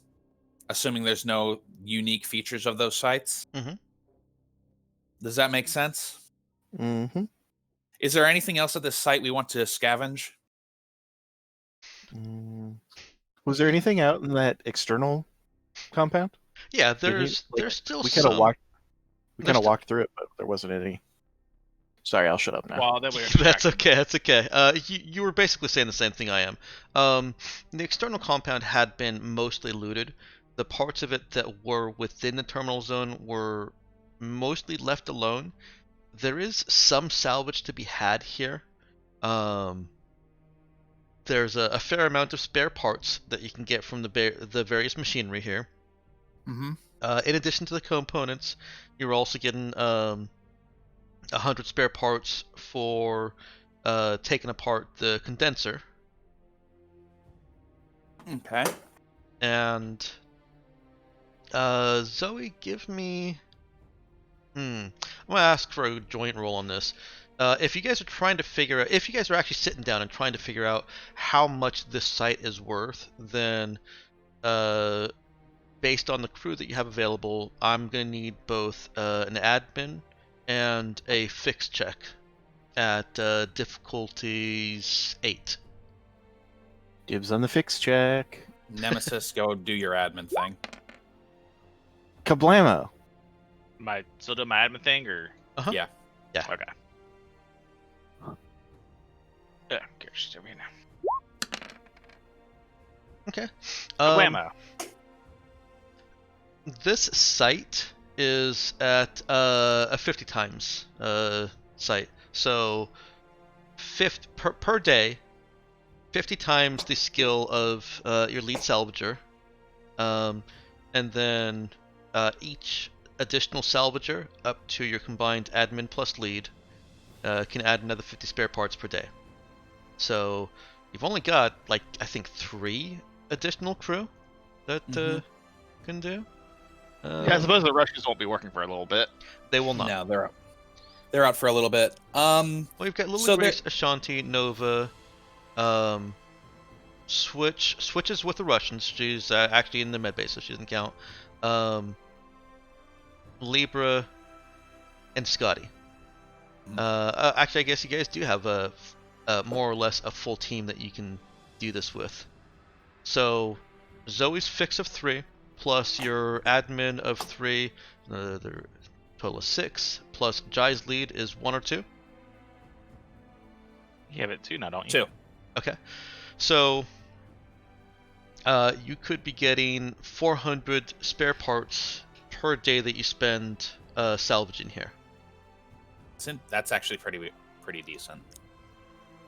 assuming there's no unique features of those sites. Mhm. Does that make sense? Mm-hmm. Is there anything else at this site we want to scavenge? Was there anything out in that external compound? Yeah, Did he- there's still we kind of some. walked. We There's kind of still- walked through it, but there wasn't any. Sorry, I'll shut up now. Well, then we were That's distracted. okay. That's okay. You were basically saying the same thing I am. The external compound had been mostly looted. The parts of it that were within the terminal zone were mostly left alone. There is some salvage to be had here. There's a fair amount of spare parts that you can get from the various machinery here. Mm-hmm. In addition to the components, you're also getting 100 spare parts for taking apart the condenser. Okay. And Zoe, give me. I'm gonna ask for a joint roll on this. If you guys are trying to figure out, if you guys are actually sitting down and trying to figure out how much this site is worth, then based on the crew that you have available, I'm gonna need both an admin and a fix check at difficulties 8. Dibs on the fix check. Nemesis, go do your admin thing. Kablamo. My still do my admin thing or Uh-huh. Yeah. Yeah. okay. Yeah, gosh, there we go. Okay. Whammo. This site is at a 50 times site. So per day, 50 times the skill of your lead salvager. And then each additional salvager up to your combined admin plus lead can add another 50 spare parts per day. So you've only got, like, I think 3 additional crew that can do. Yeah, I suppose the Russians won't be working for a little bit. They will not. No, they're out. They're out for a little bit. Well, we've got Lily So Grace, Ashanti, Nova, switches with the Russians. She's actually in the medbay, so she doesn't count. Libra, and Scotty. Actually, I guess you guys do have a more or less a full team that you can do this with. So, Zoe's fix of 3, plus your admin of 3, another total of 6, plus Jai's lead is 1 or 2. You have it too now, don't you? 2. Okay. So, you could be getting 400 spare parts per day that you spend salvaging here. That's actually pretty decent.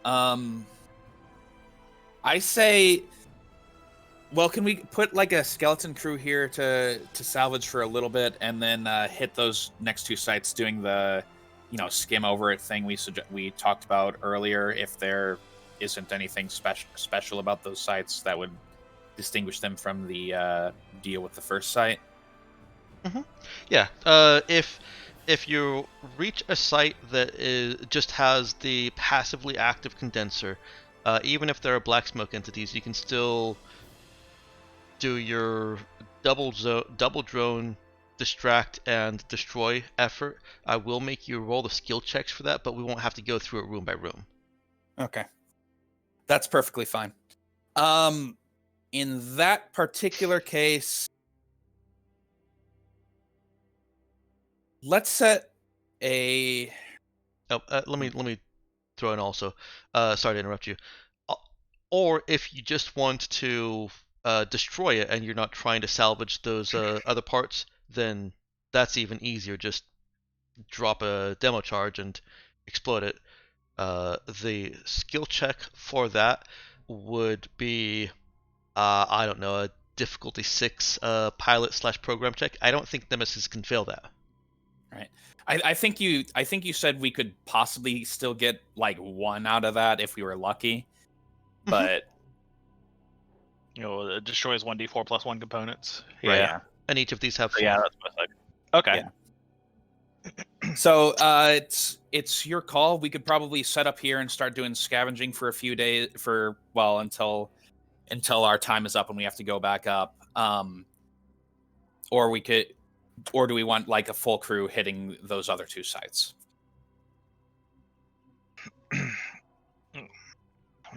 I say, well, can we put like a skeleton crew here to salvage for a little bit, and then hit those next 2 sites doing the, skim over it thing we talked about earlier. If there isn't anything special about those sites that would distinguish them from the deal with the first site. Yeah. If you reach a site that just has the passively active condenser, even if there are black smoke entities, you can still do your double drone, distract, and destroy effort. I will make you roll the skill checks for that, but we won't have to go through it room by room. Okay. That's perfectly fine. In that particular case, let's set a. Oh, let me throw in also. Sorry to interrupt you. Or if you just want to destroy it and you're not trying to salvage those other parts, then that's even easier. Just drop a demo charge and explode it. The skill check for that would be, I don't know, a difficulty 6 pilot/program check. I don't think Nemesis can fail that. Right. I think you said we could possibly still get like 1 out of that if we were lucky, but It destroys 1d4 plus 1 components. right, Yeah. And each of these have 4. Yeah, that's what I think. Okay. Yeah. So it's your call. We could probably set up here and start doing scavenging for a few days until our time is up and we have to go back up. Or do we want like a full crew hitting those other 2 sites?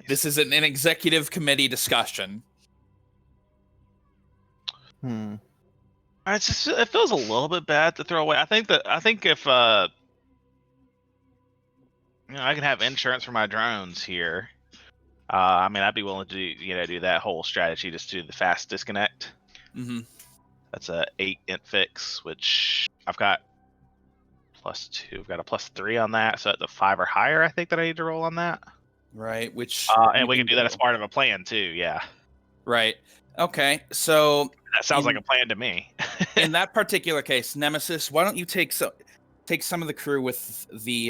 This is an executive committee discussion. It feels a little bit bad to throw away. I think if I can have insurance for my drones here. I mean, I'd be willing to do that whole strategy, just do the fast disconnect. Mm-hmm. That's a 8 int fix, which I've got +2. I've got a +3 on that, so that's a 5 or higher. I think that I need to roll on that. Right. Which and we can do that as part of a plan too. Yeah. Right. Okay. So That sounds like a plan to me. in that particular case, Nemesis, why don't you take some of the crew with the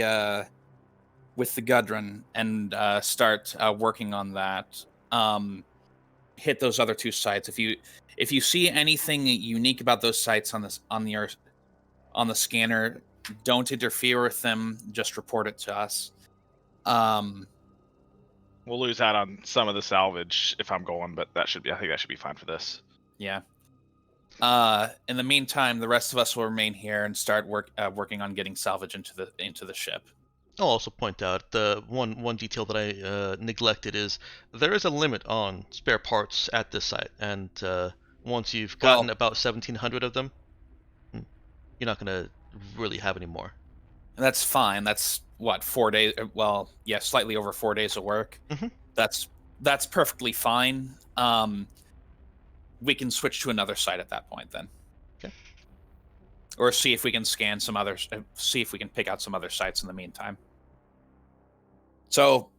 Gudrun and start working on that. Hit those other 2 sites. If you see anything unique about those sites on the scanner, don't interfere with them. Just report it to us. We'll lose out on some of the salvage if I'm going, but I think that should be fine for this. Yeah. In the meantime, the rest of us will remain here and start working on getting salvage into the ship. I'll also point out the one detail that I neglected is there is a limit on spare parts at this site, and once you've gotten about 1,700 of them, you're not going to really have any more. That's fine. That's what, 4 days? Well, yeah, slightly over 4 days of work. Mm-hmm. That's perfectly fine. We can switch to another site at that point then. Okay. Or see if we can scan some others. See if we can pick out some other sites in the meantime. So,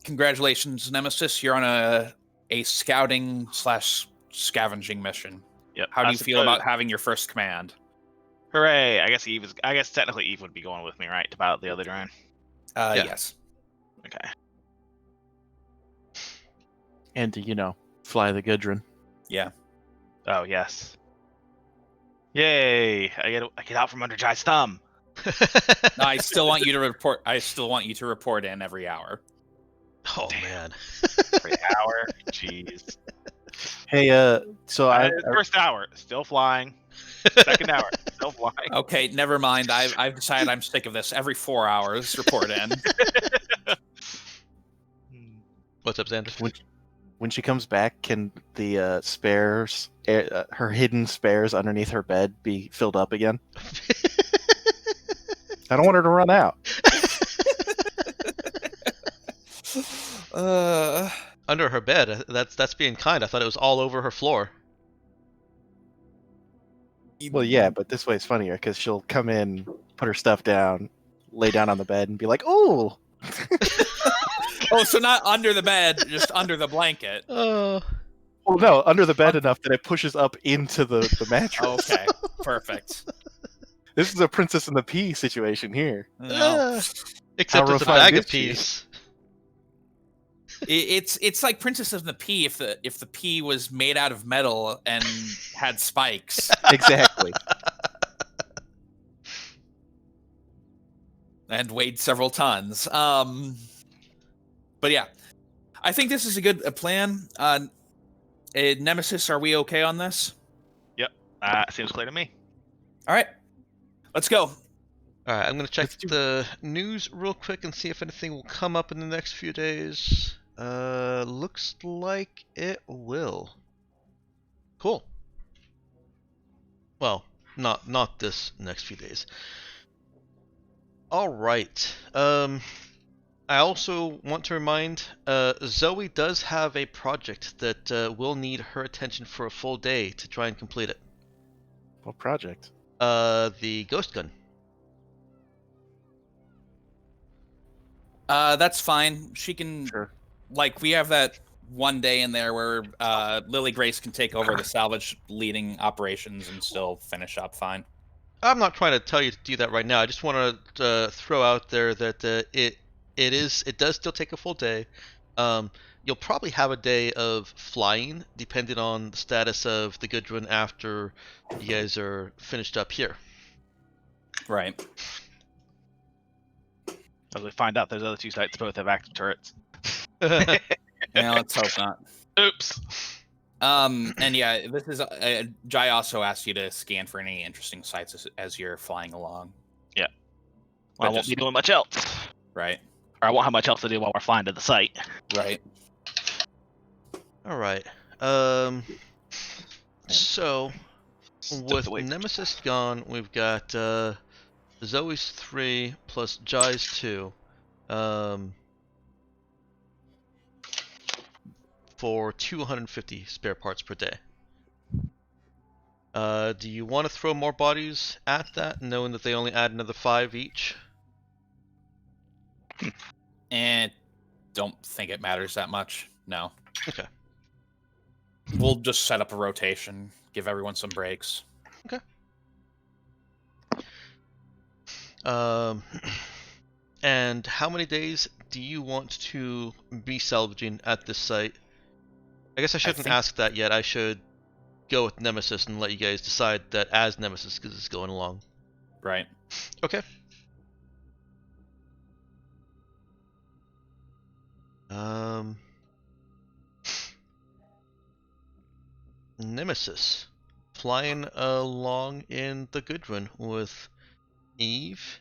congratulations, Nemesis. You're on a scouting/scavenging mission. Yep. How do you feel about having your first command? Hooray! I guess technically Eve would be going with me, right, to pilot the other drone. Yeah. Yes. Okay. And to, fly the Gudrun. Yeah. Oh yes. Yay! I get out from under Jai's thumb. I still want you to report. I still want you to report in every hour. Oh Damn. man. Every hour. Jeez. Hey, so First hour, still flying. Second hour, still flying. Okay, never mind. I've decided I'm sick of this. Every 4 hours, report in. What's up, Xander? when she comes back, can the spares, her hidden spares underneath her bed, be filled up again? I don't want her to run out. Under her bed? That's being kind. I thought it was all over her floor. Well, yeah, but this way it's funnier because she'll come in, put her stuff down, lay down on the bed, and be like, "Oh." Oh, so not under the bed, just under the blanket. Oh. Well, no, under the bed enough that it pushes up into the mattress. Okay, perfect. This is a Princess and the Pea situation here. No. Except How it's a refined bag of is she? peas. It's like Princess of the Pea if the pea was made out of metal and had spikes Exactly. and weighed several tons. But yeah, I think this is a good plan. Nemesis, are we okay on this? Yep. Seems clear to me. All right, let's go. All right, I'm gonna check Let's do the news real quick and see if anything will come up in the next few days. Looks like it will. Cool. Well, not this next few days. All right. I also want to remind Zoe does have a project that will need her attention for a full day to try and complete it. What project? The ghost gun. That's fine. She can. Sure. Like, we have that one day in there where Lily Grace can take over the salvage leading operations and still finish up fine. I'm not trying to tell you to do that right now. I just want to throw out there that it does still take a full day. You'll probably have a day of flying, depending on the status of the Gudrun after you guys are finished up here. Right. As we find out, those other 2 sites both have active turrets. Yeah, let's hope not. Oops. And yeah, this is Jai also asked you to scan for any interesting sites as you're flying along. Well, But I won't just- be doing much else. Right. Or I won't have much else to do while we're flying to the site. Right. All right. So with Nemesis gone, we've got Zoe's 3 plus Jai's 2. For 250 spare parts per day. Do you want to throw more bodies at that, knowing that they only add another 5 each? And don't think it matters that much. No. Okay. We'll just set up a rotation, give everyone some breaks. And how many days do you want to be salvaging at this site? I guess I shouldn't ask that yet. I should go with Nemesis and let you guys decide that as Nemesis because it's going along. Right. Okay. Nemesis flying along in the Gudrun with Eve,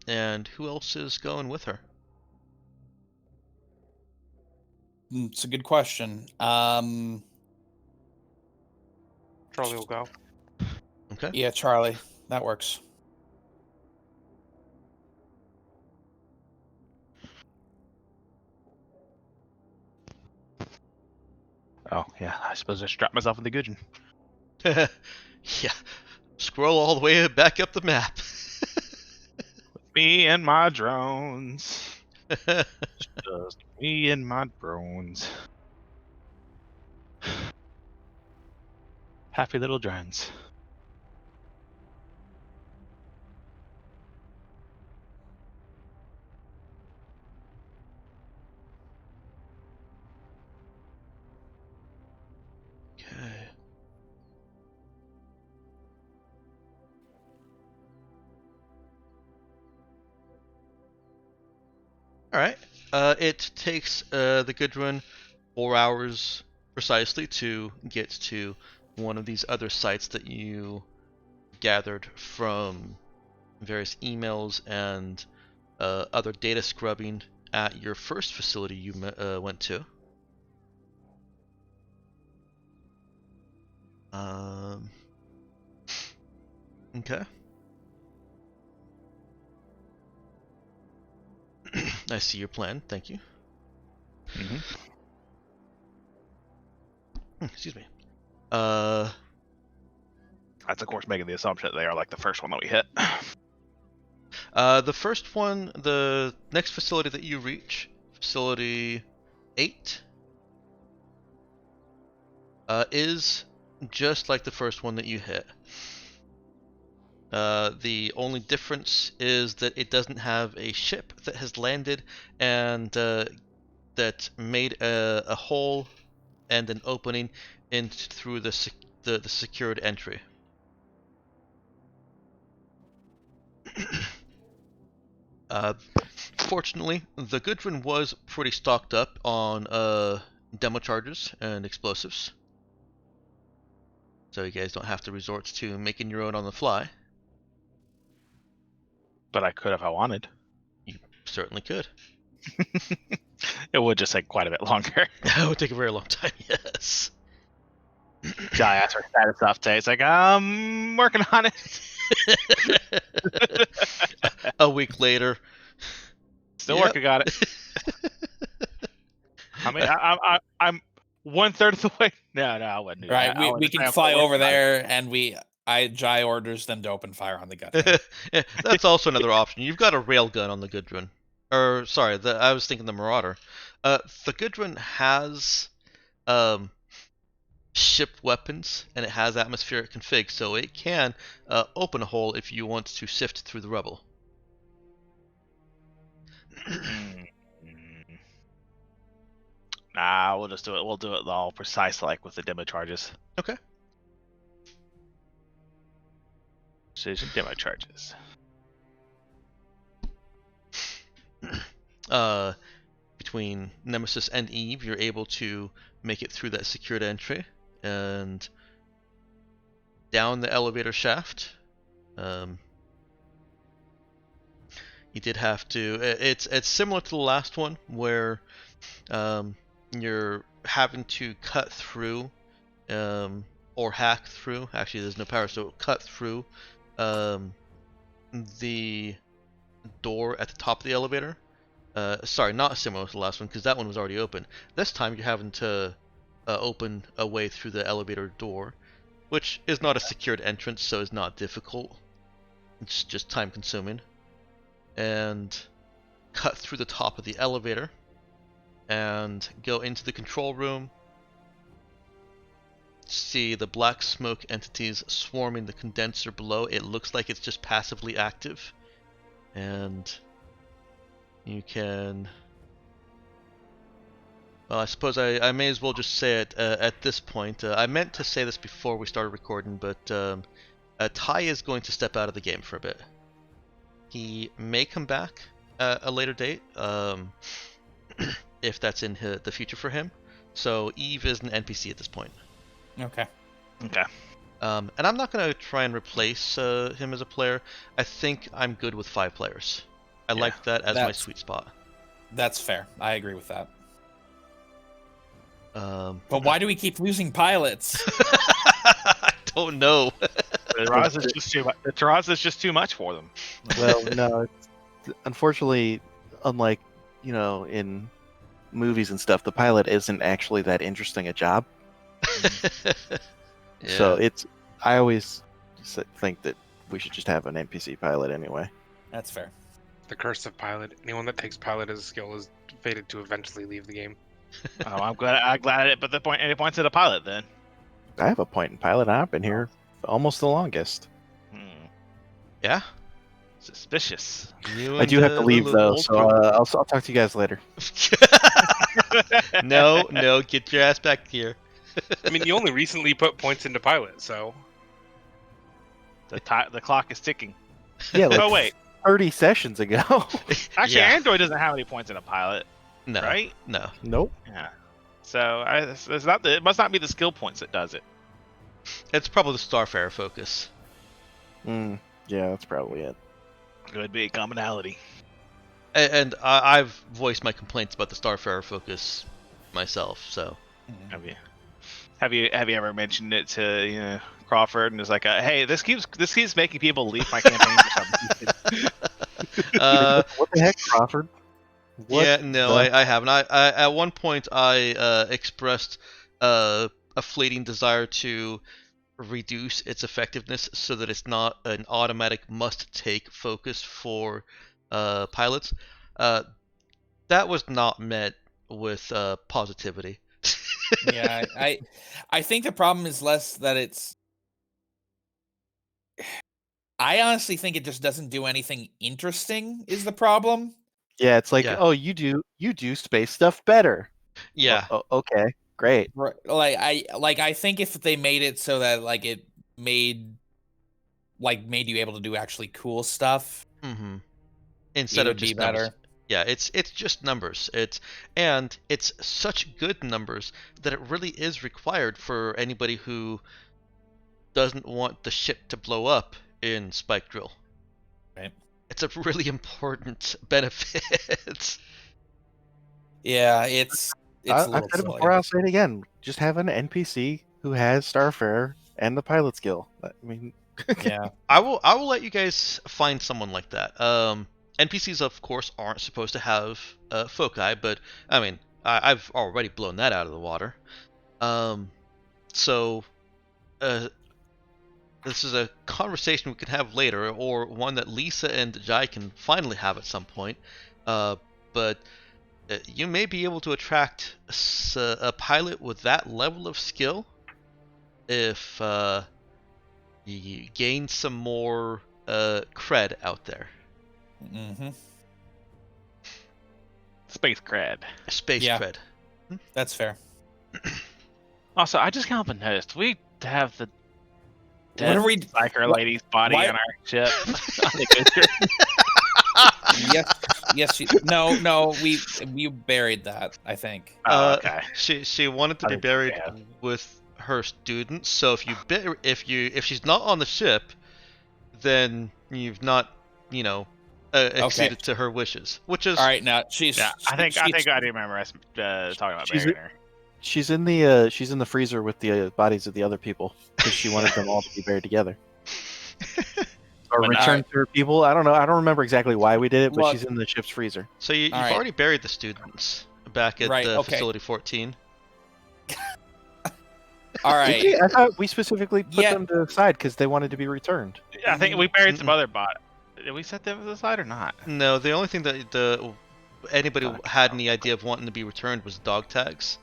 and who else is going with her? It's a good question. Charlie will go. Okay. Yeah, Charlie. That works. Oh, yeah. I suppose I strap myself in the Gudrun. Yeah. Scroll all the way back up the map. Me and my drones. Just me and my drones. Happy little drones. Okay. All right. It takes the Gudrun 4 hours precisely to get to one of these other sites that you gathered from various emails and other data scrubbing at your first facility you went to. Okay. I see your plan. Thank you. Excuse me. That's of course making the assumption that they are like the first one that we hit. The first one, the next facility that you reach, facility 8, is just like the first one that you hit. The only difference is that it doesn't have a ship that has landed and that made a hole and an opening in through the secured entry. Fortunately, the Gudrun was pretty stocked up on demo charges and explosives, so you guys don't have to resort to making your own on the fly. But I could if I wanted. You certainly could. It would just take quite a bit longer. That would take a very long time, yes. Jai asked for status update. It's like, I'm working on it. A week later. Still Yep. working on it. I mean, I'm 1/3 of the way. No, I wouldn't do Right. that. We can fly over there, and Jai orders them to open fire on the gun. Yeah, that's also another option. You've got a railgun on the Gudrun. or sorry, I was thinking the Marauder. The Gudrun has ship weapons, and it has atmospheric config, so it can open a hole if you want to sift through the rubble. Mm. Nah, we'll just do it. We'll do it all precise, like with the demo charges. Okay. Precision demo charges. Between Nemesis and Eve, you're able to make it through that secured entry and down the elevator shaft. You did have to. It's similar to the last one where you're having to cut through or hack through. Actually, there's no power, so cut through the door at the top of the elevator. Sorry, not similar to the last one because that one was already open. This time you're having to open a way through the elevator door, which is not a secured entrance, so it's not difficult. It's just time consuming. And cut through the top of the elevator and go into the control room. See the black smoke entities swarming the condenser below. It looks like it's just passively active. And you can... Well, I suppose I may as well just say it at this point. I meant to say this before we started recording, but Ty is going to step out of the game for a bit. He may come back at a later date, if that's in the future for him. So Eve is an NPC at this point. Okay. Okay. And I'm not going to try and replace him as a player. I think I'm good with 5 players. I like that as my sweet spot. That's fair. I agree with that. But why do we keep losing pilots? I don't know. The Raz is just too much. The Raz is just too much for them. Well, no, unfortunately, unlike in movies and stuff, the pilot isn't actually that interesting a job. So I always think that we should just have an NPC pilot anyway. That's fair. The curse of pilot. Anyone that takes pilot as a skill is fated to eventually leave the game. Oh, I'm glad I didn't put any points at a pilot then. I have a point in pilot. I've been here almost the longest. Yeah. Suspicious. I do have to leave though, so I'll talk to you guys later. No, get your ass back here. I mean, you only recently put points into pilot, so The clock is ticking. Yeah, like Oh wait, 30 sessions ago. actually, Yeah. Android doesn't have any points in a pilot, No, right? no. Nope. Yeah. So it must not be the skill points that does it. It's probably the Starfarer focus. Yeah, that's probably it. Could be a commonality. And I've voiced my complaints about the Starfarer focus myself, so... Have you ever mentioned it to Crawford and it's like, hey, this keeps making people leave my campaign for some reason. What the heck, Crawford? I haven't. I at one point I expressed a fleeting desire to reduce its effectiveness so that it's not an automatic must-take focus for pilots. That was not met with positivity. Yeah, I think the problem is less that it's. I honestly think it just doesn't do anything interesting. Is the problem? Yeah, it's like, Yeah. oh, you do space stuff better. Yeah. Oh, okay, great. Right. I think if they made it so that it made you able to do actually cool stuff, Mm-hmm. Instead it of would just be better. numbers. Yeah, it's just numbers. It's such good numbers that it really is required for anybody who doesn't want the ship to blow up in Spike Drill. Right. It's a really important benefit. Yeah, it's a I've little said it silly. before. I'll say it again. Just have an NPC who has Starfarer and the pilot skill. I mean, Yeah. I will let you guys find someone like that. NPCs, of course, aren't supposed to have foci, but I mean, I've already blown that out of the water. So this is a conversation we can have later, or one that Lisa and Jai can finally have at some point. But you may be able to attract a pilot with that level of skill if you gain some more cred out there. Mm-hmm. Space cred. Space Yeah. cred. That's fair. Also, I just can't help but notice we have the What are we? biker what- lady's body why- on our ship. On the coaster. Yes. No. We buried that. I think. Oh, okay. She wanted to I be think buried we have. with her students. So if she's not on the ship, then you've not acceded to her wishes, which is All right. Now she's. Yeah, I think I she's- do remember us talking about She's burying her. She's in the freezer with the bodies of the other people because she wanted them all to be buried together. Or But- returned to her people. I don't know. I don't remember exactly why we did it, but Look- she's in the ship's freezer. so you've All right. already buried the students back at Right, okay. facility 14. All Did right. we? I thought we specifically put Yeah. them to the side because they wanted to be returned. Yeah, I think we buried some Mm-mm. other bot. Did we set them to the side or not? No, the only thing that anybody Okay. had any idea of wanting to be returned was dog tags.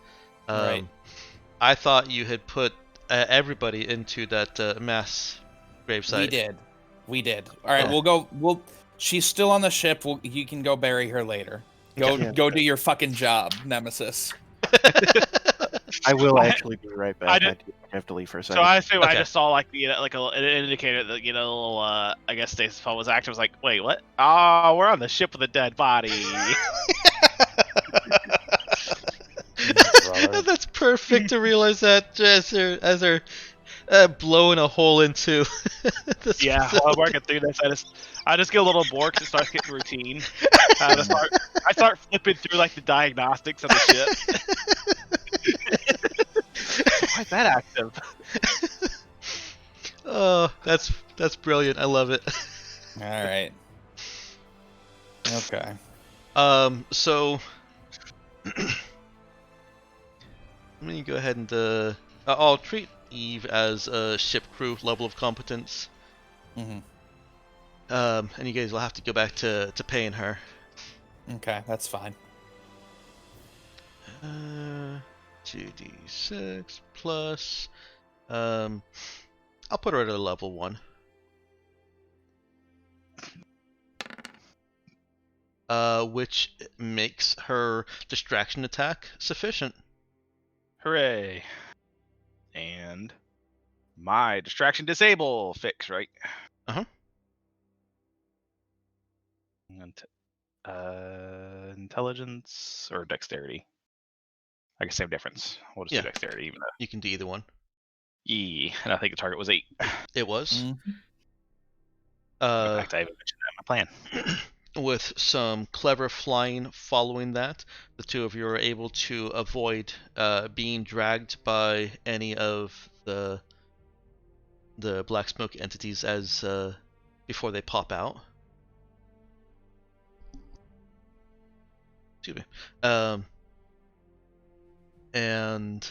Right. I thought you had put everybody into that mass gravesite. We did. All right. Oh. She's still on the ship. You can go bury her later. Go Okay. go do your fucking job, Nemesis. I will actually be right back. I I, did- do have to leave for a So second. I assume I Okay. just saw like an indicator that a little I guess Stacy's phone was active. I was like, wait, what? Oh, we're on the ship with a dead body. That's perfect to realize that as they're blowing a hole into this Yeah, while I'm facility. working through this, I just get a little bored because it starts getting routine. I start flipping through like the diagnostics of the ship. Why is that active? Oh, that's brilliant. I love it. All right. Okay. So let me go ahead and I'll treat Eve as a ship crew level of competence. hmm And you guys will have to go back to paying her. Okay, that's fine. 2d6 plus. I'll put her at a level 1. Which makes her distraction attack sufficient. Hooray! And my distraction disable fix, right? Uh-huh. And, intelligence or dexterity? I guess same difference. We'll just Yeah. do dexterity, even though. You can do either one. And I think the target was 8. It was. Mhm. In fact, I even mentioned that in my plan. With some clever flying following that, the two of you are able to avoid being dragged by any of the black smoke entities as before they pop out. Excuse me. And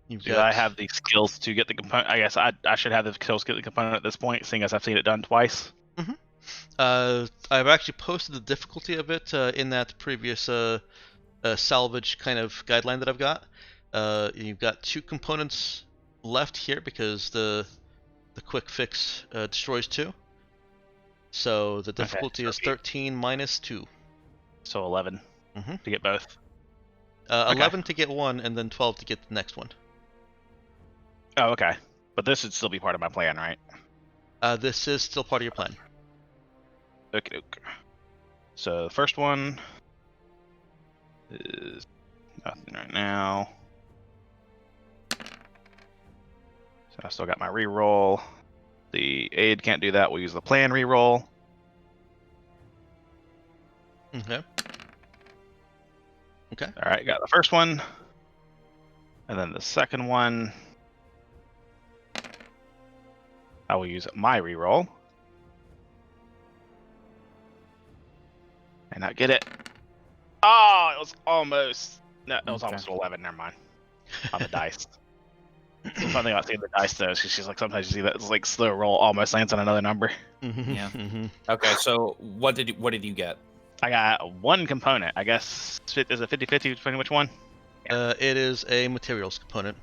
you've Do got. I have the skills to get the component? I guess I should have the skills to get the component at this point, seeing as I've seen it done twice. I've actually posted the difficulty of it in that previous salvage kind of guideline that I've got. You've got 2 components left here because the quick fix destroys 2. So the difficulty so is 13 minus 2. So 11 Mhm. to get both. 11 to get one, and then 12 to get the next one. Oh, okay. But this would still be part of my plan, right? This is still part of your plan. Okay. So the first one is nothing right now. So I still got my reroll. The aid can't do that. We'll use the plan reroll. Okay. Okay. All right, got the first one, and then the second one. I will use my reroll, and not get it. Oh, it was almost. No, it was Okay. almost 11. Never mind. On the dice. The fun thing about seeing the dice though is she's like sometimes you see that it's like slow roll almost lands on another number. Yeah. Mhm. Okay, so what did you get? I got one component. I guess is it 50-50 between which one? It is a materials component.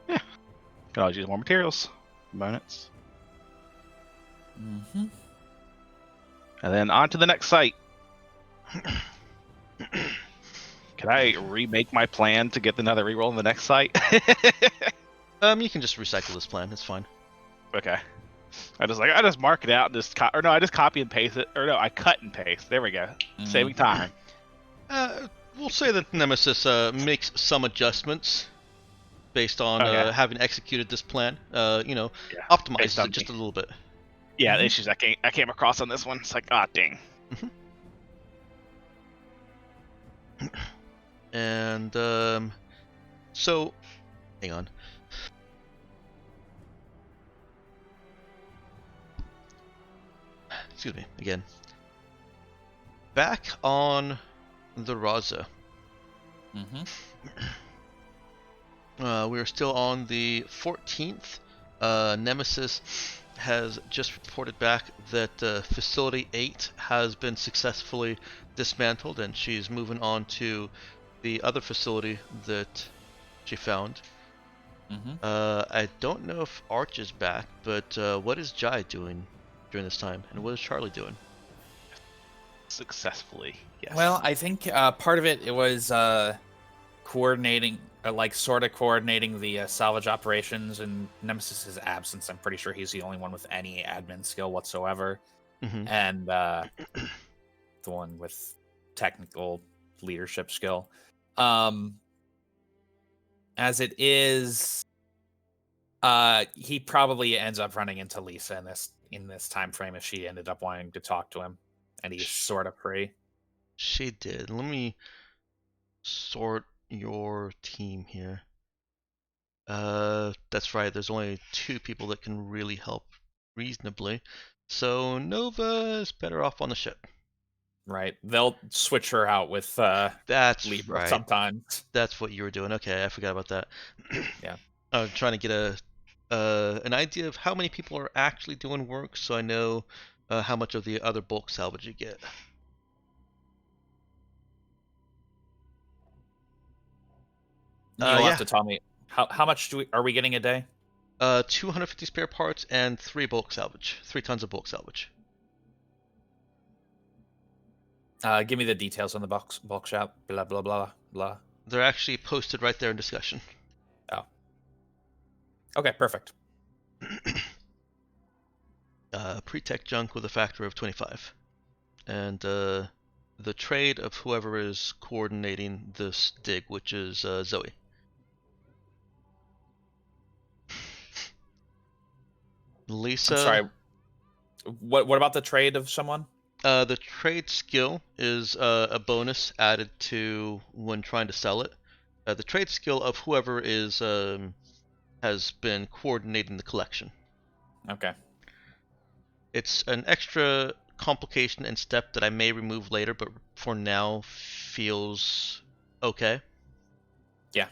Yeah. Can always use more materials components. Mm-hmm. And then on to the next site. Can I remake my plan to get another reroll on the next site? You can just recycle this plan. It's fine. Okay. I just mark it out and I just copy and paste it. Or no, I cut and paste. There we go. Saving time. We'll say that Nemesis makes some adjustments based on Okay. having executed this plan. Yeah, Optimizes based on it just a little bit. Yeah, the issues I came across on this one. It's like, ah, dang. And so, hang on. Excuse me again. Back on the Raza. Mm-hmm. We are still on the 14th. Nemesis has just reported back that Facility 8 has been successfully dismantled, and she's moving on to the other facility that she found. Mm-hmm. I don't know if Arch is back, but what is Jai doing during this time, and what is Charlie doing? Successfully, yes. Well, I think part of it was coordinating, sort of coordinating the salvage operations in Nemesis's absence. I'm pretty sure he's the only one with any admin skill whatsoever, Mm-hmm. and the one with technical leadership skill. As it is, he probably ends up running into Lisa in this time frame, as she ended up wanting to talk to him, and he's sort of free. She did. Let me sort your team here. That's right. There's only 2 people that can really help reasonably. So Nova is better off on the ship. Right. They'll switch her out with That's Libra right. sometimes. That's what you were doing. Okay, I forgot about that. Yeah. I'm trying to get an idea of how many people are actually doing work, so I know how much of the other bulk salvage you get. You'll have to tell me how much are we getting a day? 250 spare parts and 3 bulk salvage. 3 tons of bulk salvage. Give me the details on the bulk shop. Blah blah blah blah. They're actually posted right there in discussion. Oh. Okay, perfect. Pre-tech junk with a factor of 25. And the trade of whoever is coordinating this dig, which is Zoe. Lisa. I'm sorry. What about the trade of someone? The trade skill is a bonus added to when trying to sell it. The trade skill of whoever is has been coordinating the collection. Okay. It's an extra complication and step that I may remove later, but for now feels okay. Yeah.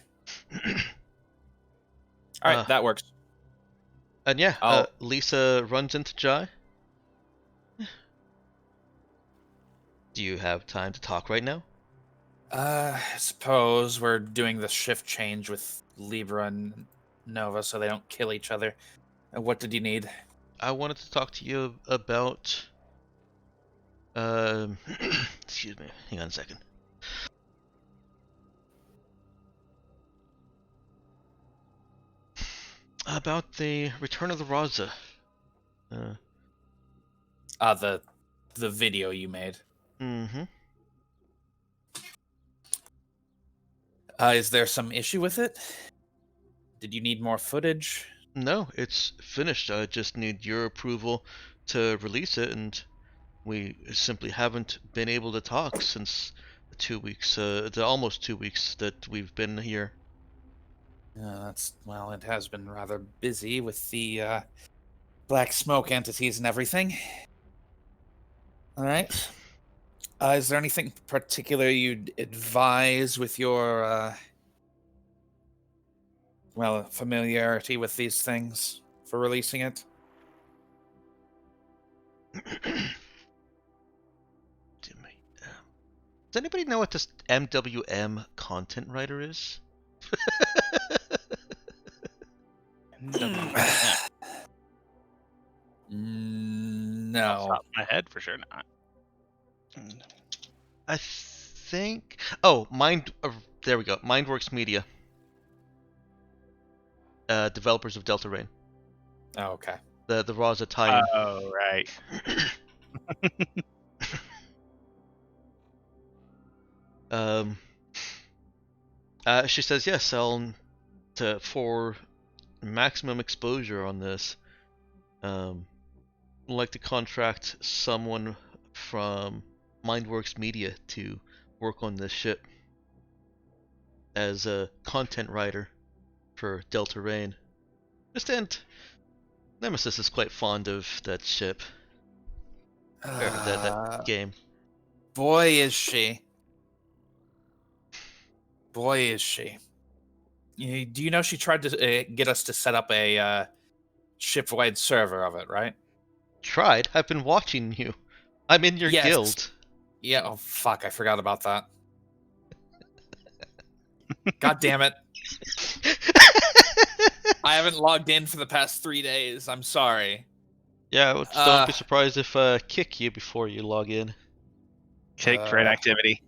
All right, that works. And yeah, Lisa runs into Jai. Do you have time to talk right now? I suppose we're doing the shift change with Libra and Nova so they don't kill each other. What did you need? I wanted to talk to you about excuse me, hang on a second. About the return of the Raza. The video you made. Mm-hmm. Is there some issue with it? Did you need more footage? No, it's finished. I just need your approval to release it, and we simply haven't been able to talk since the 2 weeks, the almost 2 weeks that we've been here. It has been rather busy with the black smoke entities and everything. All right. Is there anything particular you'd advise with your, familiarity with these things for releasing it? Does anybody know what this MWM content writer is? No. Off the top of my head, for sure not. I think. Oh, there we go. Mindworks Media. Developers of Delta Rain. Oh, okay. The Raza tie-in. Oh, right. She says yes. For maximum exposure on this. I'd like to contract someone from Mindworks Media to work on this ship as a content writer for Delta Rain. Understand, Nemesis is quite fond of that ship, or that game. Boy, is she. Boy, is she. Do you know she tried to get us to set up a ship-wide server of it, right? Tried. I've been watching you. I'm in your Yes. guild. Yeah, oh fuck, I forgot about that. God damn it. I haven't logged in for the past 3 days. I'm sorry. Yeah, well, just don't be surprised if kick you before you log in. Take dread activity.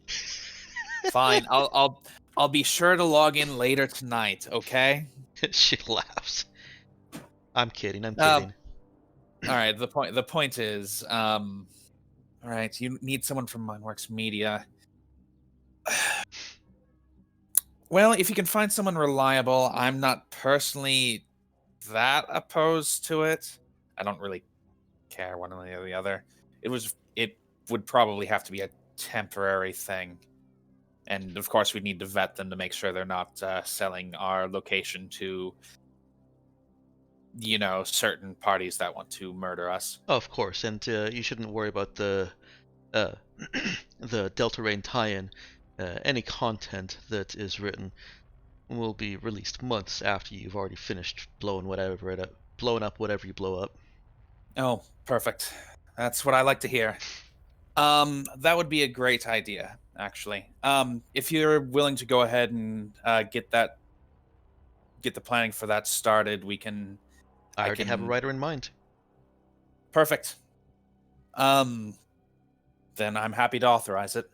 Fine. I'll be sure to log in later tonight, okay? She laughs. I'm kidding. I'm kidding. All right, the point is all right, you need someone from Mindworks Media. Well, if you can find someone reliable, I'm not personally that opposed to it. I don't really care one way or the other. It would probably have to be a temporary thing. And of course, we need to vet them to make sure they're not selling our location to, certain parties that want to murder us. Oh, of course, and you shouldn't worry about the the Delta Rain tie-in. Any content that is written will be released months after you've already finished blowing up whatever you blow up. Oh, perfect. That's what I like to hear. That would be a great idea, actually. If you're willing to go ahead and get the planning for that started, we can. I already have a writer in mind. Perfect. Then I'm happy to authorize it.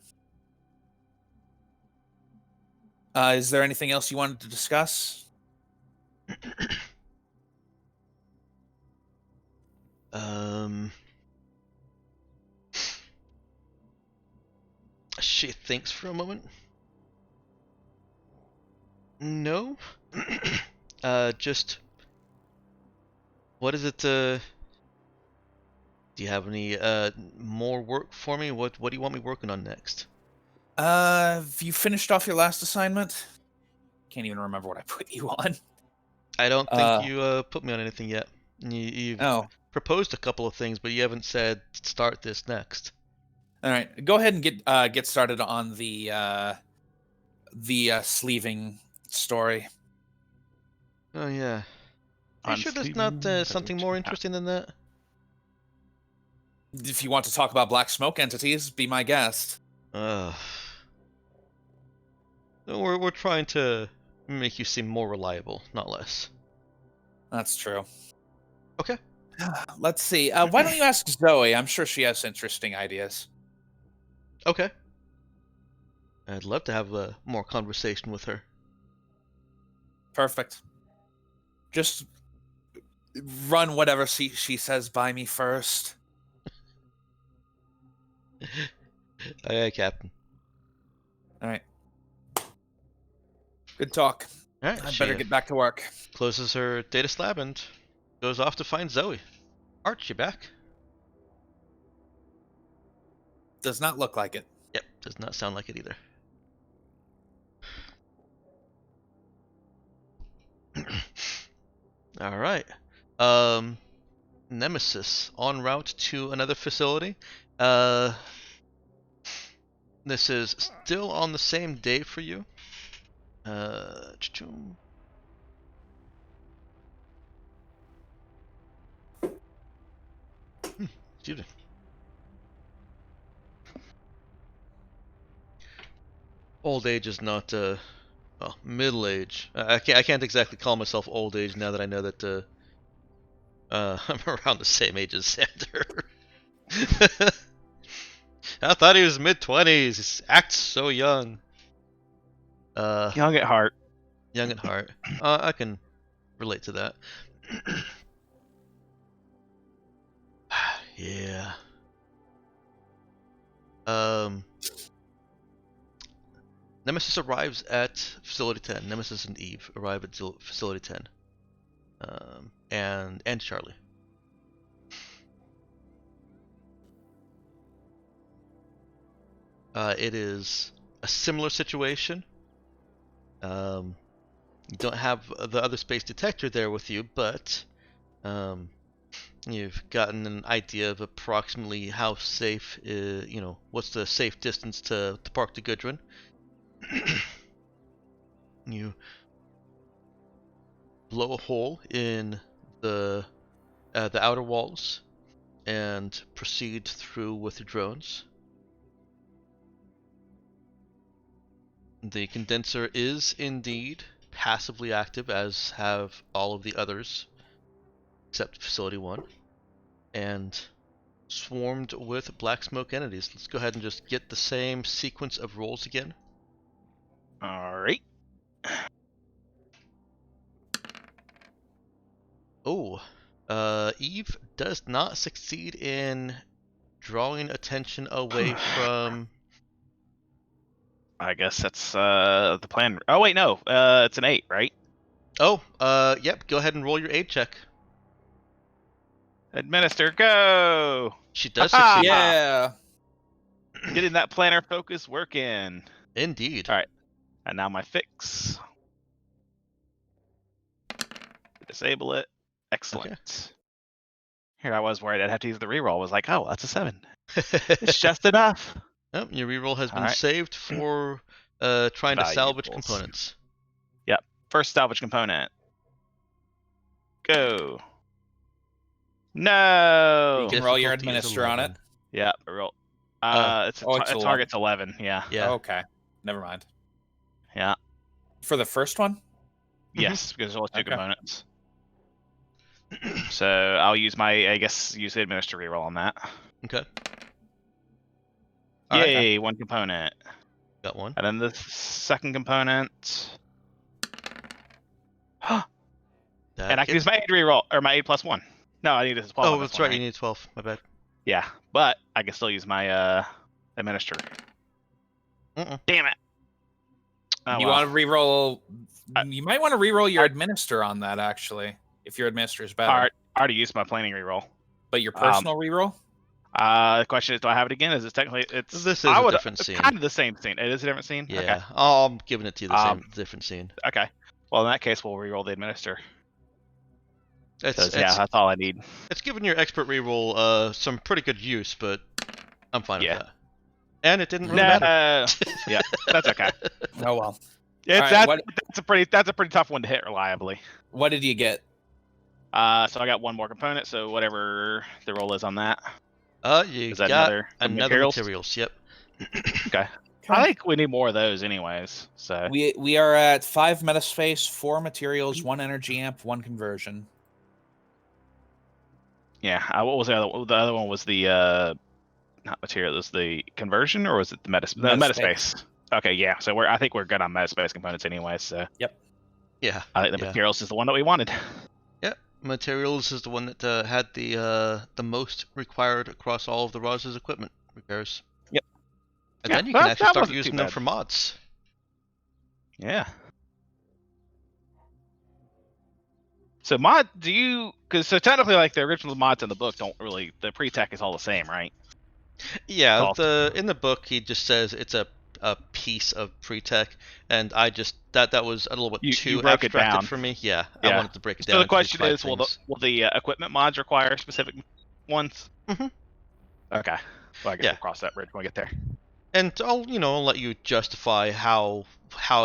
Is there anything else you wanted to discuss? She thinks for a moment. No. Just what is it? Do you have any more work for me? What do you want me working on next? Have you finished off your last assignment? Can't even remember what I put you on. I don't think you put me on anything yet. You've proposed a couple of things, but you haven't said start this next. All right, go ahead and get started on the sleeving story. Oh yeah. Are you sure there's not something more interesting than that? If you want to talk about black smoke entities, be my guest. We're trying to make you seem more reliable, not less. That's true. Okay. Let's see. Why don't you ask Zoe? I'm sure she has interesting ideas. Okay. I'd love to have a more conversation with her. Perfect. Just run whatever she says by me first. Aye, Captain. All right. Good talk. All right. I better get back to work. Closes her data slab and goes off to find Zoe. Art, you back? Does not look like it. Yep, does not sound like it either. All right. Nemesis en route to another facility. This is still on the same day for you. Excuse me. Old age is not well, middle age. I can't exactly call myself old age now that I know that I'm around the same age as Sander. I thought he was mid-20s. He acts so young. Young at heart. Young at heart. I can relate to that. Yeah. Nemesis arrives at Facility 10. Nemesis and Eve arrive at Facility 10. And Charlie. It is a similar situation. You don't have the other space detector there with you, but you've gotten an idea of approximately how safe, what's the safe distance to Park de Gudrun. You blow a hole in the outer walls and proceed through with your drones. The condenser is indeed passively active, as have all of the others, except Facility 1, and swarmed with black smoke entities. Let's go ahead and just get the same sequence of rolls again. Alright. Oh, Eve does not succeed in drawing attention away from... I guess that's the plan. Oh wait, no. It's an 8, right? Oh, yep, go ahead and roll your aid check. Administer, go! She does Ha-ha! succeed. Yeah. Getting that planner focus working. Indeed. Alright. And now my fix. Disable it. Excellent. Here I was worried I'd have to use the reroll. I was like, oh, that's a 7. It's just enough. Nope, your reroll has been Alright. saved for trying to salvage Valuables. components. Yep. First salvage component. Go. No. You can roll your Difficulty is administer on it. 11. Yeah, roll. Oh, It target's 11. Yeah. Yeah. Oh, okay. Never mind. Yeah. For the first one? Yes, because there's only 2 Okay. components. So I'll use use the administer reroll on that. Okay. All right. Yay, 1 component. Got one. And then the second component. That And I can hit. use my aid reroll, or my 8+1. No, I need a 12. Oh, on this that's one, right. You need 12. My bad. Yeah, but I can still use my administer. Damn it. Oh, You well. want to reroll? I- You might want to reroll your administer on that actually, if your administer is better. I already used my planning reroll. But your personal reroll? The question is, do I have it again? Is it technically? It's This is a different it's scene. kind of the same scene. It is a different scene. Yeah. Okay. I'm giving it to you the same Um, different scene. Okay. Well, in that case, we'll reroll the administer. It's, 'Cause, yeah, that's all I need. it's giving your expert reroll some pretty good use, but I'm fine Yeah. with that. And it didn't really matter. Yeah, that's okay. Oh well. It's Alright, that's a pretty tough one to hit reliably. What did you get? So I got 1 more component, so whatever the roll is on that. You Is that got another materials? Yep. Okay. I think we need more of those anyways. So We are at 5 metaspace, 4 materials, 1 energy amp, 1 conversion. yeah, what was the other? The other one was the not material. Was the conversion or was it the metaspace? Okay, yeah. So I think we're good on metaspace components anyway. So Yeah. I think the materials is the one that we wanted. Yep. Materials is the one that had the most required across all of the Roz's equipment repairs. Yep. And Yeah, then you can that actually start wasn't too using them bad. for mods. Yeah. So so technically like the original mods in the book don't really, the pre-tech is all the same, right? Yeah, Cool. in the book he just says it's a piece of pre-tech, and I just that was a little bit You too broke it abstracted down. for me. Yeah, Yeah. I wanted to break it So down. the into question five is, will things. the equipment mods require specific ones? Mhm. Okay. Well, I guess Yeah. we'll cross that bridge when we get there. And I'll let you justify how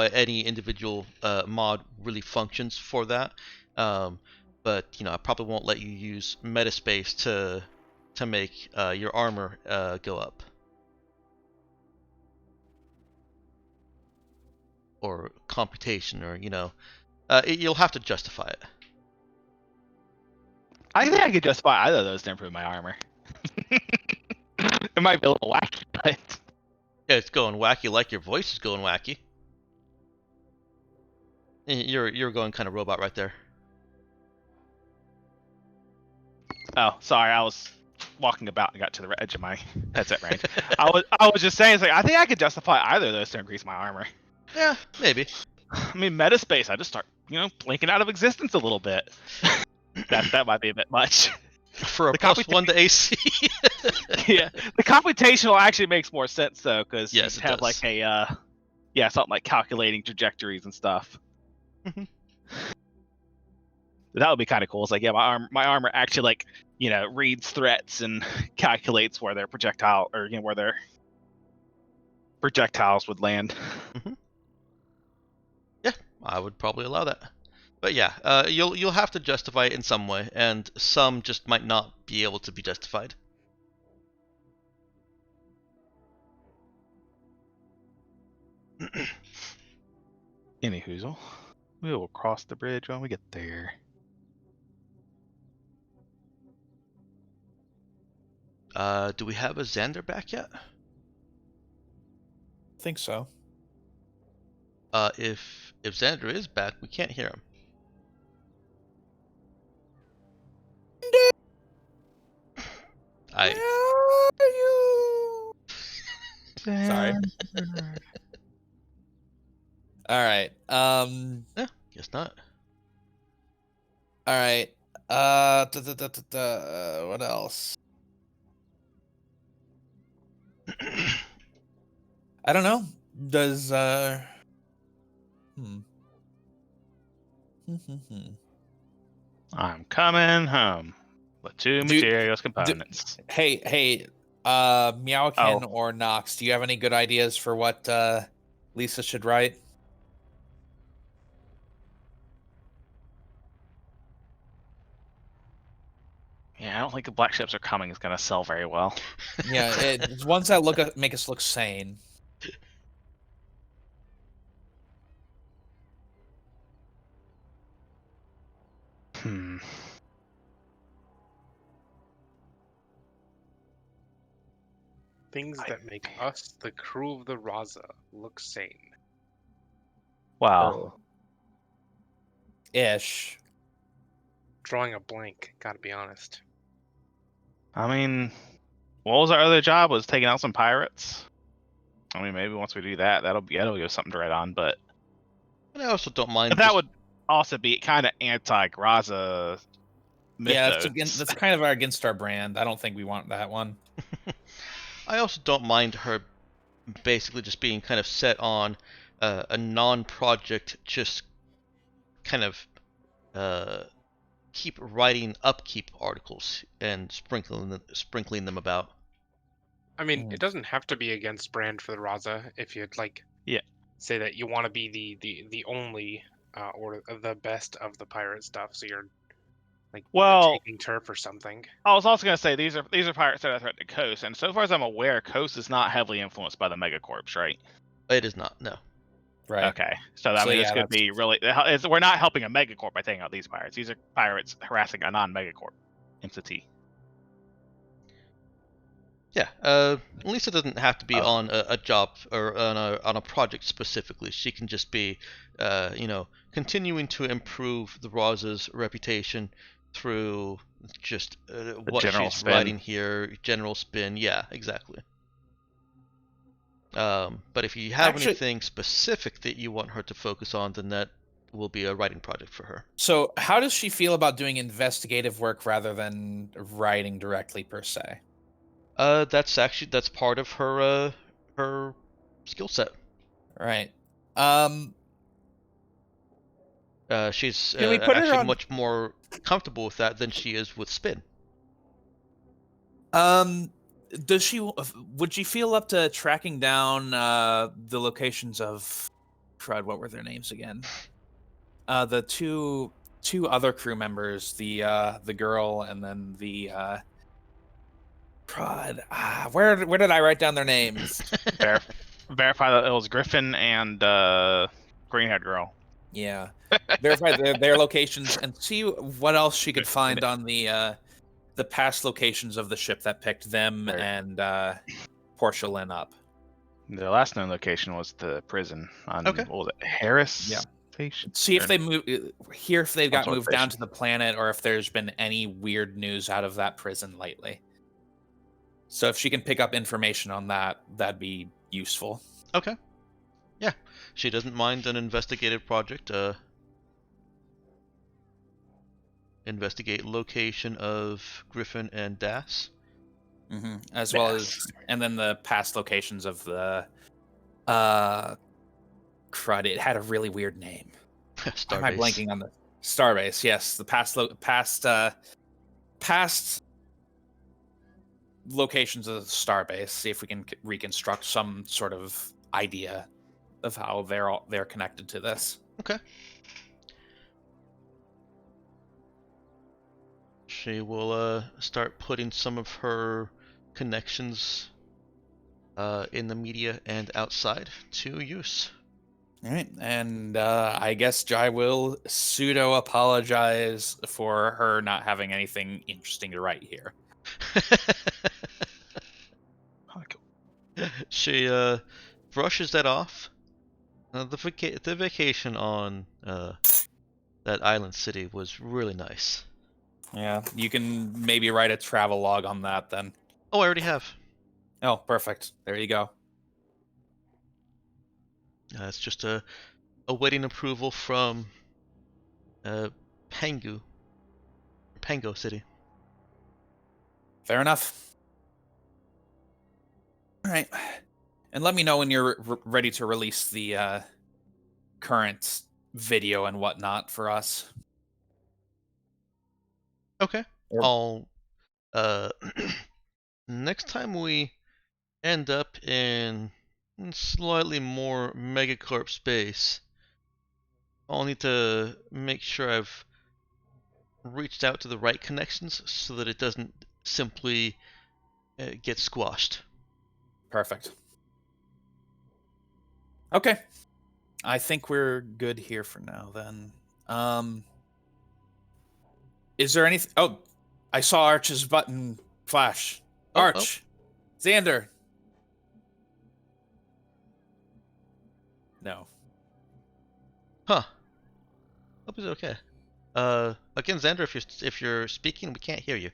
any individual mod really functions for that. But I probably won't let you use metaspace to make your armor go up. or computation, or you'll have to justify it. I think I could justify either of those to improve my armor. It might be a little wacky, but Yeah, it's going wacky, like your voice is going wacky. You're going kind of robot right there. oh, sorry, I was walking about and got to the edge of my headset range. I was just saying, it's like I think I could justify either of those to increase my armor. Yeah, maybe. I mean, meta space, I just start, blinking out of existence a little bit. that might be a bit much. For a The +1 to AC. Yeah, the computational actually makes more sense though, because Yes, you it have does. like a something like calculating trajectories and stuff. Mhm. That would be kind of cool. It's like, yeah, my armor actually like reads threats and calculates where their projectile or where their projectiles would land. Yeah, I would probably allow that. But yeah, you'll have to justify it in some way, and some just might not be able to be justified. Any hoozle, we will cross the bridge when we get there. Do we have a Xander back yet? I think so. If Xander is back, we can't hear him. Where are you? Sorry. All right. Yeah, guess not. All right. What else? I don't know. Does I'm coming home with two materials components. Hey, Meowkin or Nox, do you have any good ideas for what Lisa should write? Yeah, I don't think the black ships are coming is gonna sell very well. Yeah, it's ones that make us look sane. Things that make us, the crew of the Raza, look sane. Wow. Ish. Drawing a blank, gotta be honest. I mean, what was our other job? Was taking out some pirates. I mean, maybe once we do that, that'll give something to write on. But And I also don't mind. that would also be kind of anti-Graza Yeah, mythos. that's kind of against our brand. I don't think we want that one. I also don't mind her basically just being kind of set on a non-project, just kind of keep writing upkeep articles and sprinkling them about. I mean, it doesn't have to be against brand for the Raza if you'd say that you want to be the only or the best of the pirate stuff. So you're taking turf or something. I was also gonna say these are pirates that are threatened to Coast, and so far as I'm aware, Coast is not heavily influenced by the megacorps, right? It is not, no. Right. Okay, so I mean, this could be really. We're not helping a megacorp by taking out these pirates. These are pirates harassing a non-megacorp entity. Yeah, Lisa doesn't have to be on a job or on a project specifically. She can just be, continuing to improve the Raza's reputation through just what she's writing here, general spin. Yeah, exactly. But if you have anything specific that you want her to focus on, then that will be a writing project for her. So, how does she feel about doing investigative work rather than writing directly per se? That's part of her skill set. Right. She's Can we put her actually on... much more comfortable with that than she is with spin. Would she feel up to tracking down the locations of crud? What were their names again? The two other crew members, the girl and then the crud. Where did I write down their names? Verify that it was Griffin and green-haired girl. Yeah. Verify their locations and see what else she could find on the past locations of the ship that picked them Right. and Porcelain up. The last known location was the prison on Okay. what was it, Harris Yeah. Station? See if they move here, if they got sort of moved down station. to the planet, or if there's been any weird news out of that prison lately. So if she can pick up information on that, that'd be useful. Okay. Yeah, she doesn't mind an investigative project. Investigate location of Griffin and Das. Mm-hmm. As well as, and then the past locations of the crud. It had a really weird name. Why am I blanking on the Starbase? Yes, the past locations of the Starbase. See if we can reconstruct some sort of idea of how they're connected to this. Okay. She will start putting some of her connections in the media and outside to use. All right, and I guess Jai will pseudo apologize for her not having anything interesting to write here. She brushes that off. The vacation on that island city was really nice. Yeah, you can maybe write a travel log on that then. Oh, I already have. Oh, perfect. There you go. It's just awaiting approval from Pango City. Fair enough. All right. And let me know when you're ready to release the current video and whatnot for us. Okay. I'll next time we end up in slightly more megacorp space, I'll need to make sure I've reached out to the right connections so that it doesn't simply get squashed. Perfect. Okay. I think we're good here for now then. Is there anything? Oh, I saw Arch's button flash. Arch. Xander. No. Huh. Hope he's okay. Again, Xander, if you're speaking, we can't hear you.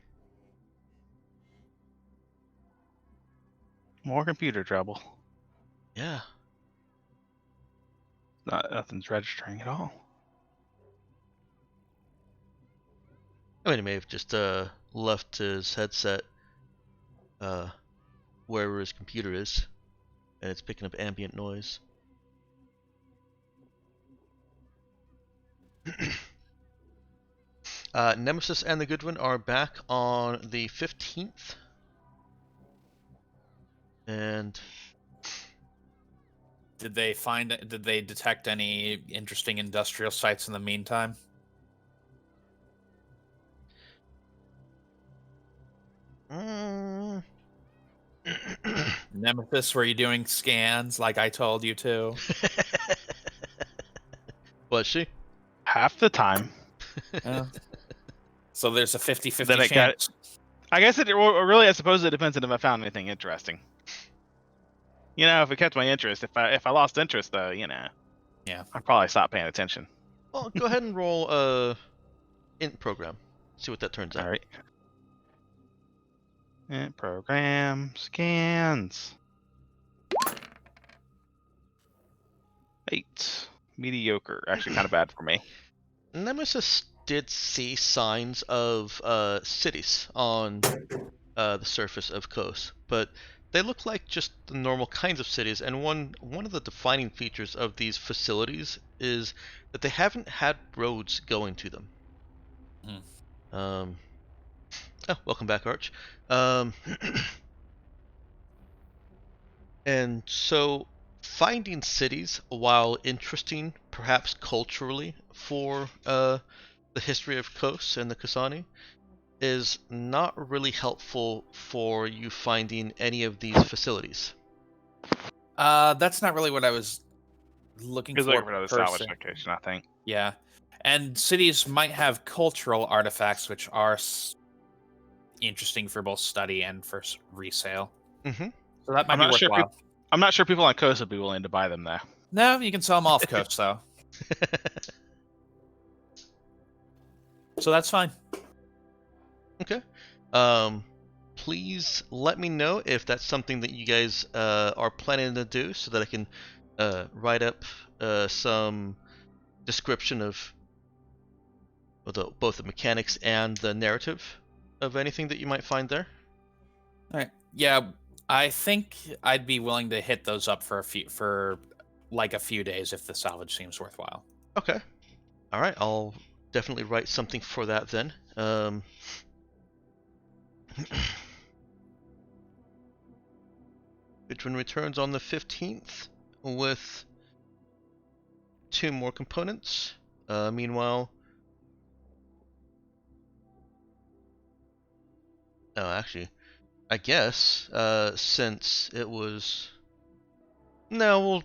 More computer trouble. Yeah. Nothing's registering at all. I mean, he may have just left his headset wherever his computer is, and it's picking up ambient noise. Nemesis and the Good One are back on the 15th. And did they detect any interesting industrial sites in the meantime? Nemesis, were you doing scans like I told you to? Was she? Half the time. So there's a 50-50 chance. I guess I suppose it depends on if I found anything interesting. You know, if it kept my interest. If I lost interest, though, you know. Yeah. I'd probably stop paying attention. Well, go ahead and roll int program. See what that turns out. All right. Int program scans. 8. Mediocre. Actually, kind of bad for me. Nemesis did see signs of cities on the surface of Kos, but they look like just the normal kinds of cities, and one of the defining features of these facilities is that they haven't had roads going to them. Welcome back, Arch. And so finding cities, while interesting perhaps culturally for the history of Kos and the Kasani, is not really helpful for you finding any of these facilities. That's not really what I was looking He's for looking a for another salvage person. location, I think. Yeah, and cities might have cultural artifacts which are interesting for both study and for resale. Mm-hmm. So that might I'm be not sure. worthwhile. I'm not sure people on coast would be willing to buy them though. No, you can sell them off coast though, so that's fine. Okay. Please let me know if that's something that you guys are planning to do, so that I can write up some description of both the mechanics and the narrative of anything that you might find there. All right. Yeah, I think I'd be willing to hit those up for a few days if the salvage seems worthwhile. Okay. All right. I'll definitely write something for that then. Bitwin returns on the 15th with 2 more components. Meanwhile, actually, I guess since it was I'm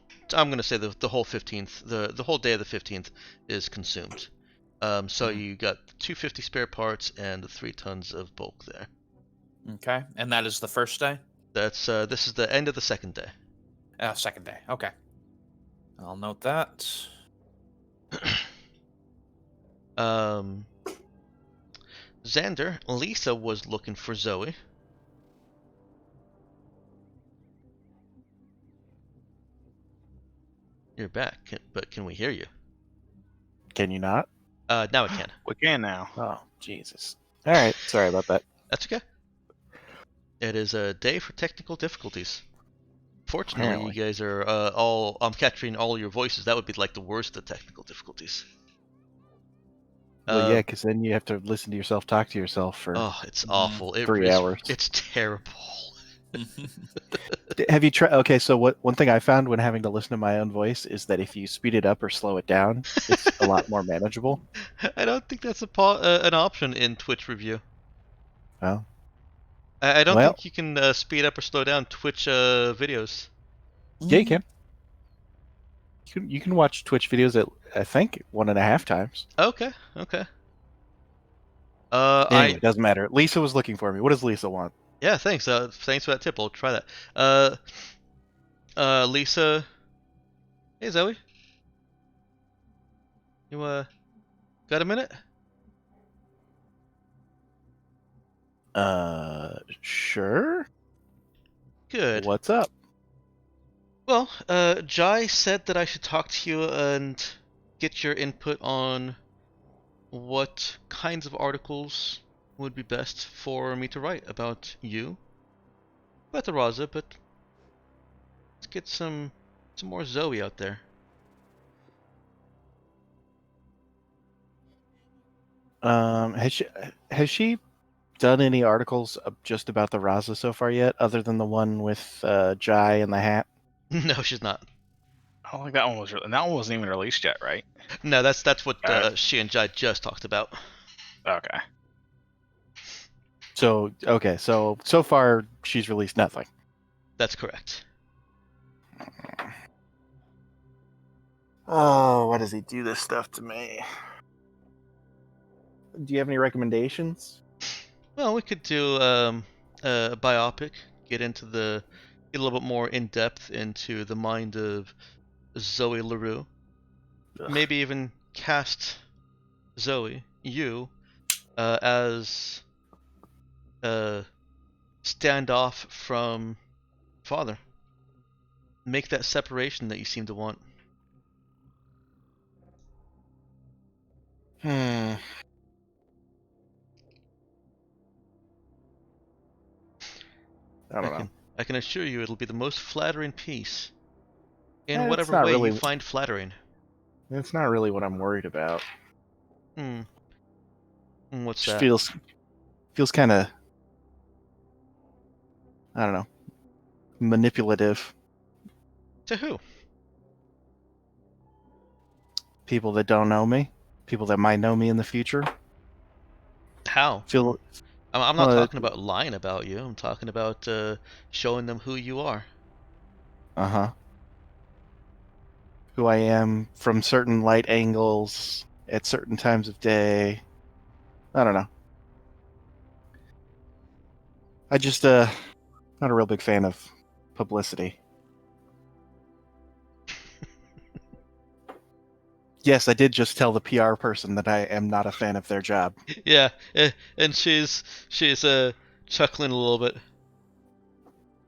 gonna say the whole 15th, the whole day of the 15th is consumed. So you got 250 spare parts and 3 tons of bulk there. Okay, and that is the first day. This is the end of the second day. Second day. Okay, I'll note that. Xander, Lisa was looking for Zoe. You're back, but can we hear you? Can you not? Now I can. We can now. Oh, Jesus. All right. Sorry about that. That's okay. It is a day for technical difficulties. Fortunately, Apparently. you guys are I'm capturing all your voices. That would be like the worst of technical difficulties. Well, yeah, because then you have to listen to yourself talk to yourself for Oh, it's awful. 3 hours. It's terrible. Have you tried? Okay, so one thing I found when having to listen to my own voice is that if you speed it up or slow it down, it's a lot more manageable. I don't think that's an option in Twitch review. Well, I don't Well- think you can speed up or slow down Twitch videos. yeah, you can. You can watch Twitch videos at I think 1.5 times. Okay. Anyway, doesn't matter. Lisa was looking for me. What does Lisa want? Yeah, thanks. Thanks for that tip. I'll try that. Lisa. Hey, Zoe. You got a minute? Sure. Good. What's up? Well, Jai said that I should talk to you and get your input on what kinds of articles would be best for me to write about you, about the Raza, but let's get some more Zoe out there. Has she done any articles just about the Raza so far yet, other than the one with Jai and the hat? No, she's not. I don't think that one was. And that one wasn't even released yet, right? No, that's what she and Jai just talked about. Okay. So okay, so far she's released nothing. That's correct. Oh, why does he do this stuff to me? Do you have any recommendations? Well, we could do a biopic. Get a little bit more in depth into the mind of Zoe LaRue. Ugh. Maybe even cast Zoe, you, as standoff from father. Make that separation that you seem to want. I don't know. I can assure you it'll be the most flattering piece. In It's whatever not way really- you find flattering. That's not really what I'm worried about. What's Just that? feels kind of, I don't know, manipulative. To who? People that don't know me, people that might know me in the future, How? feel. I'm not Well, talking about lying about you. I'm talking about showing them who you are. Uh-huh. who I am from certain light angles at certain times of day. I don't know. I just not a real big fan of publicity. Yes, I did just tell the PR person that I am not a fan of their job. Yeah, and she's chuckling a little bit.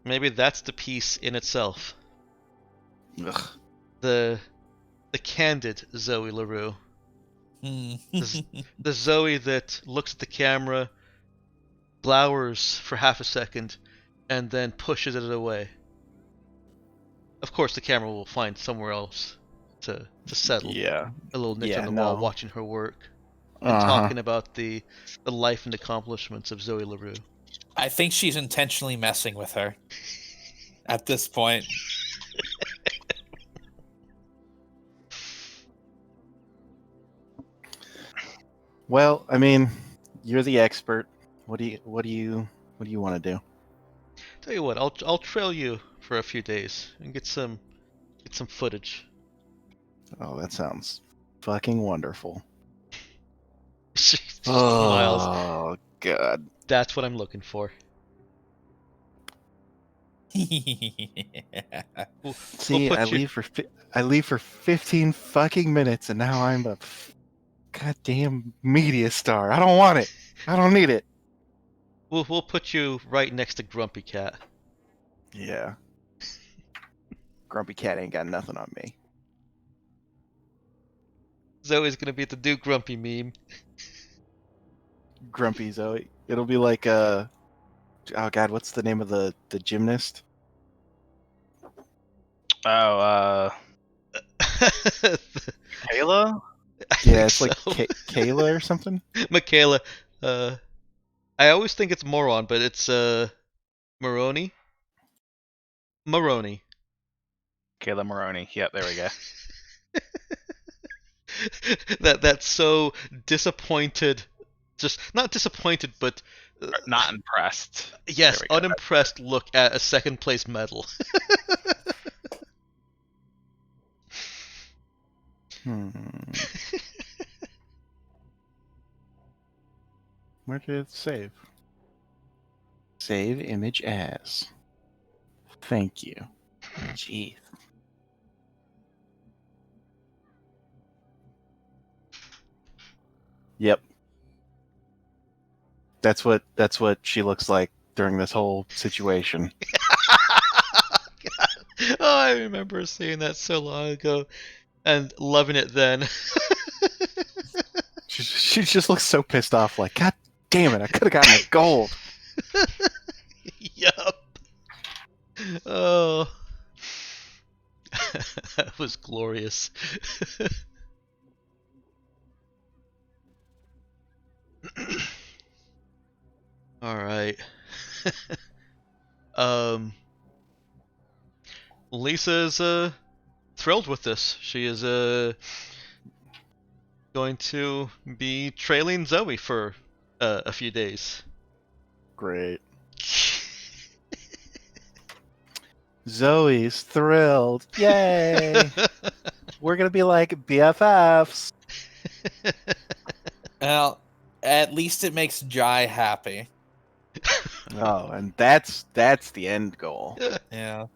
Maybe that's the piece in itself. Ugh. The candid Zoe LaRue. Hmm. The Zoe that looks at the camera, glowers for half a second, and then pushes it away. Of course, the camera will find somewhere else to settle. Yeah. A little niche Yeah, on the wall, no. watching her work and talking about the life and accomplishments of Zoe LaRue. I think she's intentionally messing with her at this point. Well, I mean, you're the expert. What do you want to do? Tell you what, I'll trail you for a few days and get some footage. Oh, that sounds fucking wonderful. She smiles. Oh god. That's what I'm looking for. We'll See, put I you. leave for 15 fucking minutes, and now I'm a goddamn media star. I don't want it. I don't need it. We'll put you right next to Grumpy Cat. Yeah. Grumpy Cat ain't got nothing on me. Zoe's gonna be the do Grumpy meme. Grumpy Zoe. It'll be like oh god, what's the name of the gymnast? Oh, Kayla? Yeah, it's like so. Kayla or something. Michaela. I always think it's Moron, but it's Maroney. Maroney. Kayla Maroney. Yep, there we go. That's so disappointed. Just not disappointed, but Not impressed. yes, There we go. unimpressed look at a second place medal. Where did it save? Save image as. Thank you. Jeez. Yep. That's what she looks like during this whole situation. God. Oh, I remember seeing that so long ago and loving it then. She just looks so pissed off, like, God damn it, I could have gotten a gold. Yup. Oh. That was glorious. All right. Lisa is thrilled with this. She is going to be trailing Zoe for a few days. Great. Zoe's thrilled. Yay! We're gonna be like BFFs. Well, at least it makes Jai happy. Oh, and that's the end goal. Yeah.